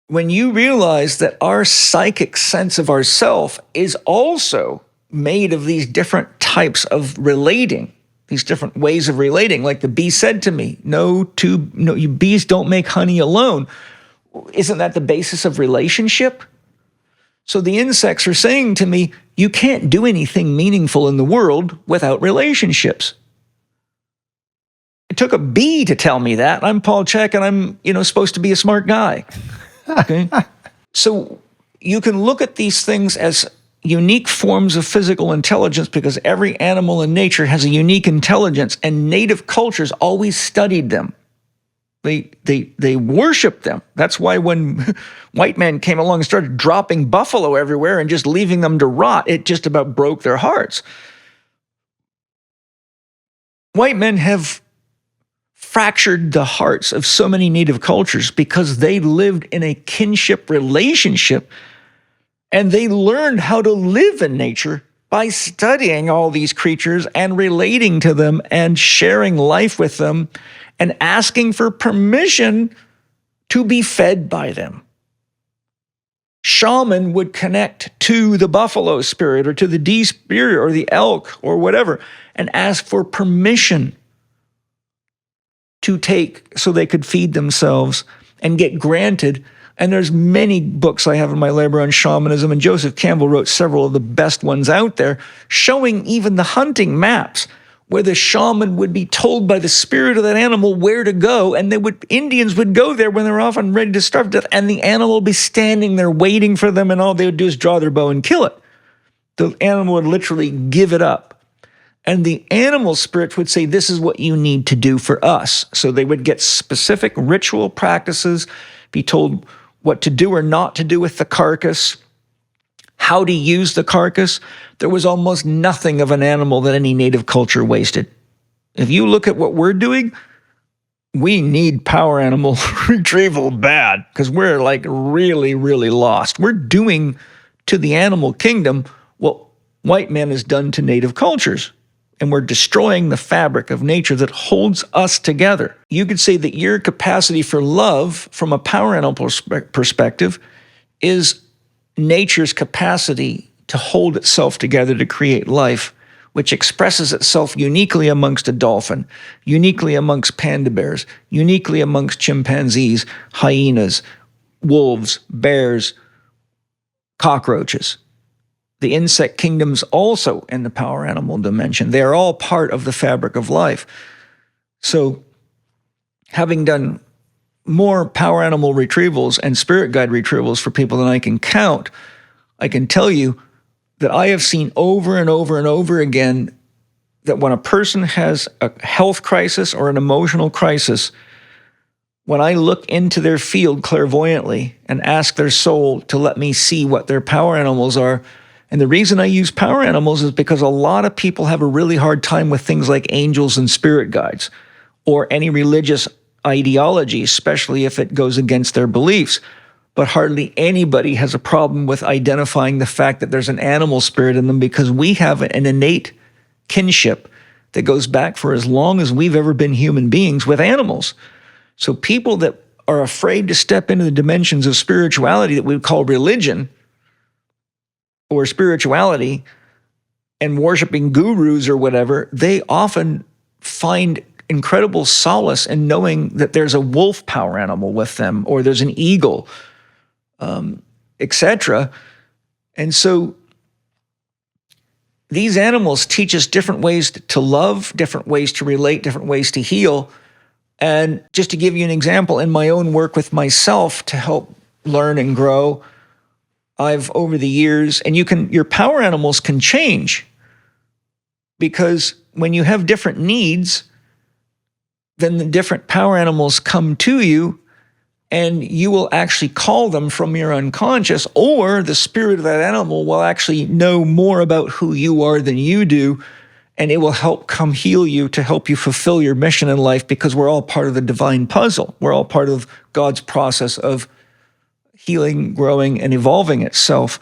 when you realize that our psychic sense of ourself is also made of these different types of relating, these different ways of relating, like the bee said to me, you bees don't make honey alone. Isn't that the basis of relationship? So the insects are saying to me, you can't do anything meaningful in the world without relationships. It took a bee to tell me that. I'm Paul Chek, and I'm, supposed to be a smart guy. Okay? So you can look at these things as unique forms of physical intelligence, because every animal in nature has a unique intelligence, and native cultures always studied them. They worshiped them. That's why when white men came along and started dropping buffalo everywhere and just leaving them to rot, it just about broke their hearts. White men have fractured the hearts of so many native cultures because they lived in a kinship relationship, and they learned how to live in nature by studying all these creatures and relating to them and sharing life with them and asking for permission to be fed by them. Shaman would connect to the buffalo spirit or to the deer spirit or the elk or whatever and ask for permission to take so they could feed themselves and get granted. And there's many books I have in my library on shamanism, and Joseph Campbell wrote several of the best ones out there, showing even the hunting maps where the shaman would be told by the spirit of that animal where to go, and Indians would go there when they're often ready to starve to death, and the animal would be standing there waiting for them, and all they would do is draw their bow and kill it. The animal would literally give it up. And the animal spirits would say, this is what you need to do for us. So they would get specific ritual practices, be told what to do or not to do with the carcass, how to use the carcass. There was almost nothing of an animal that any native culture wasted. If you look at what we're doing, we need power animal retrieval bad, because we're like really, really lost. We're doing to the animal kingdom what white man has done to native cultures. And we're destroying the fabric of nature that holds us together. You could say that your capacity for love from a power animal perspective is nature's capacity to hold itself together to create life, which expresses itself uniquely amongst a dolphin, uniquely amongst panda bears, uniquely amongst chimpanzees, hyenas, wolves, bears, cockroaches. The insect kingdom's also in the power animal dimension. They're all part of the fabric of life. So, having done more power animal retrievals and spirit guide retrievals for people than I can count, I can tell you that I have seen over and over and over again that when a person has a health crisis or an emotional crisis, when I look into their field clairvoyantly and ask their soul to let me see what their power animals are, and the reason I use power animals is because a lot of people have a really hard time with things like angels and spirit guides or any religious ideology, especially if it goes against their beliefs. But hardly anybody has a problem with identifying the fact that there's an animal spirit in them, because we have an innate kinship that goes back for as long as we've ever been human beings with animals. So people that are afraid to step into the dimensions of spirituality that we would call religion or spirituality and worshiping gurus or whatever, they often find incredible solace in knowing that there's a wolf power animal with them, or there's an eagle, etc. And so these animals teach us different ways to love, different ways to relate, different ways to heal. And just to give you an example, in my own work with myself to help learn and grow, I've over the years, and your power animals can change, because when you have different needs, then the different power animals come to you, and you will actually call them from your unconscious, or the spirit of that animal will actually know more about who you are than you do, and it will help come heal you to help you fulfill your mission in life, because we're all part of the divine puzzle. We're all part of God's process of healing, growing, and evolving itself.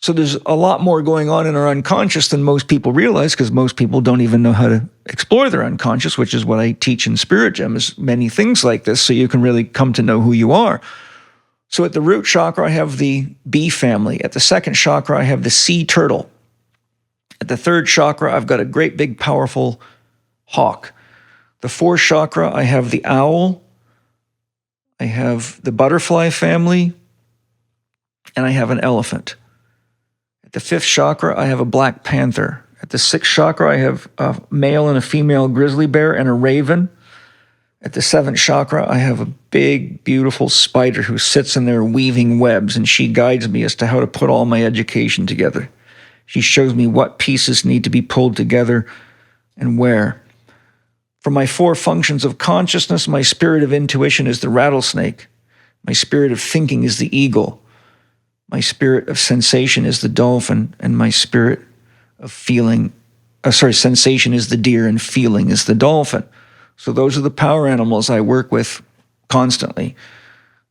So there's a lot more going on in our unconscious than most people realize, because most people don't even know how to explore their unconscious, which is what I teach in Spirit Gem, is many things like this, so you can really come to know who you are. So at the root chakra, I have the bee family. At the second chakra, I have the sea turtle. At the third chakra, I've got a great big powerful hawk. The fourth chakra, I have the owl. I have the butterfly family, and I have an elephant. At the fifth chakra, I have a black panther. At the sixth chakra, I have a male and a female grizzly bear and a raven. At the seventh chakra, I have a big, beautiful spider who sits in there weaving webs, and she guides me as to how to put all my education together. She shows me what pieces need to be pulled together and where. For my four functions of consciousness, my spirit of intuition is the rattlesnake. My spirit of thinking is the eagle. My spirit of sensation is the dolphin, and my spirit of sensation is the deer, and feeling is the dolphin. So those are the power animals I work with constantly.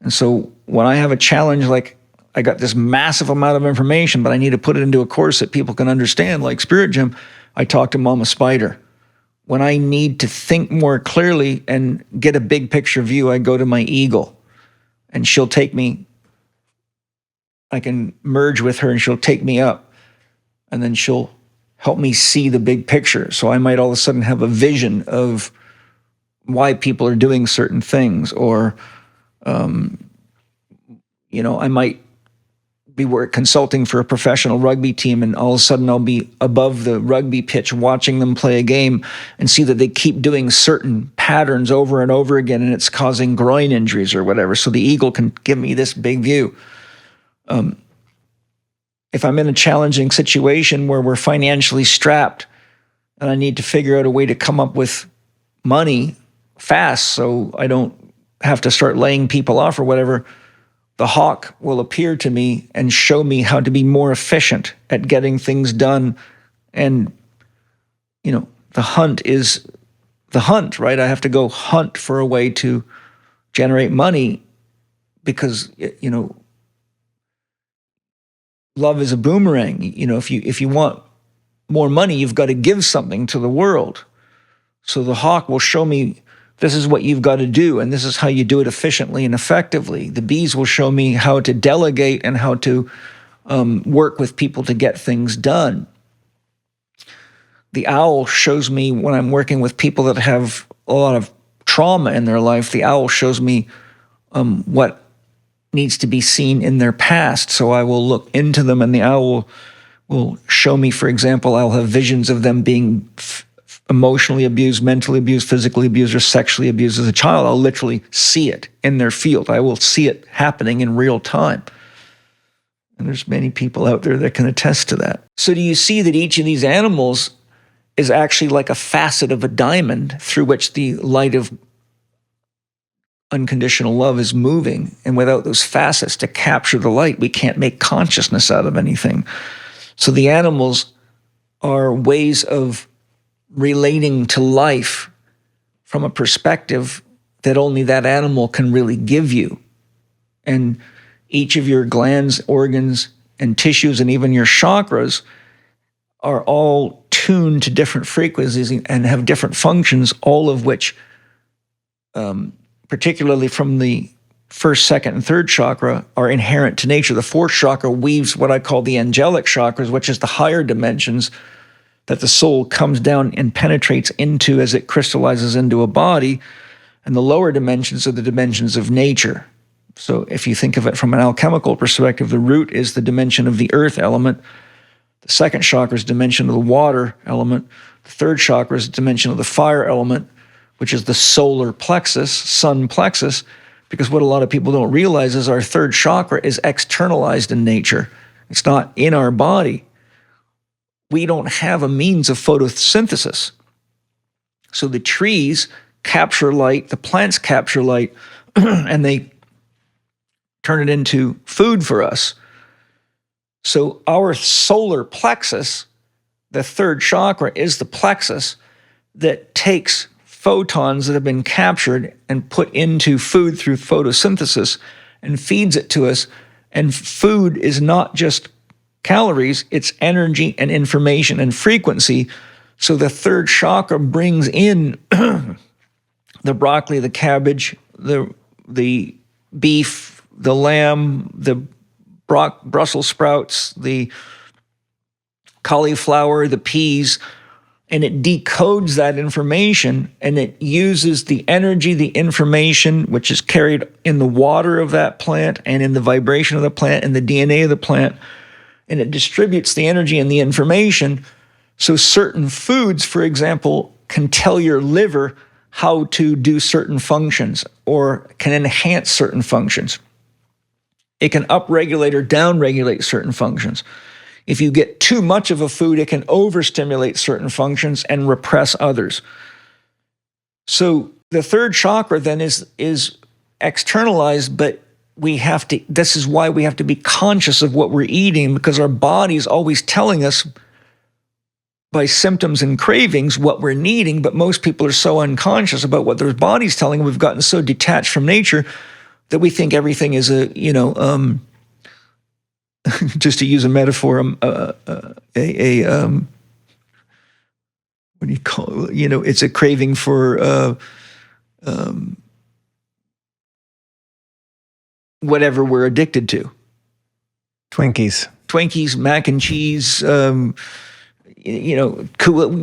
And so when I have a challenge, like I got this massive amount of information, but I need to put it into a course that people can understand, like Spirit Gem, I talk to Mama Spider. When I need to think more clearly and get a big picture view, I go to my eagle, and she'll take me. I can merge with her, and she'll take me up, and then she'll help me see the big picture. So I might all of a sudden have a vision of why people are doing certain things, or, I might be consulting for a professional rugby team, and all of a sudden I'll be above the rugby pitch watching them play a game and see that they keep doing certain patterns over and over again, and it's causing groin injuries or whatever. So the eagle can give me this big view. If I'm in a challenging situation where we're financially strapped and I need to figure out a way to come up with money fast so I don't have to start laying people off or whatever, the hawk will appear to me and show me how to be more efficient at getting things done. And, the hunt is the hunt, right? I have to go hunt for a way to generate money, because, love is a boomerang. If you want more money, you've got to give something to the world. So the hawk will show me, this is what you've got to do, and this is how you do it efficiently and effectively. The bees will show me how to delegate and how to work with people to get things done. The owl shows me, when I'm working with people that have a lot of trauma in their life, the owl shows me what needs to be seen in their past. So I will look into them, and the owl will show me, for example, I'll have visions of them being emotionally abused, mentally abused, physically abused, or sexually abused as a child. I'll literally see it in their field. I will see it happening in real time. And there's many people out there that can attest to that. So do you see that each of these animals is actually like a facet of a diamond through which the light of unconditional love is moving? And without those facets to capture the light, we can't make consciousness out of anything. So the animals are ways of relating to life from a perspective that only that animal can really give you. And each of your glands, organs, and tissues, and even your chakras are all tuned to different frequencies and have different functions, all of which particularly from the first, second, and third chakra, are inherent to nature. The fourth chakra weaves what I call the angelic chakras, which is the higher dimensions that the soul comes down and penetrates into as it crystallizes into a body. And the lower dimensions are the dimensions of nature. So if you think of it from an alchemical perspective, the root is the dimension of the earth element. The second chakra is the dimension of the water element. The third chakra is the dimension of the fire element, which is the solar plexus, sun plexus, because what a lot of people don't realize is our third chakra is externalized in nature. It's not in our body. We don't have a means of photosynthesis. So the trees capture light, the plants capture light, and they turn it into food for us. So our solar plexus, the third chakra, is the plexus that takes photons that have been captured and put into food through photosynthesis and feeds it to us. And food is not just calories, it's energy and information and frequency. So the third chakra brings in the broccoli, the cabbage, the beef, the lamb, the Brussels sprouts, the cauliflower, the peas, and it decodes that information, and it uses the energy, the information, which is carried in the water of that plant and in the vibration of the plant and the DNA of the plant, and it distributes the energy and the information. So certain foods, for example, can tell your liver how to do certain functions or can enhance certain functions. It can upregulate or downregulate certain functions. If you get too much of a food, it can overstimulate certain functions and repress others. So the third chakra then is externalized, but this is why we have to be conscious of what we're eating, because our body is always telling us by symptoms and cravings what we're needing, but most people are so unconscious about what their body's telling them. We've gotten so detached from nature that we think everything is just to use a metaphor, what do you call it? It's a craving for whatever we're addicted to. Twinkies, mac and cheese,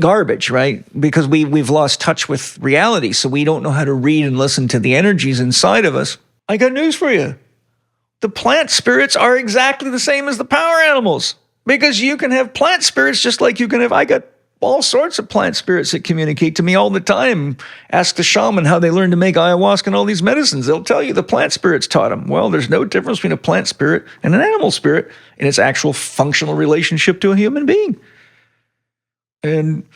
garbage, right? Because we've lost touch with reality, so we don't know how to read and listen to the energies inside of us. I got news for you. The plant spirits are exactly the same as the power animals, because you can have plant spirits just like you can have. I got all sorts of plant spirits that communicate to me all the time. Ask the shaman how they learned to make ayahuasca and all these medicines. They'll tell you the plant spirits taught them. Well, there's no difference between a plant spirit and an animal spirit in its actual functional relationship to a human being. And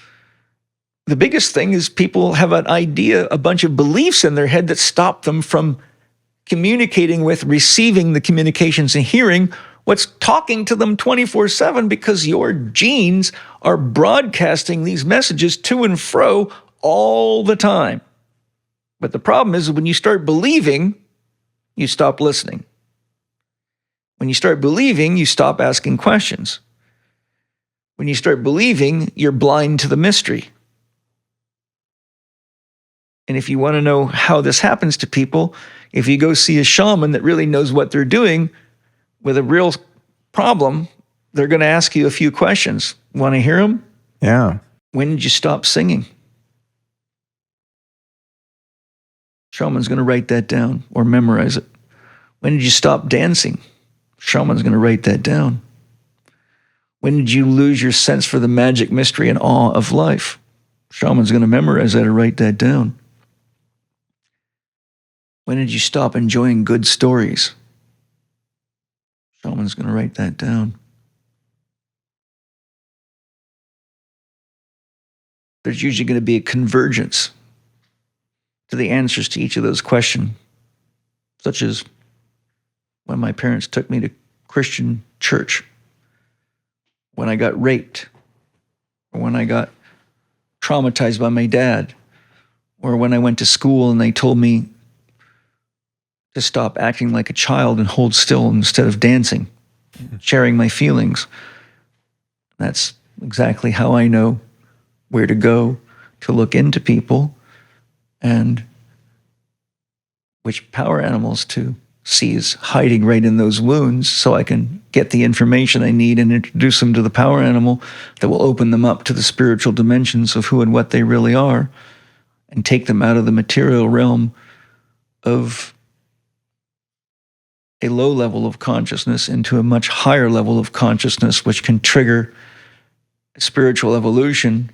the biggest thing is people have an idea, a bunch of beliefs in their head that stop them from communicating with, receiving the communications and hearing what's talking to them 24/7, because your genes are broadcasting these messages to and fro all the time. But the problem is when you start believing, you stop listening. When you start believing, you stop asking questions. When you start believing, you're blind to the mystery. And if you want to know how this happens to people, if you go see a shaman that really knows what they're doing with a real problem, they're going to ask you a few questions. Want to hear them? Yeah. When did you stop singing? Shaman's going to write that down or memorize it. When did you stop dancing? Shaman's going to write that down. When did you lose your sense for the magic, mystery, and awe of life? Shaman's going to memorize that or write that down. When did you stop enjoying good stories? Shaman's going to write that down. There's usually going to be a convergence to the answers to each of those questions, such as when my parents took me to Christian church, when I got raped, or when I got traumatized by my dad, or when I went to school and they told me to stop acting like a child and hold still instead of dancing, sharing my feelings. That's exactly how I know where to go to look into people and which power animals to see is hiding right in those wounds, so I can get the information I need and introduce them to the power animal that will open them up to the spiritual dimensions of who and what they really are, and take them out of the material realm of a low level of consciousness into a much higher level of consciousness, which can trigger spiritual evolution,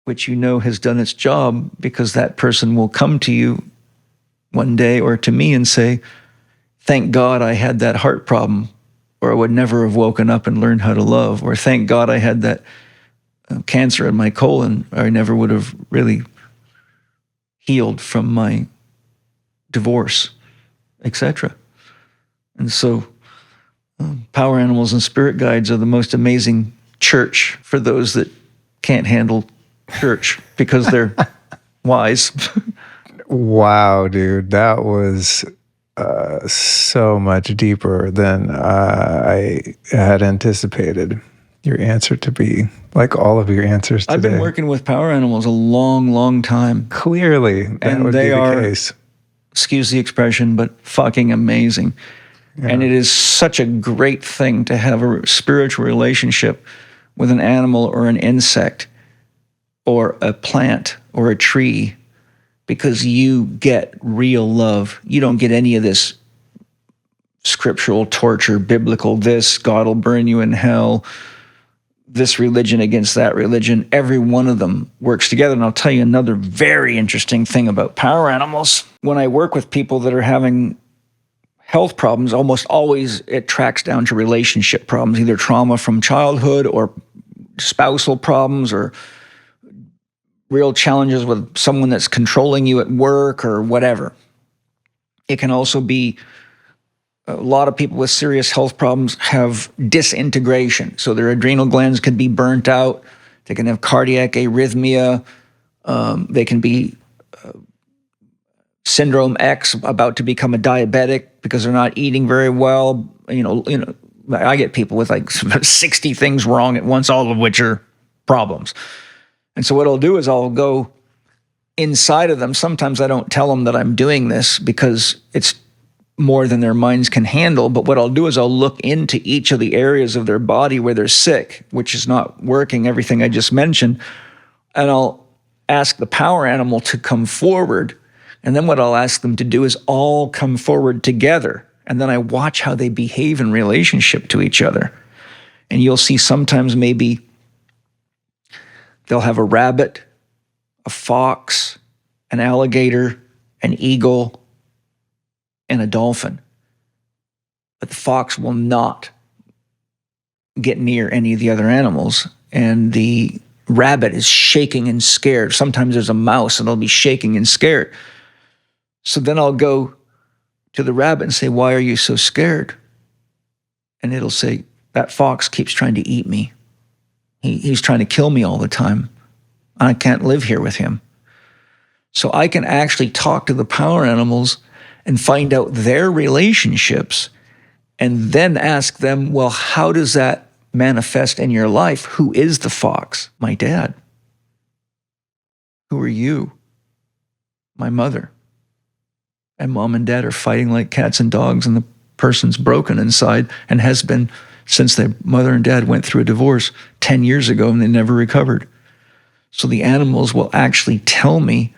which has done its job, because that person will come to you one day or to me and say, thank God I had that heart problem, or I would never have woken up and learned how to love, or thank God I had that cancer in my colon, or I never would have really healed from my divorce, etc. And so power animals and spirit guides are the most amazing church for those that can't handle church because they're wise. Wow, dude, that was so much deeper than I had anticipated your answer to be, like all of your answers today. I've been working with power animals a long, long time. Clearly, that would be the case. Excuse the expression, but fucking amazing. Yeah. And it is such a great thing to have a spiritual relationship with an animal or an insect or a plant or a tree, because you get real love. You don't get any of this scriptural torture, biblical this, God will burn you in hell, this religion against that religion. Every one of them works together. And I'll tell you another very interesting thing about power animals. When I work with people that are having health problems, almost always it tracks down to relationship problems, either trauma from childhood or spousal problems or real challenges with someone that's controlling you at work or whatever. It can also be a lot of people with serious health problems have disintegration. So their adrenal glands can be burnt out. They can have cardiac arrhythmia. They can be syndrome X, about to become a diabetic because they're not eating very well. I get people with like 60 things wrong at once, all of which are problems. And so what I'll do is I'll go inside of them. Sometimes I don't tell them that I'm doing this because it's more than their minds can handle. But what I'll do is I'll look into each of the areas of their body where they're sick, which is not working, everything I just mentioned. And I'll ask the power animal to come forward. And then what I'll ask them to do is all come forward together. And then I watch how they behave in relationship to each other. And you'll see sometimes maybe they'll have a rabbit, a fox, an alligator, an eagle, and a dolphin. But the fox will not get near any of the other animals. And the rabbit is shaking and scared. Sometimes there's a mouse and they'll be shaking and scared. So then I'll go to the rabbit and say, why are you so scared? And it'll say, that fox keeps trying to eat me. He's trying to kill me all the time. I can't live here with him. So I can actually talk to the power animals and find out their relationships and then ask them, well, how does that manifest in your life? Who is the fox? My dad. Who are you? My mother. And mom and dad are fighting like cats and dogs, and the person's broken inside and has been since their mother and dad went through a divorce 10 years ago and they never recovered. So the animals will actually tell me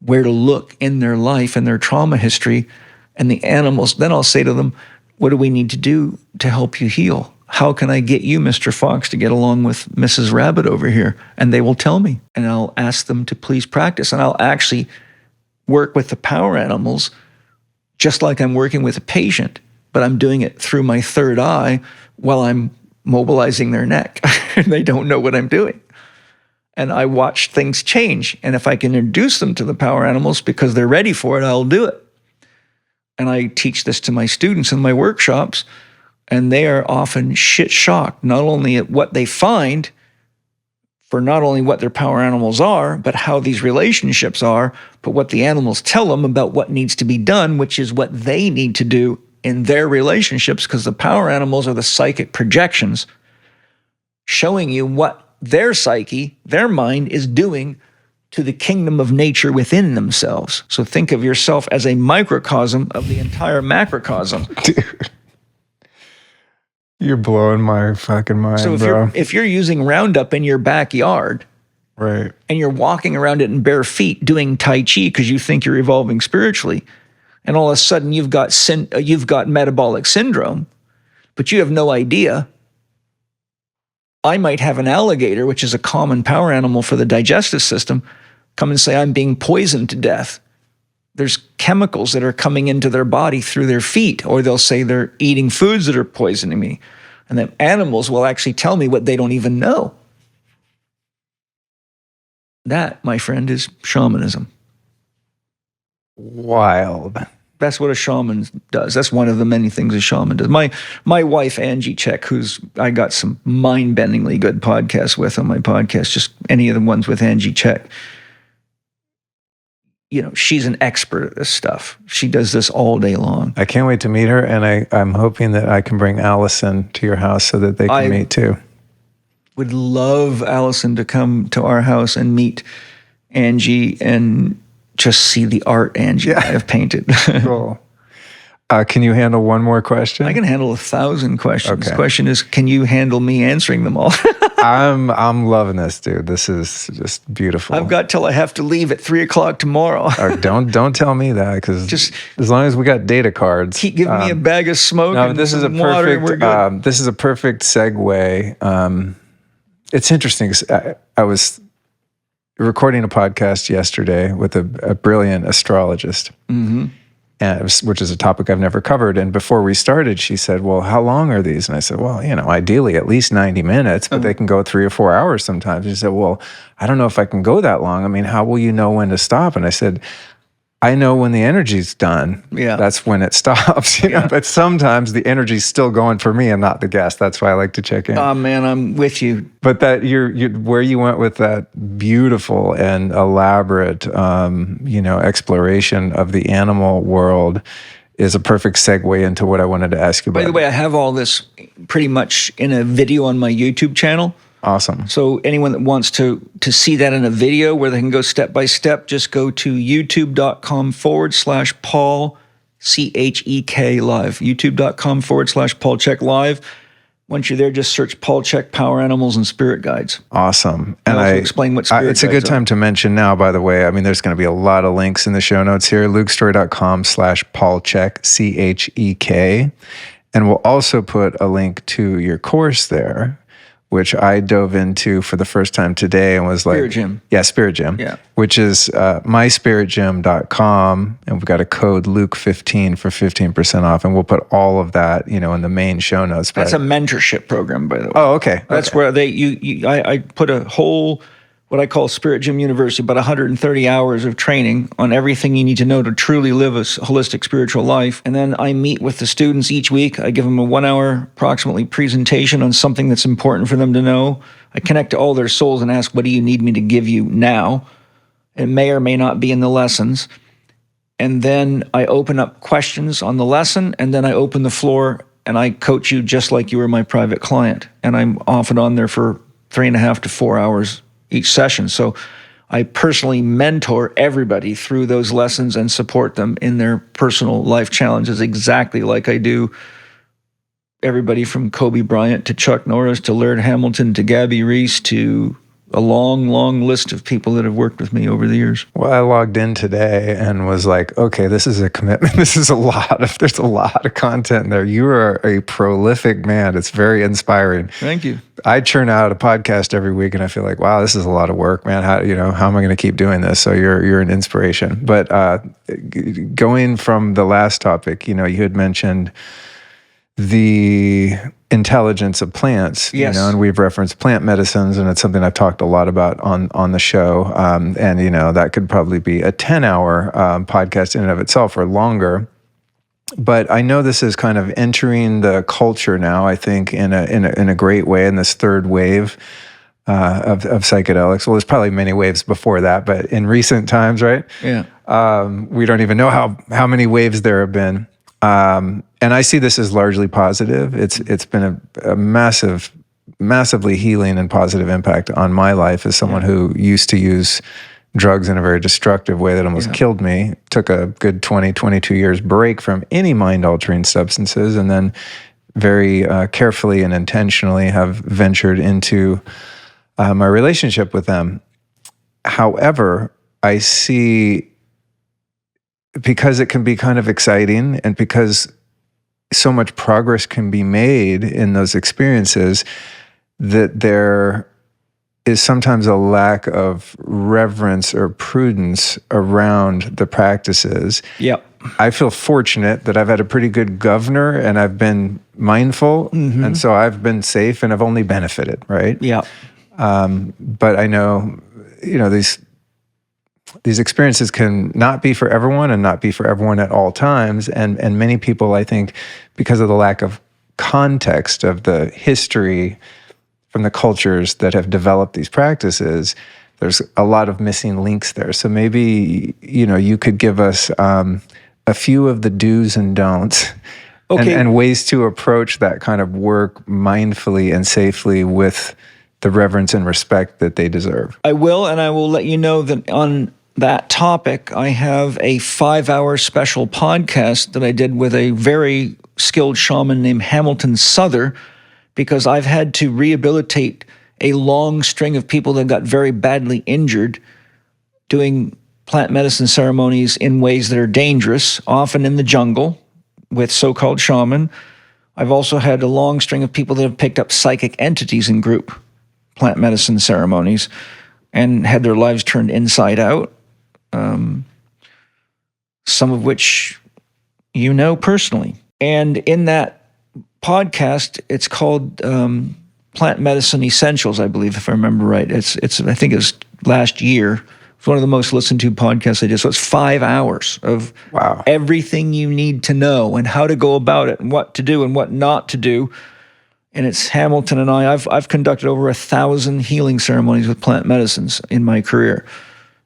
where to look in their life and their trauma history. And the animals, then I'll say to them, what do we need to do to help you heal? How can I get you, Mr. Fox, to get along with Mrs. Rabbit over here? And they will tell me. And I'll ask them to please practice. And I'll actually work with the power animals just like I'm working with a patient, but I'm doing it through my third eye while I'm mobilizing their neck. And they don't know what I'm doing. And I watch things change. And if I can introduce them to the power animals because they're ready for it, I'll do it. And I teach this to my students in my workshops, and they are often shit shocked, not only at what they find for not only what their power animals are, but how these relationships are, but what the animals tell them about what needs to be done, which is what they need to do in their relationships, because the power animals are the psychic projections showing you what their psyche, their mind is doing to the kingdom of nature within themselves. So think of yourself as a microcosm of the entire macrocosm. Dude, you're blowing my fucking mind, So bro. if you're using Roundup in your backyard, Right. and you're walking around it in bare feet doing Tai Chi because you think you're evolving spiritually, and all of a sudden you've got metabolic syndrome, but you have no idea. I might have an alligator, which is a common power animal for the digestive system, come and say, I'm being poisoned to death. There's chemicals that are coming into their body through their feet, or they'll say they're eating foods that are poisoning me. And then animals will actually tell me what they don't even know. That, my friend, is shamanism. Wild. That's what a shaman does. That's one of the many things a shaman does. My wife, Angie CHEK, I got some mind-bendingly good podcasts with on my podcast, just any of the ones with Angie CHEK. She's an expert at this stuff. She does this all day long. I can't wait to meet her, and I'm hoping that I can bring Allison to your house so that they can meet too. Would love Allison to come to our house and meet Angie and just see the art Angie and I have painted. Cool. Can you handle one more question? I can handle 1,000 questions. Okay. The question is, can you handle me answering them all? I'm loving this, dude. This is just beautiful. I've got till I have to leave at 3:00 tomorrow. Don't tell me that, because just as long as we got data cards, keep giving me a bag of smoke. No, and this is a water, perfect. This is a perfect segue. It's interesting, 'cause I was recording a podcast yesterday with a brilliant astrologist, which is a topic I've never covered. And before we started, she said, well, how long are these? And I said, well, ideally at least 90 minutes, but they can go 3 or 4 hours sometimes. She said, well, I don't know if I can go that long. I mean, how will you know when to stop? And I said, I know when the energy's done. Yeah. That's when it stops. But sometimes the energy's still going for me and not the guest. That's why I like to check in. Oh man, I'm with you. But that you're where you went with that beautiful and elaborate, exploration of the animal world is a perfect segue into what I wanted to ask you about. By the way, I have all this pretty much in a video on my YouTube channel. Awesome. So anyone that wants to see that in a video where they can go step by step, just go to youtube.com/Paul, CHEK live, youtube.com/Paul Chek live. Once you're there, just search Paul Chek Power Animals and Spirit Guides. Awesome. And I explain what spirit it's a good time to mention now, by the way. I mean, there's going to be a lot of links in the show notes here. LukeStorey.com/Paul Chek, CHEK. And we'll also put a link to your course there, which I dove into for the first time today and was like... Spirit Gym. Yeah, Spirit Gym. Yeah. Which is myspiritgym.com. And we've got a code Luke15 for 15% off. And we'll put all of that, in the main show notes. That's a mentorship program, by the way. Oh, okay. That's where I put a whole, what I call Spirit Gym University, about 130 hours of training on everything you need to know to truly live a holistic spiritual life. And then I meet with the students each week. I give them a 1 hour approximately presentation on something that's important for them to know. I connect to all their souls and ask, what do you need me to give you now? It may or may not be in the lessons. And then I open up questions on the lesson, and then I open the floor and I coach you just like you were my private client. And I'm off and on there for 3.5 to 4 hours each session. So I personally mentor everybody through those lessons and support them in their personal life challenges, exactly like I do everybody from Kobe Bryant to Chuck Norris to Laird Hamilton to Gabby Reese to a long, long list of people that have worked with me over the years. Well, I logged in today and was like, okay, this is a commitment. There's a lot of content there. You are a prolific man. It's very inspiring. Thank you. I churn out a podcast every week and I feel like, wow, this is a lot of work, man. How am I going to keep doing this? So you're an inspiration. But going from the last topic, you had mentioned the intelligence of plants, yes. And we've referenced plant medicines, and it's something I've talked a lot about on the show. And that could probably be a 10-hour podcast in and of itself or longer. But I know this is kind of entering the culture now, I think, in a great way, in this third wave of psychedelics. Well, there's probably many waves before that, but in recent times, right? Yeah. We don't even know how many waves there have been. And I see this as largely positive. It's been a massively healing and positive impact on my life as someone who used to use drugs in a very destructive way that almost killed me. Took a good 20, 22 years break from any mind-altering substances, and then very carefully and intentionally have ventured into my relationship with them. However, I see, because it can be kind of exciting and because so much progress can be made in those experiences, that there is sometimes a lack of reverence or prudence around the practices. Yep. I feel fortunate that I've had a pretty good governor and I've been mindful, and so I've been safe and I've only benefited, right? Yeah. But I know, these experiences can not be for everyone and not be for everyone at all times. And many people, I think, because of the lack of context of the history from the cultures that have developed these practices, there's a lot of missing links there. So maybe, you could give us a few of the do's and don'ts, and ways to approach that kind of work mindfully and safely with the reverence and respect that they deserve. I will, and I will let you know that on that topic, I have a 5-hour special podcast that I did with a very skilled shaman named Hamilton Souther, because I've had to rehabilitate a long string of people that got very badly injured doing plant medicine ceremonies in ways that are dangerous, often in the jungle with so-called shaman. I've also had a long string of people that have picked up psychic entities in group plant medicine ceremonies and had their lives turned inside out. Some of which personally. And in that podcast, it's called Plant Medicine Essentials, I believe, if I remember right. It's I think it was last year. It's one of the most listened to podcasts I did. So it's 5 hours of everything you need to know and how to go about it and what to do and what not to do. And it's Hamilton and I've conducted over 1,000 healing ceremonies with plant medicines in my career.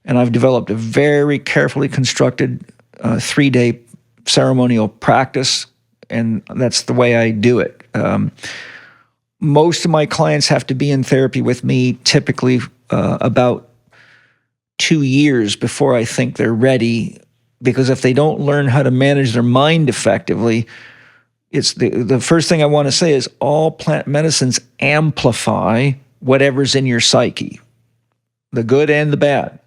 And I've developed a very carefully constructed 3-day ceremonial practice, and that's the way I do it. Most of my clients have to be in therapy with me typically about 2 years before I think they're ready, because if they don't learn how to manage their mind effectively, it's the first thing I want to say is all plant medicines amplify whatever's in your psyche, the good and the bad.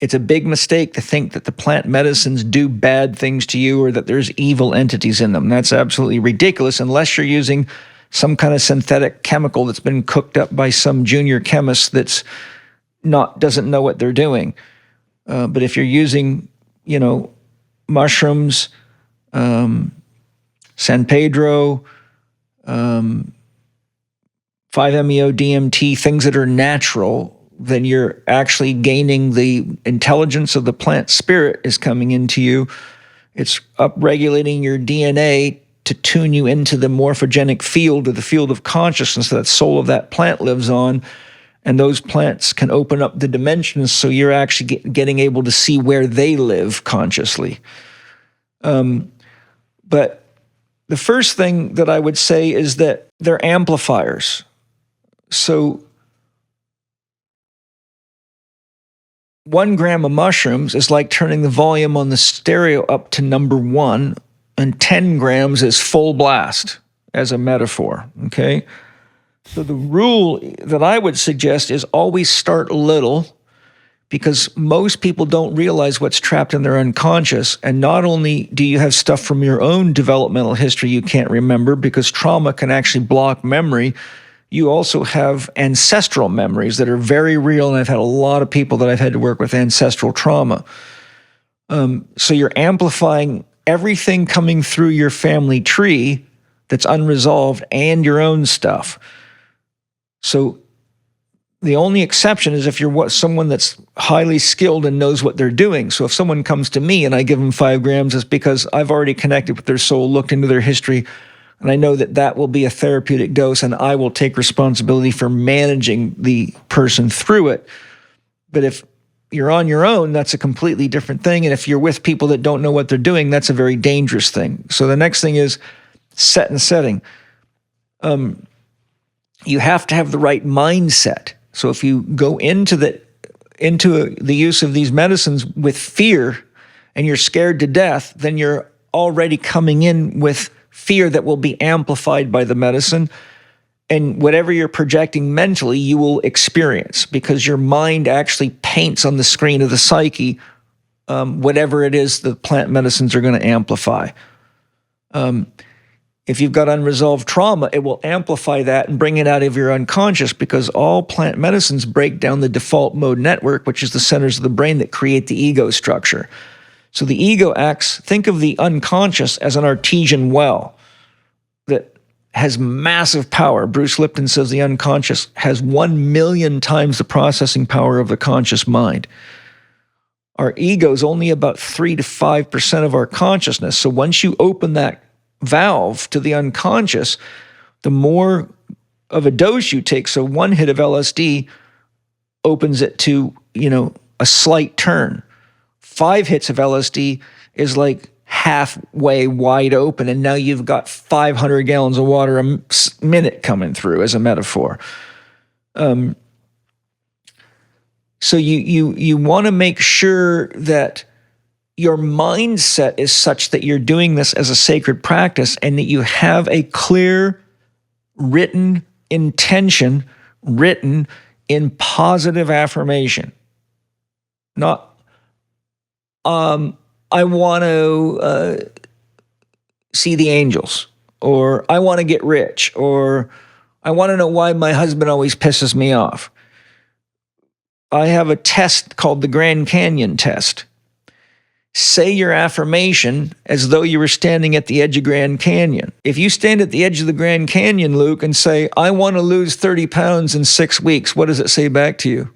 It's a big mistake to think that the plant medicines do bad things to you or that there's evil entities in them. That's absolutely ridiculous unless you're using some kind of synthetic chemical that's been cooked up by some junior chemist that's doesn't know what they're doing. But if you're using, mushrooms, San Pedro, 5-MeO, DMT, things that are natural, then you're actually gaining the intelligence of the plant spirit is coming into you. It's upregulating your DNA to tune you into the morphogenic field, or the field of consciousness that soul of that plant lives on. And those plants can open up the dimensions so you're actually getting able to see where they live consciously. But the first thing that I would say is that they're amplifiers. So 1 gram of mushrooms is like turning the volume on the stereo up to number 1, and 10 grams is full blast, as a metaphor, okay? So the rule that I would suggest is always start little, because most people don't realize what's trapped in their unconscious. And not only do you have stuff from your own developmental history you can't remember, because trauma can actually block memory, you also have ancestral memories that are very real, and I've had a lot of people that I've had to work with ancestral trauma. So you're amplifying everything coming through your family tree that's unresolved and your own stuff. So the only exception is if you're someone that's highly skilled and knows what they're doing. So if someone comes to me and I give them 5 grams, it's because I've already connected with their soul, looked into their history, and I know that that will be a therapeutic dose, and I will take responsibility for managing the person through it. But if you're on your own, that's a completely different thing. And if you're with people that don't know what they're doing, that's a very dangerous thing. So the next thing is set and setting. You have to have the right mindset. So if you go into into the use of these medicines with fear and you're scared to death, then you're already coming in with fear that will be amplified by the medicine. And whatever you're projecting mentally, you will experience, because your mind actually paints on the screen of the psyche whatever it is the plant medicines are going to amplify. If you've got unresolved trauma, it will amplify that and bring it out of your unconscious, because all plant medicines break down the default mode network, which is the centers of the brain that create the ego structure. So the ego acts, think of the unconscious as an artesian well that has massive power. Bruce Lipton says the unconscious has 1,000,000 times the processing power of the conscious mind. Our ego is only about 3 to 5% of our consciousness. So once you open that valve to the unconscious, the more of a dose you take. So one hit of LSD opens it to, a slight turn. 5 hits of LSD is like halfway wide open, and now you've got 500 gallons of water a minute coming through, as a metaphor. So you want to make sure that your mindset is such that you're doing this as a sacred practice, and that you have a clear written intention, written in positive affirmation. Not, I want to see the angels, or I want to get rich, or I want to know why my husband always pisses me off. I have a test called the Grand Canyon test. Say your affirmation as though you were standing at the edge of Grand Canyon. If you stand at the edge of the Grand Canyon, Luke, and say, I want to lose 30 pounds in 6 weeks, what does it say back to you?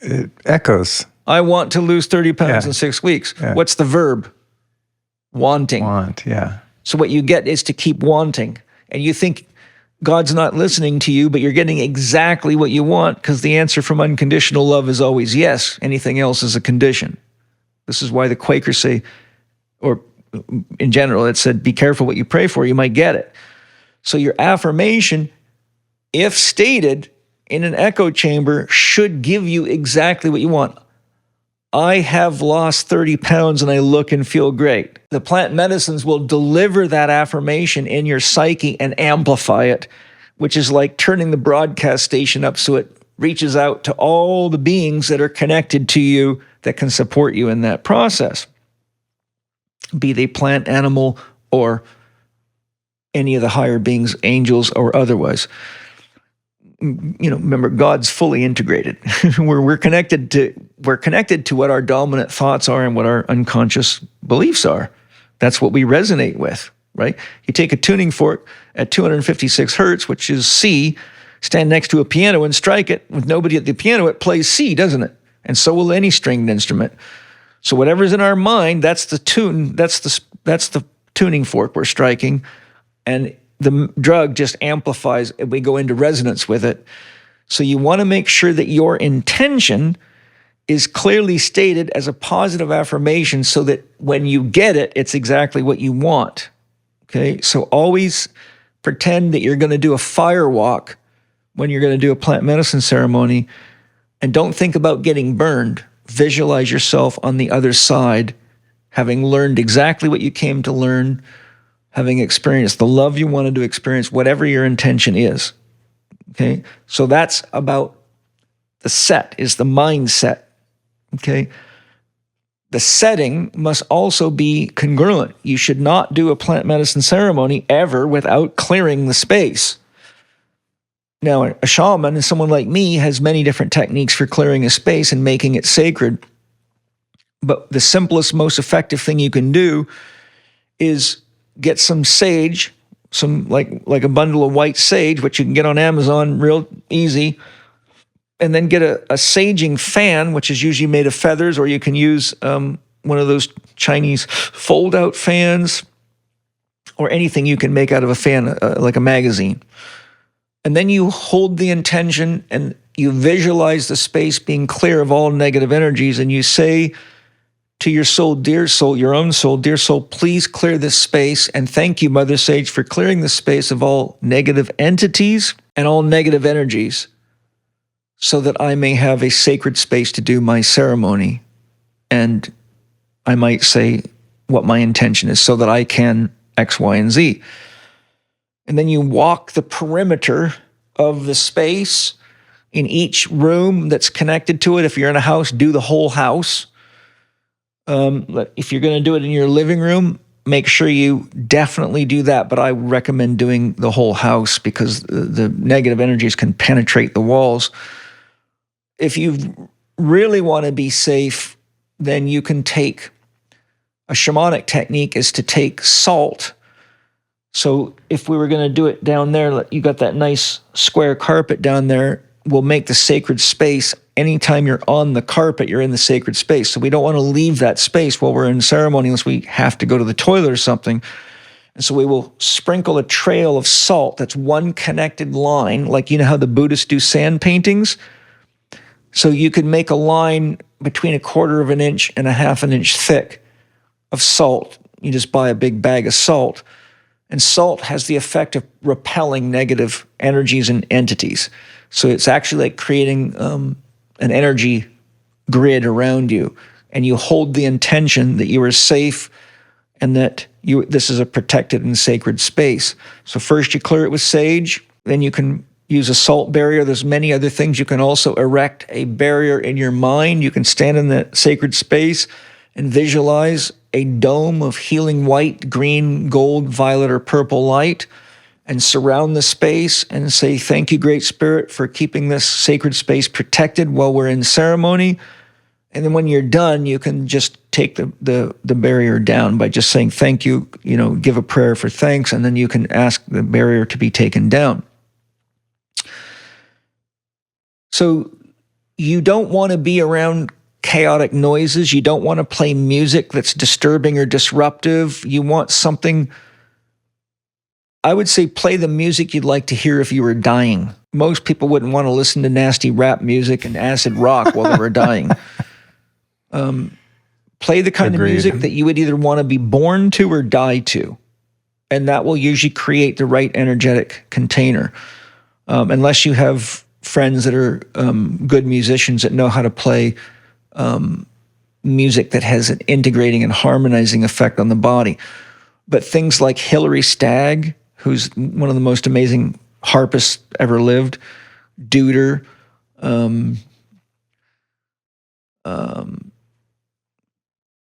It echoes. I want to lose 30 pounds in 6 weeks. Yeah. What's the verb? Wanting. Want, yeah. So what you get is to keep wanting. And you think God's not listening to you, but you're getting exactly what you want, because the answer from unconditional love is always yes. Anything else is a condition. This is why the Quakers say, or in general, it said, be careful what you pray for, you might get it. So your affirmation, if stated in an echo chamber, should give you exactly what you want. I have lost 30 pounds and I look and feel great. The plant medicines will deliver that affirmation in your psyche and amplify it, which is like turning the broadcast station up so it reaches out to all the beings that are connected to you that can support you in that process, be they plant, animal, or any of the higher beings, angels, or otherwise. Remember, God's fully integrated. we're connected to what our dominant thoughts are and what our unconscious beliefs are. That's what we resonate with, right? You take a tuning fork at 256 hertz, which is C, stand next to a piano and strike it. With nobody at the piano, it plays C, doesn't it? And so will any stringed instrument. So whatever's in our mind, that's the tune. That's the tuning fork we're striking, and the drug just amplifies, and we go into resonance with it. So you want to make sure that your intention is clearly stated as a positive affirmation, so that when you get it, it's exactly what you want. Okay, so always pretend that you're going to do a fire walk when you're going to do a plant medicine ceremony, and don't think about getting burned. Visualize yourself on the other side, having learned exactly what you came to learn, having experienced the love you wanted to experience, whatever your intention is. Okay, so that's about the set, is the mindset. Okay, the setting must also be congruent. You should not do a plant medicine ceremony ever without clearing the space. Now, a shaman, someone like me, has many different techniques for clearing a space and making it sacred. But the simplest, most effective thing you can do is get some sage, some like a bundle of white sage, which you can get on Amazon real easy, and then get a saging fan, which is usually made of feathers, or you can use one of those Chinese fold-out fans, or anything you can make out of a fan, like a magazine. And then you hold the intention and you visualize the space being clear of all negative energies, and you say to your soul, dear soul, your own soul, dear soul, please clear this space, and thank you, Mother Sage, for clearing the space of all negative entities and all negative energies, so that I may have a sacred space to do my ceremony. And I might say what my intention is so that I can X, Y, and Z. And then you walk the perimeter of the space in each room that's connected to it. If you're in a house, do the whole house. If you're going to do it in your living room, make sure you definitely do that. But I recommend doing the whole house because the negative energies can penetrate the walls. If you really want to be safe, then you can take a shamanic technique is to take salt. So if we were going to do it down there, you got that nice square carpet down there, we'll make the sacred space. Anytime you're on the carpet, you're in the sacred space. So we don't want to leave that space while we're in ceremony unless we have to go to the toilet or something. And so we will sprinkle a trail of salt that's one connected line, like you know how the Buddhists do sand paintings? So you could make a line between 1/4 of an inch and 1/2 an inch thick of salt. You just buy a big bag of salt. And salt has the effect of repelling negative energies and entities. So it's actually like creating an energy grid around you. And you hold the intention that you are safe and that this is a protected and sacred space. So first you clear it with sage, then you can use a salt barrier. There's many other things. You can also erect a barrier in your mind. You can stand in that sacred space and visualize a dome of healing white, green, gold, violet, or purple light and surround the space and say, thank you, Great Spirit, for keeping this sacred space protected while we're in ceremony. And then when you're done, you can just take the barrier down by just saying thank you, give a prayer for thanks, and then you can ask the barrier to be taken down. So you don't want to be around chaotic noises. You don't want to play music that's disturbing or disruptive. You want something, I would say, play the music you'd like to hear if you were dying. Most people wouldn't want to listen to nasty rap music and acid rock while they were dying. Play the kind Agreed. of music that you would either want to be born to or die to. And that will usually create the right energetic container. Unless you have friends that are good musicians that know how to play music that has an integrating and harmonizing effect on the body. But things like Hilary Stagg, who's one of the most amazing harpists ever lived, Duder,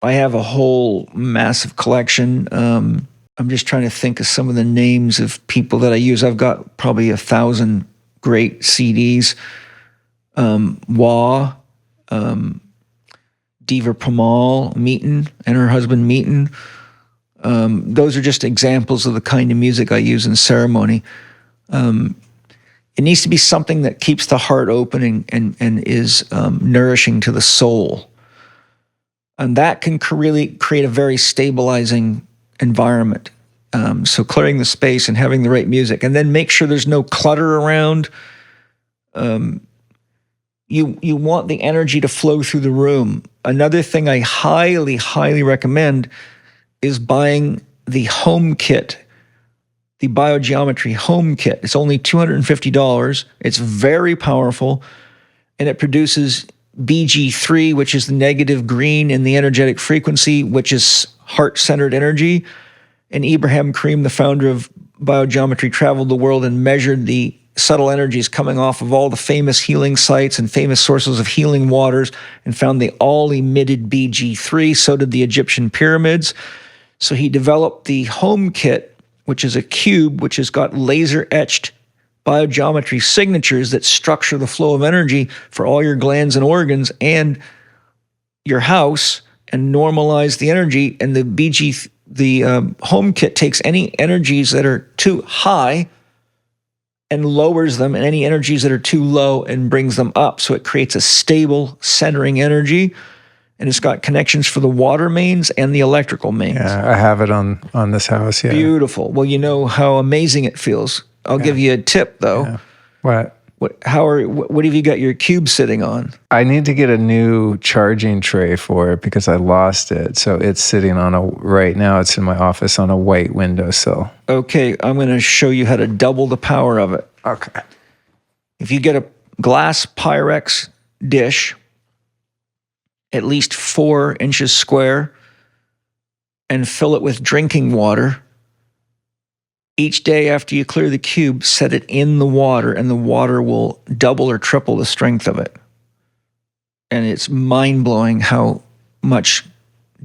I have a whole massive collection. I'm just trying to think of some of the names of people that I use. I've got probably 1,000 great CDs. Diva Pramal, Meaton, and her husband Meaton. Those are just examples of the kind of music I use in ceremony. It needs to be something that keeps the heart open and is nourishing to the soul. And that can really create a very stabilizing environment. So clearing the space and having the right music, and then make sure there's no clutter around. You want the energy to flow through the room. Another thing I highly, highly recommend is buying the home kit, the biogeometry home kit. It's only $250. It's very powerful, and it produces BG3, which is the negative green in the energetic frequency, which is heart-centered energy. And Ibrahim Karim, the founder of biogeometry, traveled the world and measured the subtle energies coming off of all the famous healing sites and famous sources of healing waters and found they all emitted BG3. So did the Egyptian pyramids. So he developed the home kit, which is a cube which has got laser-etched biogeometry signatures that structure the flow of energy for all your glands and organs and your house and normalize the energy. And the home kit takes any energies that are too high and lowers them, and any energies that are too low and brings them up. So it creates a stable centering energy, and it's got connections for the water mains and the electrical mains. Yeah, I have it on this house. Yeah. Beautiful. Well, you know how amazing it feels. I'll give you a tip though. Yeah. What? What have you got your cube sitting on? I need to get a new charging tray for it because I lost it. So it's sitting right now it's in my office on a white windowsill. Okay, I'm going to show you how to double the power of it. Okay. If you get glass Pyrex dish, at least 4 inches square, and fill it with drinking water. Each day after you clear the cube, set it in the water, and the water will double or triple the strength of it. And it's mind-blowing how much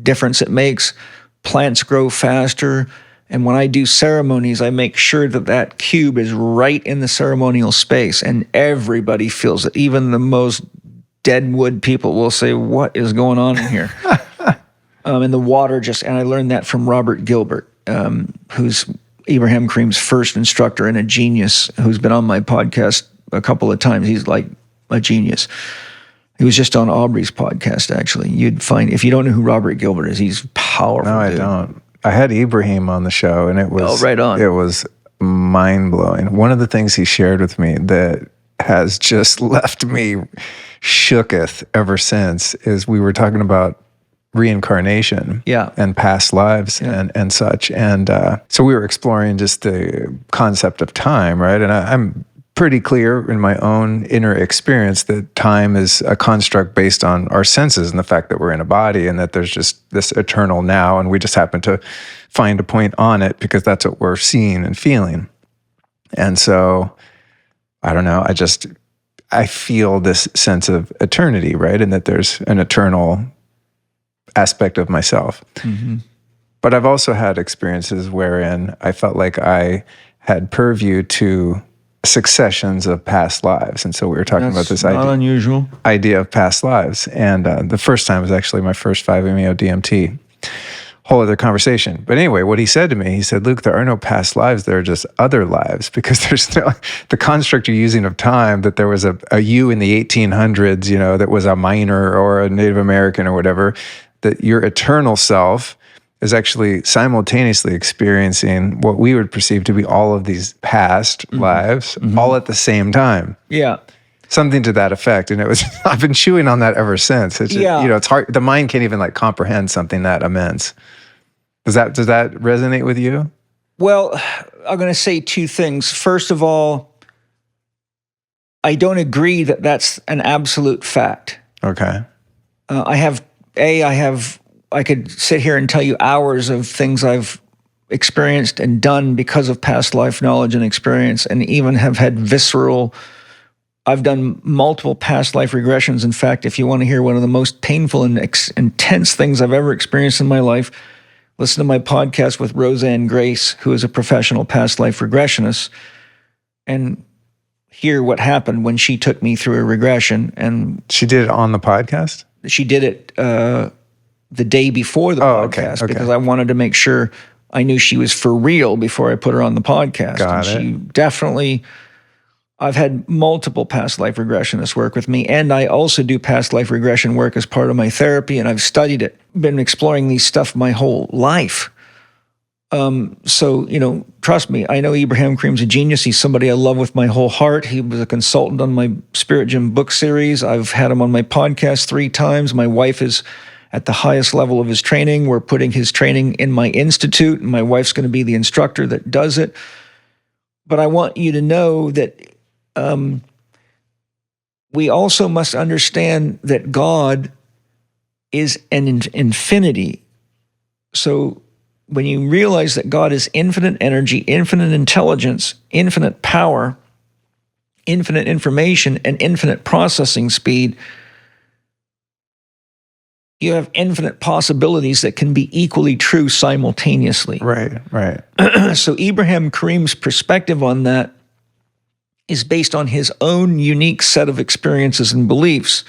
difference it makes. Plants grow faster. And when I do ceremonies, I make sure that that cube is right in the ceremonial space, and everybody feels it. Even the most deadwood people will say, what is going on in here? And the water and I learned that from Robert Gilbert, who's Ibrahim Karim's first instructor and a genius, who's been on my podcast a couple of times. He's like a genius. He was just on Aubrey's podcast, actually. You'd find, if you don't know who Robert Gilbert is, he's powerful. No, I don't. I had Ibrahim on the show, and it was right on. It was mind-blowing. One of the things he shared with me that has just left me shooketh ever since is we were talking about reincarnation and past lives and such. And so we were exploring just the concept of time, right? And I'm pretty clear in my own inner experience that time is a construct based on our senses and the fact that we're in a body and that there's just this eternal now, and we just happen to find a point on it because that's what we're seeing and feeling. And so, I don't know, I feel this sense of eternity, right? And that there's an eternal aspect of myself. Mm-hmm. But I've also had experiences wherein I felt like I had purview to successions of past lives. And so we were talking about this idea of past lives. And the first time was actually my first 5-MeO DMT. Whole other conversation. But anyway, what he said to me, he said, Luke, there are no past lives, there are just other lives, because there's no, the construct you're using of time, that there was a you in the 1800s, that was a miner or a Native American or whatever, that your eternal self is actually simultaneously experiencing what we would perceive to be all of these past lives, all at the same time. Yeah. Something to that effect. And it was, I've been chewing on that ever since. It's just, it's hard. The mind can't even comprehend something that immense. Does that resonate with you? Well, I'm going to say 2 things. First of all, I don't agree that that's an absolute fact. Okay. I could sit here and tell you hours of things I've experienced and done because of past life knowledge and experience, and even have had I've done multiple past life regressions. In fact, if you want to hear one of the most painful and intense things I've ever experienced in my life, listen to my podcast with Roseanne Grace, who is a professional past life regressionist, and hear what happened when she took me through a regression. And she did it on the podcast? She did it the day before the podcast, because I wanted to make sure I knew she was for real before I put her on the podcast. Got it. She definitely, I've had multiple past life regressionists work with me, and I also do past life regression work as part of my therapy, and I've studied it, been exploring these stuff my whole life. So, trust me, I know Ibrahim Karim's a genius. He's somebody I love with my whole heart. He was a consultant on my Spirit Gym book series. I've had him on my podcast 3 times. My wife is at the highest level of his training. We're putting his training in my institute, and my wife's going to be the instructor that does it. But I want you to know that we also must understand that God is an infinity. So when you realize that God is infinite energy, infinite intelligence, infinite power, infinite information, and infinite processing speed, you have infinite possibilities that can be equally true simultaneously. Right. So Ibrahim Karim's perspective on that is based on his own unique set of experiences and beliefs.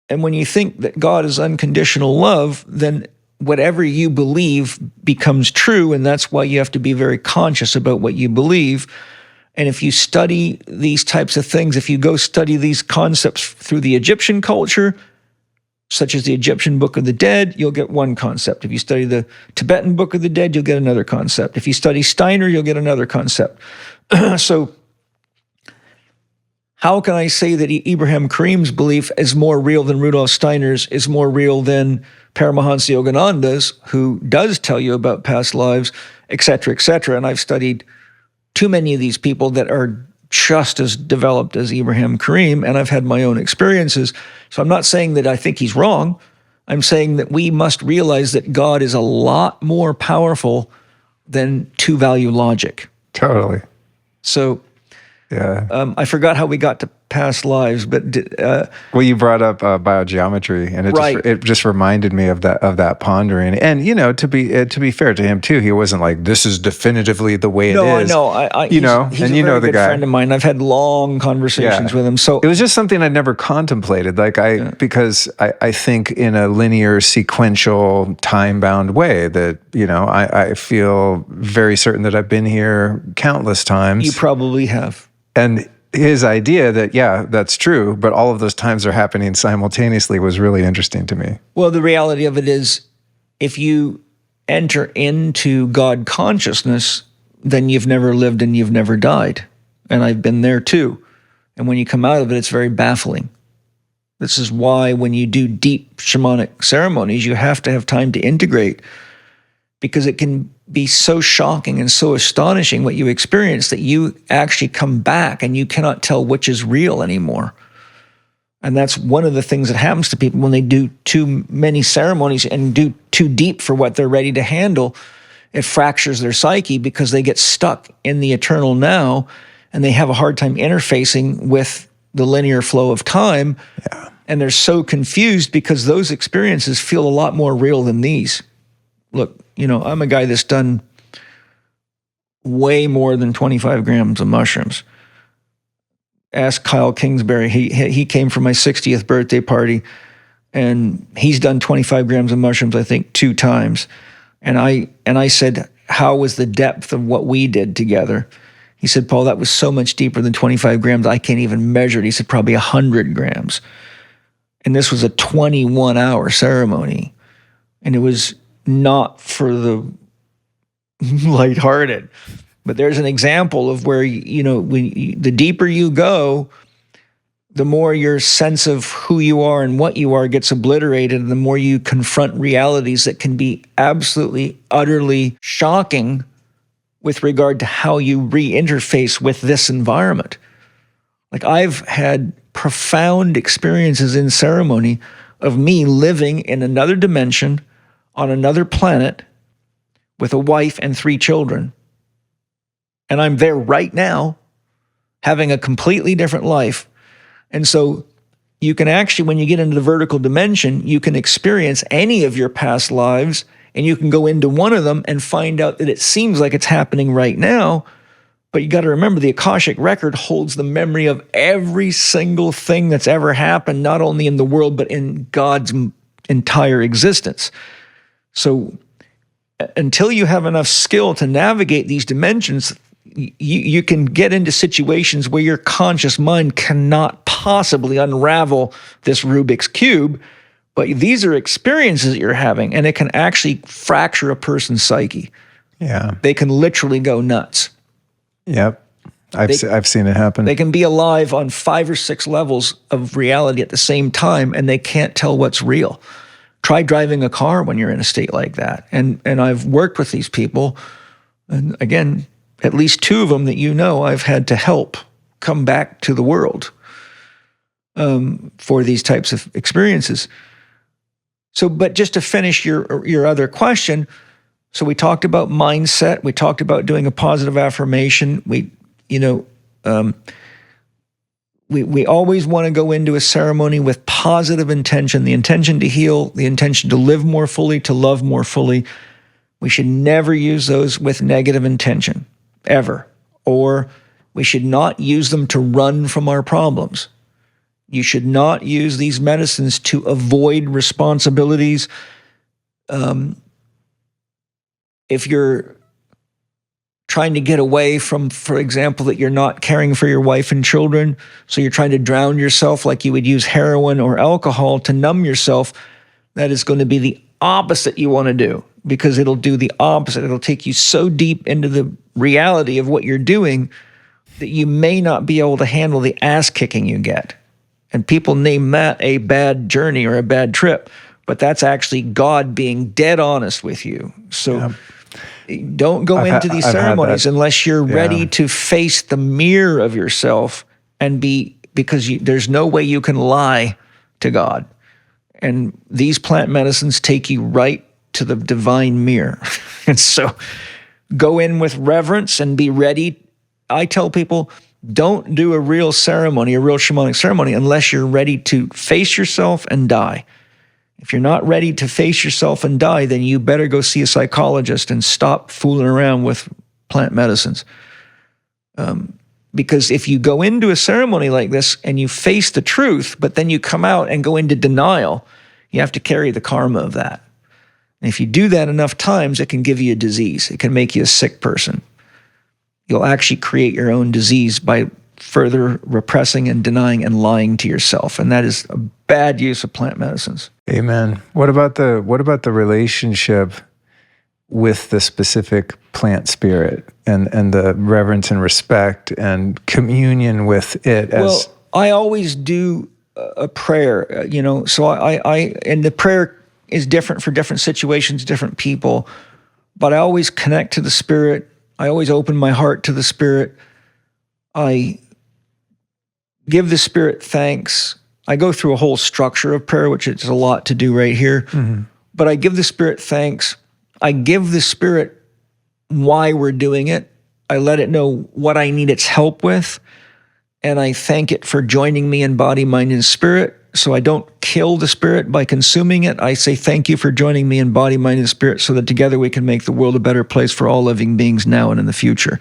And when you think that God is unconditional love, then whatever you believe becomes true, and that's why you have to be very conscious about what you believe. And if you study these types of things, if you go study these concepts through the Egyptian culture, such as the Egyptian Book of the Dead, you'll get one concept. If you study the Tibetan Book of the Dead, you'll get another concept. If you study Steiner, you'll get another concept. So how can I say that Ibrahim Karim's belief is more real than Rudolf Steiner's, is more real than Paramahansa Yogananda's, who does tell you about past lives, et cetera, et cetera. And I've studied too many of these people that are just as developed as Ibrahim Karim, and I've had my own experiences. So I'm not saying that I think he's wrong. I'm saying that we must realize that God is a lot more powerful than two-value logic. Totally. So Yeah. I forgot how we got to past lives, but Well, you brought up biogeometry, and it just reminded me of that pondering. And to be fair to him too, he wasn't like, this is definitively the way it is. No, I he's and a very good guy. friend of mine. I've had long conversations with him. So it was just something I'd never contemplated. Because I think in a linear, sequential, time-bound way that I feel very certain that I've been here countless times. You probably have. And his idea that, that's true, but all of those times are happening simultaneously was really interesting to me. Well, the reality of it is, if you enter into God consciousness, then you've never lived and you've never died. And I've been there too. And when you come out of it, it's very baffling. This is why when you do deep shamanic ceremonies, you have to have time to integrate, because it can be so shocking and so astonishing what you experience that you actually come back and you cannot tell which is real anymore. And that's one of the things that happens to people when they do too many ceremonies and do too deep for what they're ready to handle. It fractures their psyche because they get stuck in the eternal now, and they have a hard time interfacing with the linear flow of time. Yeah. And they're so confused because those experiences feel a lot more real than these. Look, I'm a guy that's done way more than 25 grams of mushrooms. Ask Kyle Kingsbury. He came for my 60th birthday party, and he's done 25 grams of mushrooms, I think, 2 times. And I said, how was the depth of what we did together? He said, Paul, that was so much deeper than 25 grams. I can't even measure it. He said, probably 100 grams. And this was a 21-hour ceremony. And it was not for the lighthearted, but there's an example of where, the deeper you go, the more your sense of who you are and what you are gets obliterated, and the more you confront realities that can be absolutely, utterly shocking with regard to how you re-interface with this environment. Like, I've had profound experiences in ceremony of me living in another dimension on another planet with a wife and 3 children. And I'm there right now having a completely different life. And so you can actually, when you get into the vertical dimension, you can experience any of your past lives, and you can go into one of them and find out that it seems like it's happening right now. But you got to remember, the Akashic record holds the memory of every single thing that's ever happened, not only in the world, but in God's entire existence. So until you have enough skill to navigate these dimensions, you can get into situations where your conscious mind cannot possibly unravel this Rubik's Cube, but these are experiences that you're having, and it can actually fracture a person's psyche. Yeah. They can literally go nuts. Yep. I've seen it happen. They can be alive on 5 or 6 levels of reality at the same time, and they can't tell what's real. Try driving a car when you're in a state like that. And I've worked with these people, and again, at least 2 of them that I've had to help come back to the world for these types of experiences. So, but just to finish your other question, so we talked about mindset, we talked about doing a positive affirmation. We always want to go into a ceremony with positive intention, the intention to heal, the intention to live more fully, to love more fully. We should never use those with negative intention, ever. Or we should not use them to run from our problems. You should not use these medicines to avoid responsibilities. If you're trying to get away from, for example, that you're not caring for your wife and children, so you're trying to drown yourself like you would use heroin or alcohol to numb yourself, that is going to be the opposite you want to do, because it'll do the opposite. It'll take you so deep into the reality of what you're doing that you may not be able to handle the ass kicking you get. And people name that a bad journey or a bad trip, but that's actually God being dead honest with you. So Don't go into these I've had ceremonies that. unless you're Yeah. ready to face the mirror of yourself and because there's no way you can lie to God. And these plant medicines take you right to the divine mirror. And so go in with reverence and be ready. I tell people, don't do a real ceremony, a real shamanic ceremony, unless you're ready to face yourself and die. If you're not ready to face yourself and die, then you better go see a psychologist and stop fooling around with plant medicines. Because if you go into a ceremony like this and you face the truth, but then you come out and go into denial, you have to carry the karma of that. And if you do that enough times, it can give you a disease. It can make you a sick person. You'll actually create your own disease by further repressing and denying and lying to yourself. And that is a bad use of plant medicines. Amen. What about the relationship with the specific plant spirit and the reverence and respect and communion with it? Well, I always do a prayer, so I and the prayer is different for different situations, different people, but I always connect to the spirit. I always open my heart to the spirit. I give the spirit thanks. I go through a whole structure of prayer, which is a lot to do right here. Mm-hmm. But I give the spirit thanks. I give the spirit why we're doing it. I let it know what I need its help with. And I thank it for joining me in body, mind, and spirit. So I don't kill the spirit by consuming it. I say, thank you for joining me in body, mind, and spirit so that together we can make the world a better place for all living beings now and in the future.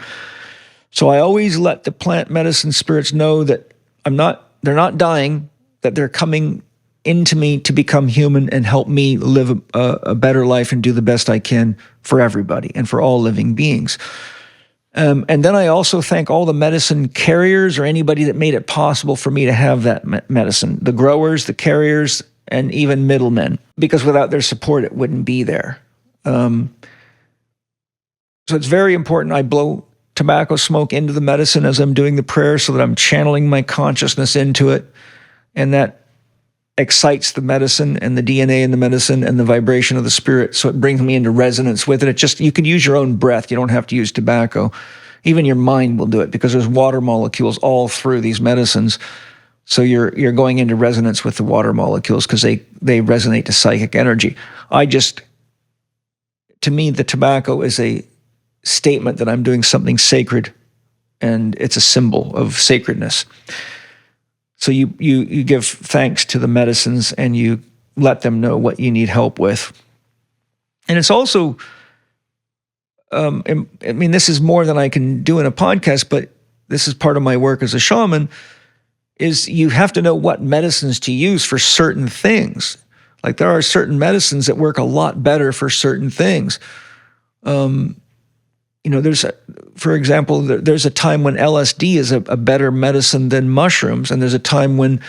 So I always let the plant medicine spirits know that they're not dying, that they're coming into me to become human and help me live a better life and do the best I can for everybody and for all living beings. And then I also thank all the medicine carriers or anybody that made it possible for me to have that medicine, the growers, the carriers, and even middlemen, because without their support, it wouldn't be there. So it's very important I blow tobacco smoke into the medicine as I'm doing the prayer so that I'm channeling my consciousness into it. And that excites the medicine and the DNA in the medicine and the vibration of the spirit. So it brings me into resonance with it. You can use your own breath. You don't have to use tobacco. Even your mind will do it because there's water molecules all through these medicines. So you're going into resonance with the water molecules because they resonate to psychic energy. To me, the tobacco is a statement that I'm doing something sacred, and it's a symbol of sacredness. So you give thanks to the medicines and you let them know what you need help with. And it's also, this is more than I can do in a podcast, but this is part of my work as a shaman, is you have to know what medicines to use for certain things. Like there are certain medicines that work a lot better for certain things. For example, there's a time when LSD is a better medicine than mushrooms, and there's a time when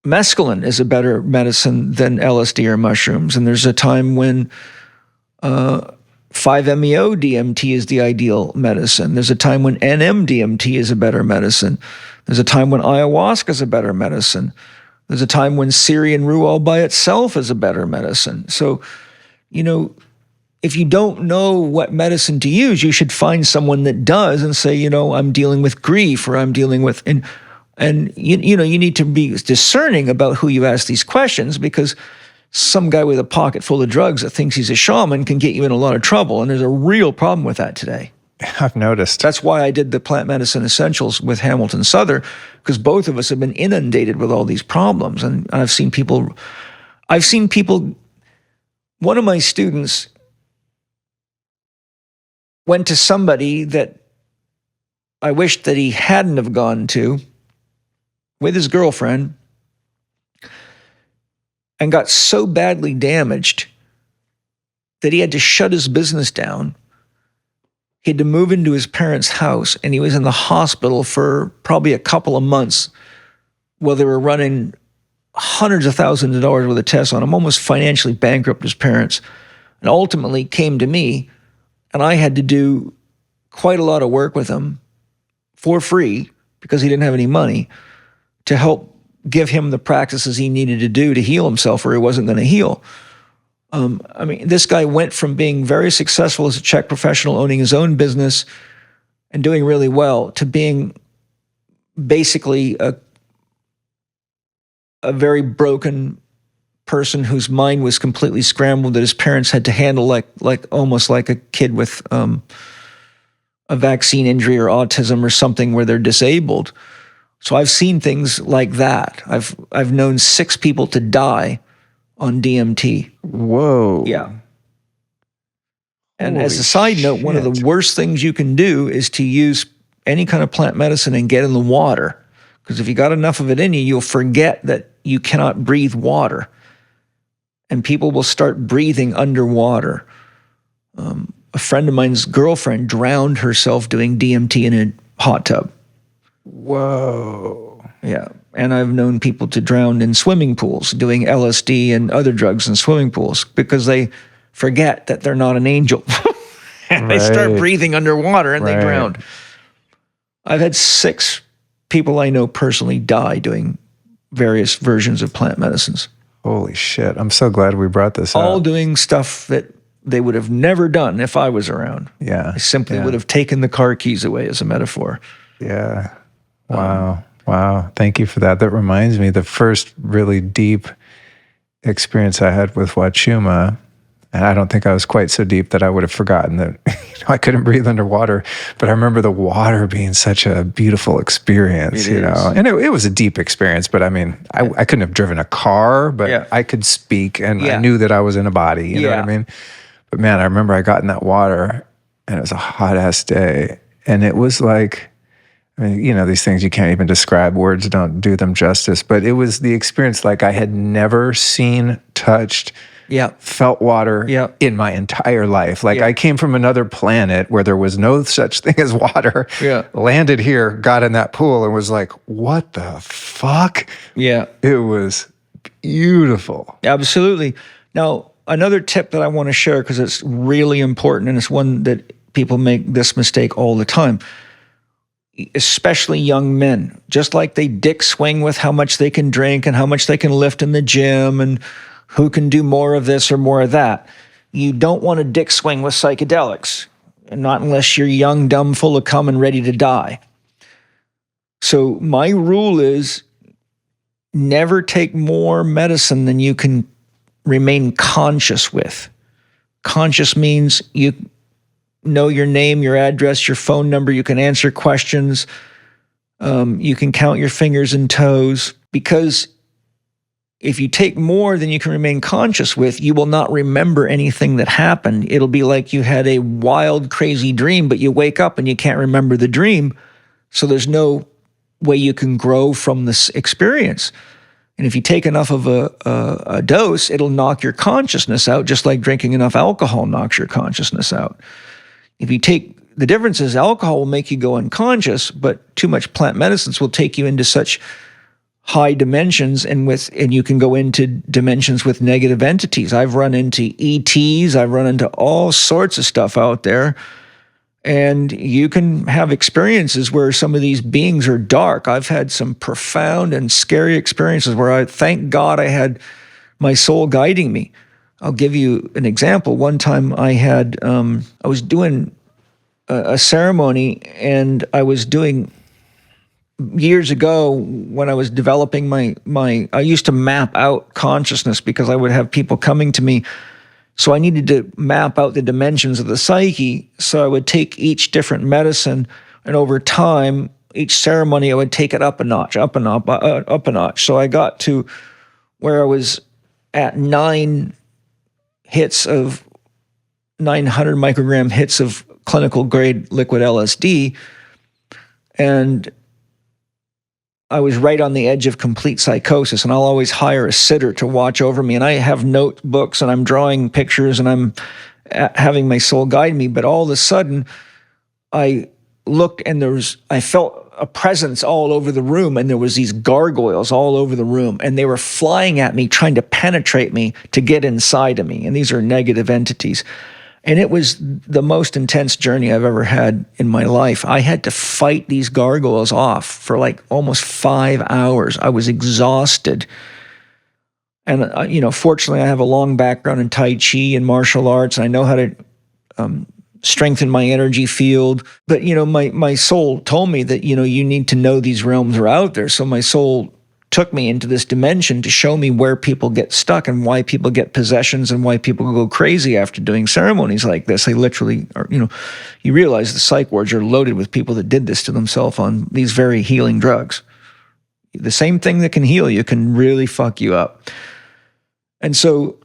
mescaline is a better medicine than LSD or mushrooms, and there's a time when 5-MeO-DMT is the ideal medicine. There's a time when NM-DMT is a better medicine. There's a time when ayahuasca is a better medicine. There's a time when Syrian rue all by itself is a better medicine. So, if you don't know what medicine to use, you should find someone that does and say, I'm dealing with grief, or I'm dealing with, and you need to be discerning about who you ask these questions, because some guy with a pocket full of drugs that thinks he's a shaman can get you in a lot of trouble. And there's a real problem with that today. I've noticed. That's why I did the Plant Medicine Essentials with Hamilton Souther, because both of us have been inundated with all these problems. And I've seen people, one of my students went to somebody that I wished that he hadn't have gone to with his girlfriend and got so badly damaged that he had to shut his business down. He had to move into his parents' house, and he was in the hospital for probably a couple of months while they were running hundreds of thousands of dollars worth of tests on him, almost financially bankrupt his parents, and ultimately came to me, and I had to do quite a lot of work with him for free because he didn't have any money to help give him the practices he needed to do to heal himself, or he wasn't going to heal. I mean, this guy went from being very successful as a Czech professional, owning his own business and doing really well, to being basically a very broken person whose mind was completely scrambled, that his parents had to handle like almost like a kid with a vaccine injury or autism or something where they're disabled. So I've seen things like that. I've known 6 people to die on DMT. Whoa. Yeah. And Holy as a side note, one of the shit. worst things you can do is to use any kind of plant medicine and get in the water. Because if you got enough of it in you, you'll forget that you cannot breathe water. And people will start breathing underwater. A friend of mine's girlfriend drowned herself doing DMT in a hot tub. Whoa. Yeah. And I've known people to drown in swimming pools, doing LSD and other drugs in swimming pools, because they forget that they're not an angel. And they start Right. breathing underwater and they Right. drown. I've had 6 people I know personally die doing various versions of plant medicines, Holy shit. I'm so glad we brought this all up. doing stuff that they would have never done if I was around. Yeah. I simply yeah. would have taken the car keys away, as a metaphor. Yeah. Wow. Wow. Thank you for that. That reminds me, the first really deep experience I had with Wachuma, and I don't think I was quite so deep that I would have forgotten that I couldn't breathe underwater, but I remember the water being such a beautiful experience, It you know, is. and it was a deep experience, but I mean, I couldn't have driven a car, but Yeah. I could speak and Yeah. I knew that I was in a body, you know what I Yeah. mean? But man, I remember I got in that water and it was a hot ass day and it was like, I mean, you know, these things you can't even describe. Words don't do them justice. But it was the experience like I had never seen, touched, Yeah. felt water Yeah. in my entire life. Like Yeah. I came from another planet where there was no such thing as water. Yeah. Landed here, got in that pool, and was like, what the fuck? Yeah. It was beautiful. Absolutely. Now, another tip that I want to share, because it's really important, and it's one that people make this mistake all the time, especially young men, just like they dick swing with how much they can drink and how much they can lift in the gym and who can do more of this or more of that. You don't want to dick swing with psychedelics, and not unless you're young, dumb, full of cum, and ready to die. So my rule is never take more medicine than you can remain conscious with. Conscious means you know your name, your address, your phone number. You can answer questions. You can count your fingers and toes, because if you take more than you can remain conscious with, you will not remember anything that happened. It'll be like you had a wild, crazy dream, but you wake up and you can't remember the dream. So there's no way you can grow from this experience. And if you take enough of a dose, it'll knock your consciousness out, just like drinking enough alcohol knocks your consciousness out. If you take, the difference is alcohol will make you go unconscious, but too much plant medicines will take you into such high dimensions, and you can go into dimensions with negative entities. I've run into ETs, I've run into all sorts of stuff out there. And you can have experiences where some of these beings are dark. I've had some profound and scary experiences where I thank God I had my soul guiding me. I'll give you an example. One time I was doing a ceremony, and I was doing, years ago when I was developing I used to map out consciousness, because I would have people coming to me. So I needed to map out the dimensions of the psyche. So I would take each different medicine, and over time, each ceremony, I would take it up a notch, up a notch. So I got to where I was at 900 microgram hits of clinical grade liquid LSD. And I was right on the edge of complete psychosis, and I'll always hire a sitter to watch over me. And I have notebooks, and I'm drawing pictures, and I'm having my soul guide me. But all of a sudden, I looked, and I felt a presence all over the room, and there was these gargoyles all over the room, and they were flying at me, trying to penetrate me to get inside of me. And these are negative entities. And it was the most intense journey I've ever had in my life. I had to fight these gargoyles off for like almost 5 hours. I was exhausted. And, fortunately, I have a long background in Tai Chi and martial arts. And I know how to strengthen my energy field. But, my soul told me that, you need to know these realms are out there. So my soul took me into this dimension to show me where people get stuck and why people get possessions and why people go crazy after doing ceremonies like this. They literally are, you realize the psych wards are loaded with people that did this to themselves on these very healing drugs. The same thing that can heal you can really fuck you up. And so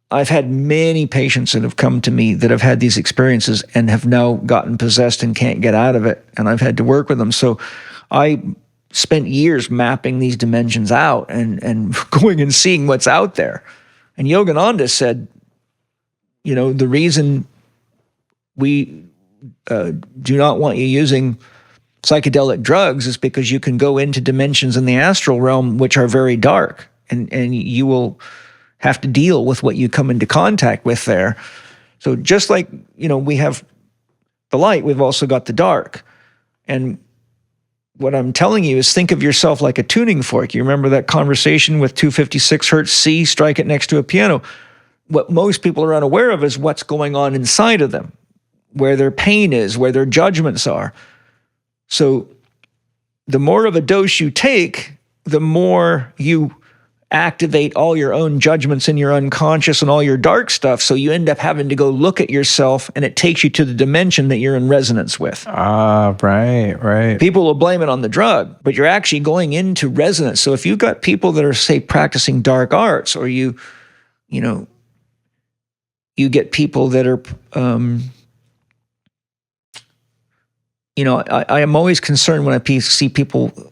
I've had many patients that have come to me that have had these experiences and have now gotten possessed and can't get out of it. And I've had to work with them. So I spent years mapping these dimensions out and going and seeing what's out there. And Yogananda said, the reason we do not want you using psychedelic drugs is because you can go into dimensions in the astral realm which are very dark, and you will have to deal with what you come into contact with there. So just like, we have the light, we've also got the dark. And what I'm telling you is think of yourself like a tuning fork. You remember that conversation with 256 hertz C, strike it next to a piano. What most people are unaware of is what's going on inside of them, where their pain is, where their judgments are. So the more of a dose you take, the more you activate all your own judgments in your unconscious and all your dark stuff. So you end up having to go look at yourself, and it takes you to the dimension that you're in resonance with. Right. People will blame it on the drug, but you're actually going into resonance. So if you've got people that are, say, practicing dark arts, or you get people that are, I am always concerned when I see people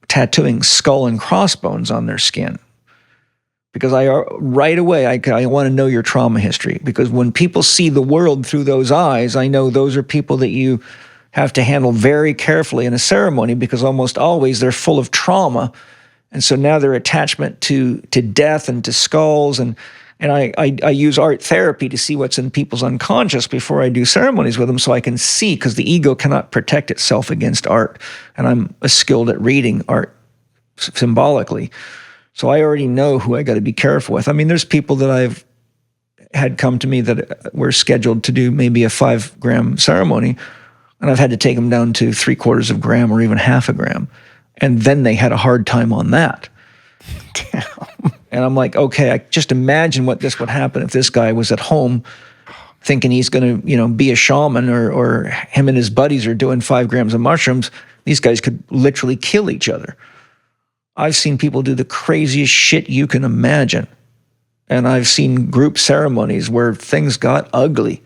tattooing skull and crossbones on their skin. Because right away, I want to know your trauma history. Because when people see the world through those eyes, I know those are people that you have to handle very carefully in a ceremony, because almost always they're full of trauma. And so now their attachment to death and to skulls, and I use art therapy to see what's in people's unconscious before I do ceremonies with them, so I can see, because the ego cannot protect itself against art. And I'm skilled at reading art symbolically. So I already know who I got to be careful with. I mean, there's people that I've had come to me that were scheduled to do maybe a 5-gram ceremony, and I've had to take them down to 3/4 of a gram or even 1/2 gram. And then they had a hard time on that. Damn. And I'm like, okay, I just imagine what this would happen if this guy was at home thinking he's going to, be a shaman, or him and his buddies are doing 5 grams of mushrooms. These guys could literally kill each other. I've seen people do the craziest shit you can imagine. And I've seen group ceremonies where things got ugly.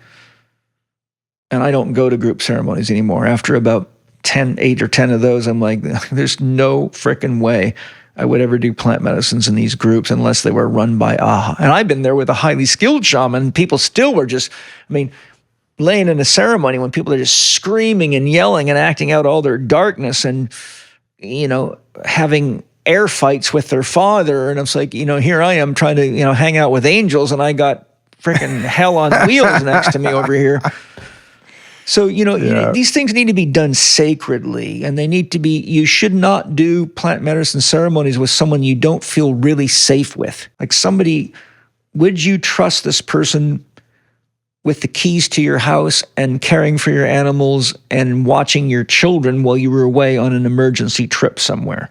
And I don't go to group ceremonies anymore. After about 8 or 10 of those, I'm like, there's no frickin' way I would ever do plant medicines in these groups unless they were run by AHA. And I've been there with a highly skilled shaman. People still were just, laying in a ceremony when people are just screaming and yelling and acting out all their darkness and, having air fights with their father. And it's like, here I am trying to, hang out with angels, and I got freaking hell on wheels next to me over here. So, these things need to be done sacredly, and you should not do plant medicine ceremonies with someone you don't feel really safe with. Like would you trust this person with the keys to your house and caring for your animals and watching your children while you were away on an emergency trip somewhere?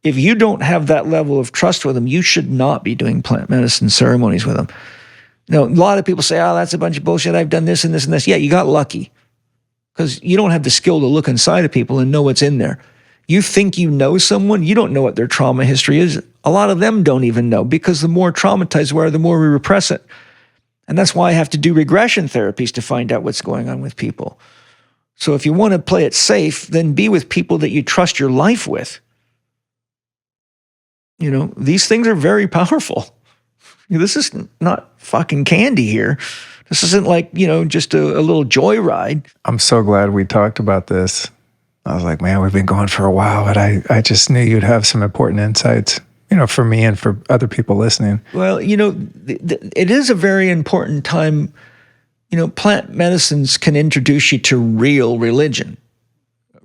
If you don't have that level of trust with them, you should not be doing plant medicine ceremonies with them. Now, a lot of people say, oh, that's a bunch of bullshit. I've done this and this and this. Yeah, you got lucky, because you don't have the skill to look inside of people and know what's in there. You think you know someone, you don't know what their trauma history is. A lot of them don't even know, because the more traumatized we are, the more we repress it. And that's why I have to do regression therapies to find out what's going on with people. So if you want to play it safe, then be with people that you trust your life with. These things are very powerful. This is not fucking candy here. This isn't like, just a little joyride. I'm so glad we talked about this. I was like, man, we've been going for a while, but I just knew you'd have some important insights, for me and for other people listening. Well, it is a very important time. Plant medicines can introduce you to real religion.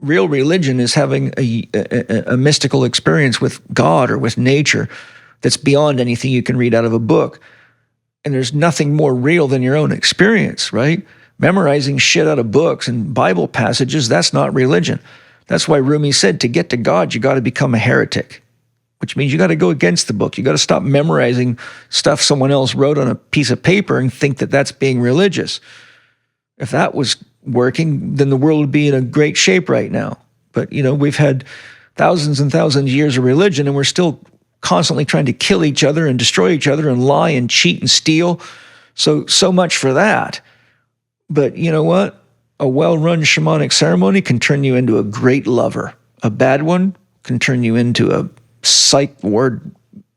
Real religion is having a mystical experience with God or with nature that's beyond anything you can read out of a book. And there's nothing more real than your own experience, right? Memorizing shit out of books and Bible passages, that's not religion. That's why Rumi said, to get to God, you got to become a heretic, which means you got to go against the book. You got to stop memorizing stuff someone else wrote on a piece of paper and think that that's being religious. If that was working, then the world would be in a great shape right now. But, we've had thousands and thousands of years of religion, and we're still constantly trying to kill each other and destroy each other and lie and cheat and steal. So much for that. But you know what? A well-run shamanic ceremony can turn you into a great lover. A bad one can turn you into a psych ward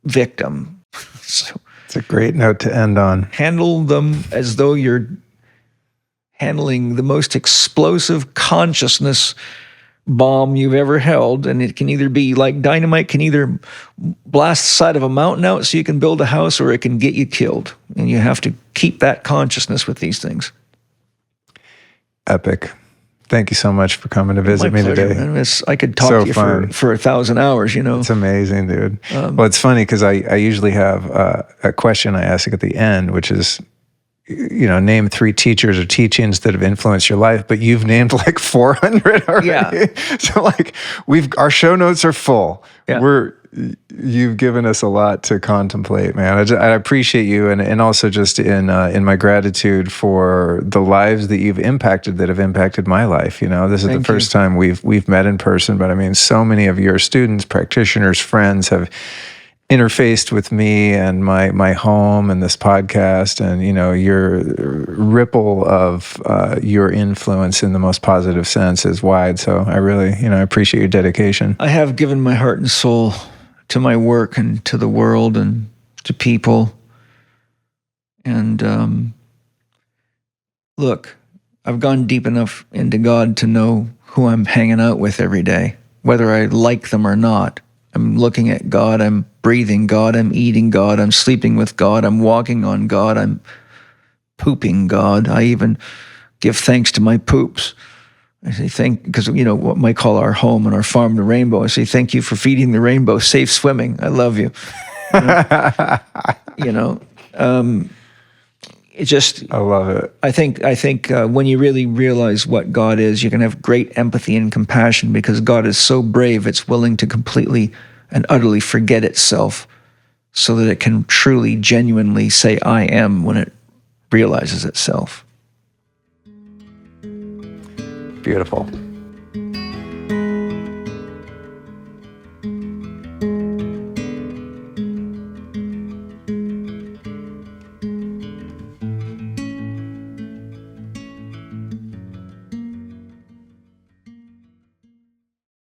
victim. So it's a great note to end on. Handle them as though you're handling the most explosive consciousness bomb you've ever held, and it can either be like dynamite, can either blast the side of a mountain out so you can build a house, or it can get you killed. And you have to keep that consciousness with these things. Epic. Thank you so much for coming to visit me today. Man. I could talk to you for 1,000 hours, It's amazing, dude. Well, it's funny because I usually have a question I ask at the end, which is, name 3 teachers or teachings that have influenced your life, but you've named like 400 already. Yeah. So like our show notes are full. Yeah. You've given us a lot to contemplate, man. I appreciate you, and also just in my gratitude for the lives that you've impacted that have impacted my life. This is the first time we've met in person, but I mean, so many of your students, practitioners, friends have interfaced with me and my home and this podcast, and your ripple of your influence in the most positive sense is wide. So I really I appreciate your dedication. I have given my heart and soul to my work and to the world and to people. And look, I've gone deep enough into God to know who I'm hanging out with every day, whether I like them or not. I'm looking at God, I'm breathing God, I'm eating God, I'm sleeping with God, I'm walking on God, I'm pooping God. I even give thanks to my poops. I say because what might call our home and our farm the rainbow. I say thank you for feeding the rainbow, safe swimming. I love you. It just, I love it. I think when you really realize what God is, you can have great empathy and compassion, because God is so brave, it's willing to completely and utterly forget itself so that it can truly, genuinely say, I am, when it realizes itself. Beautiful.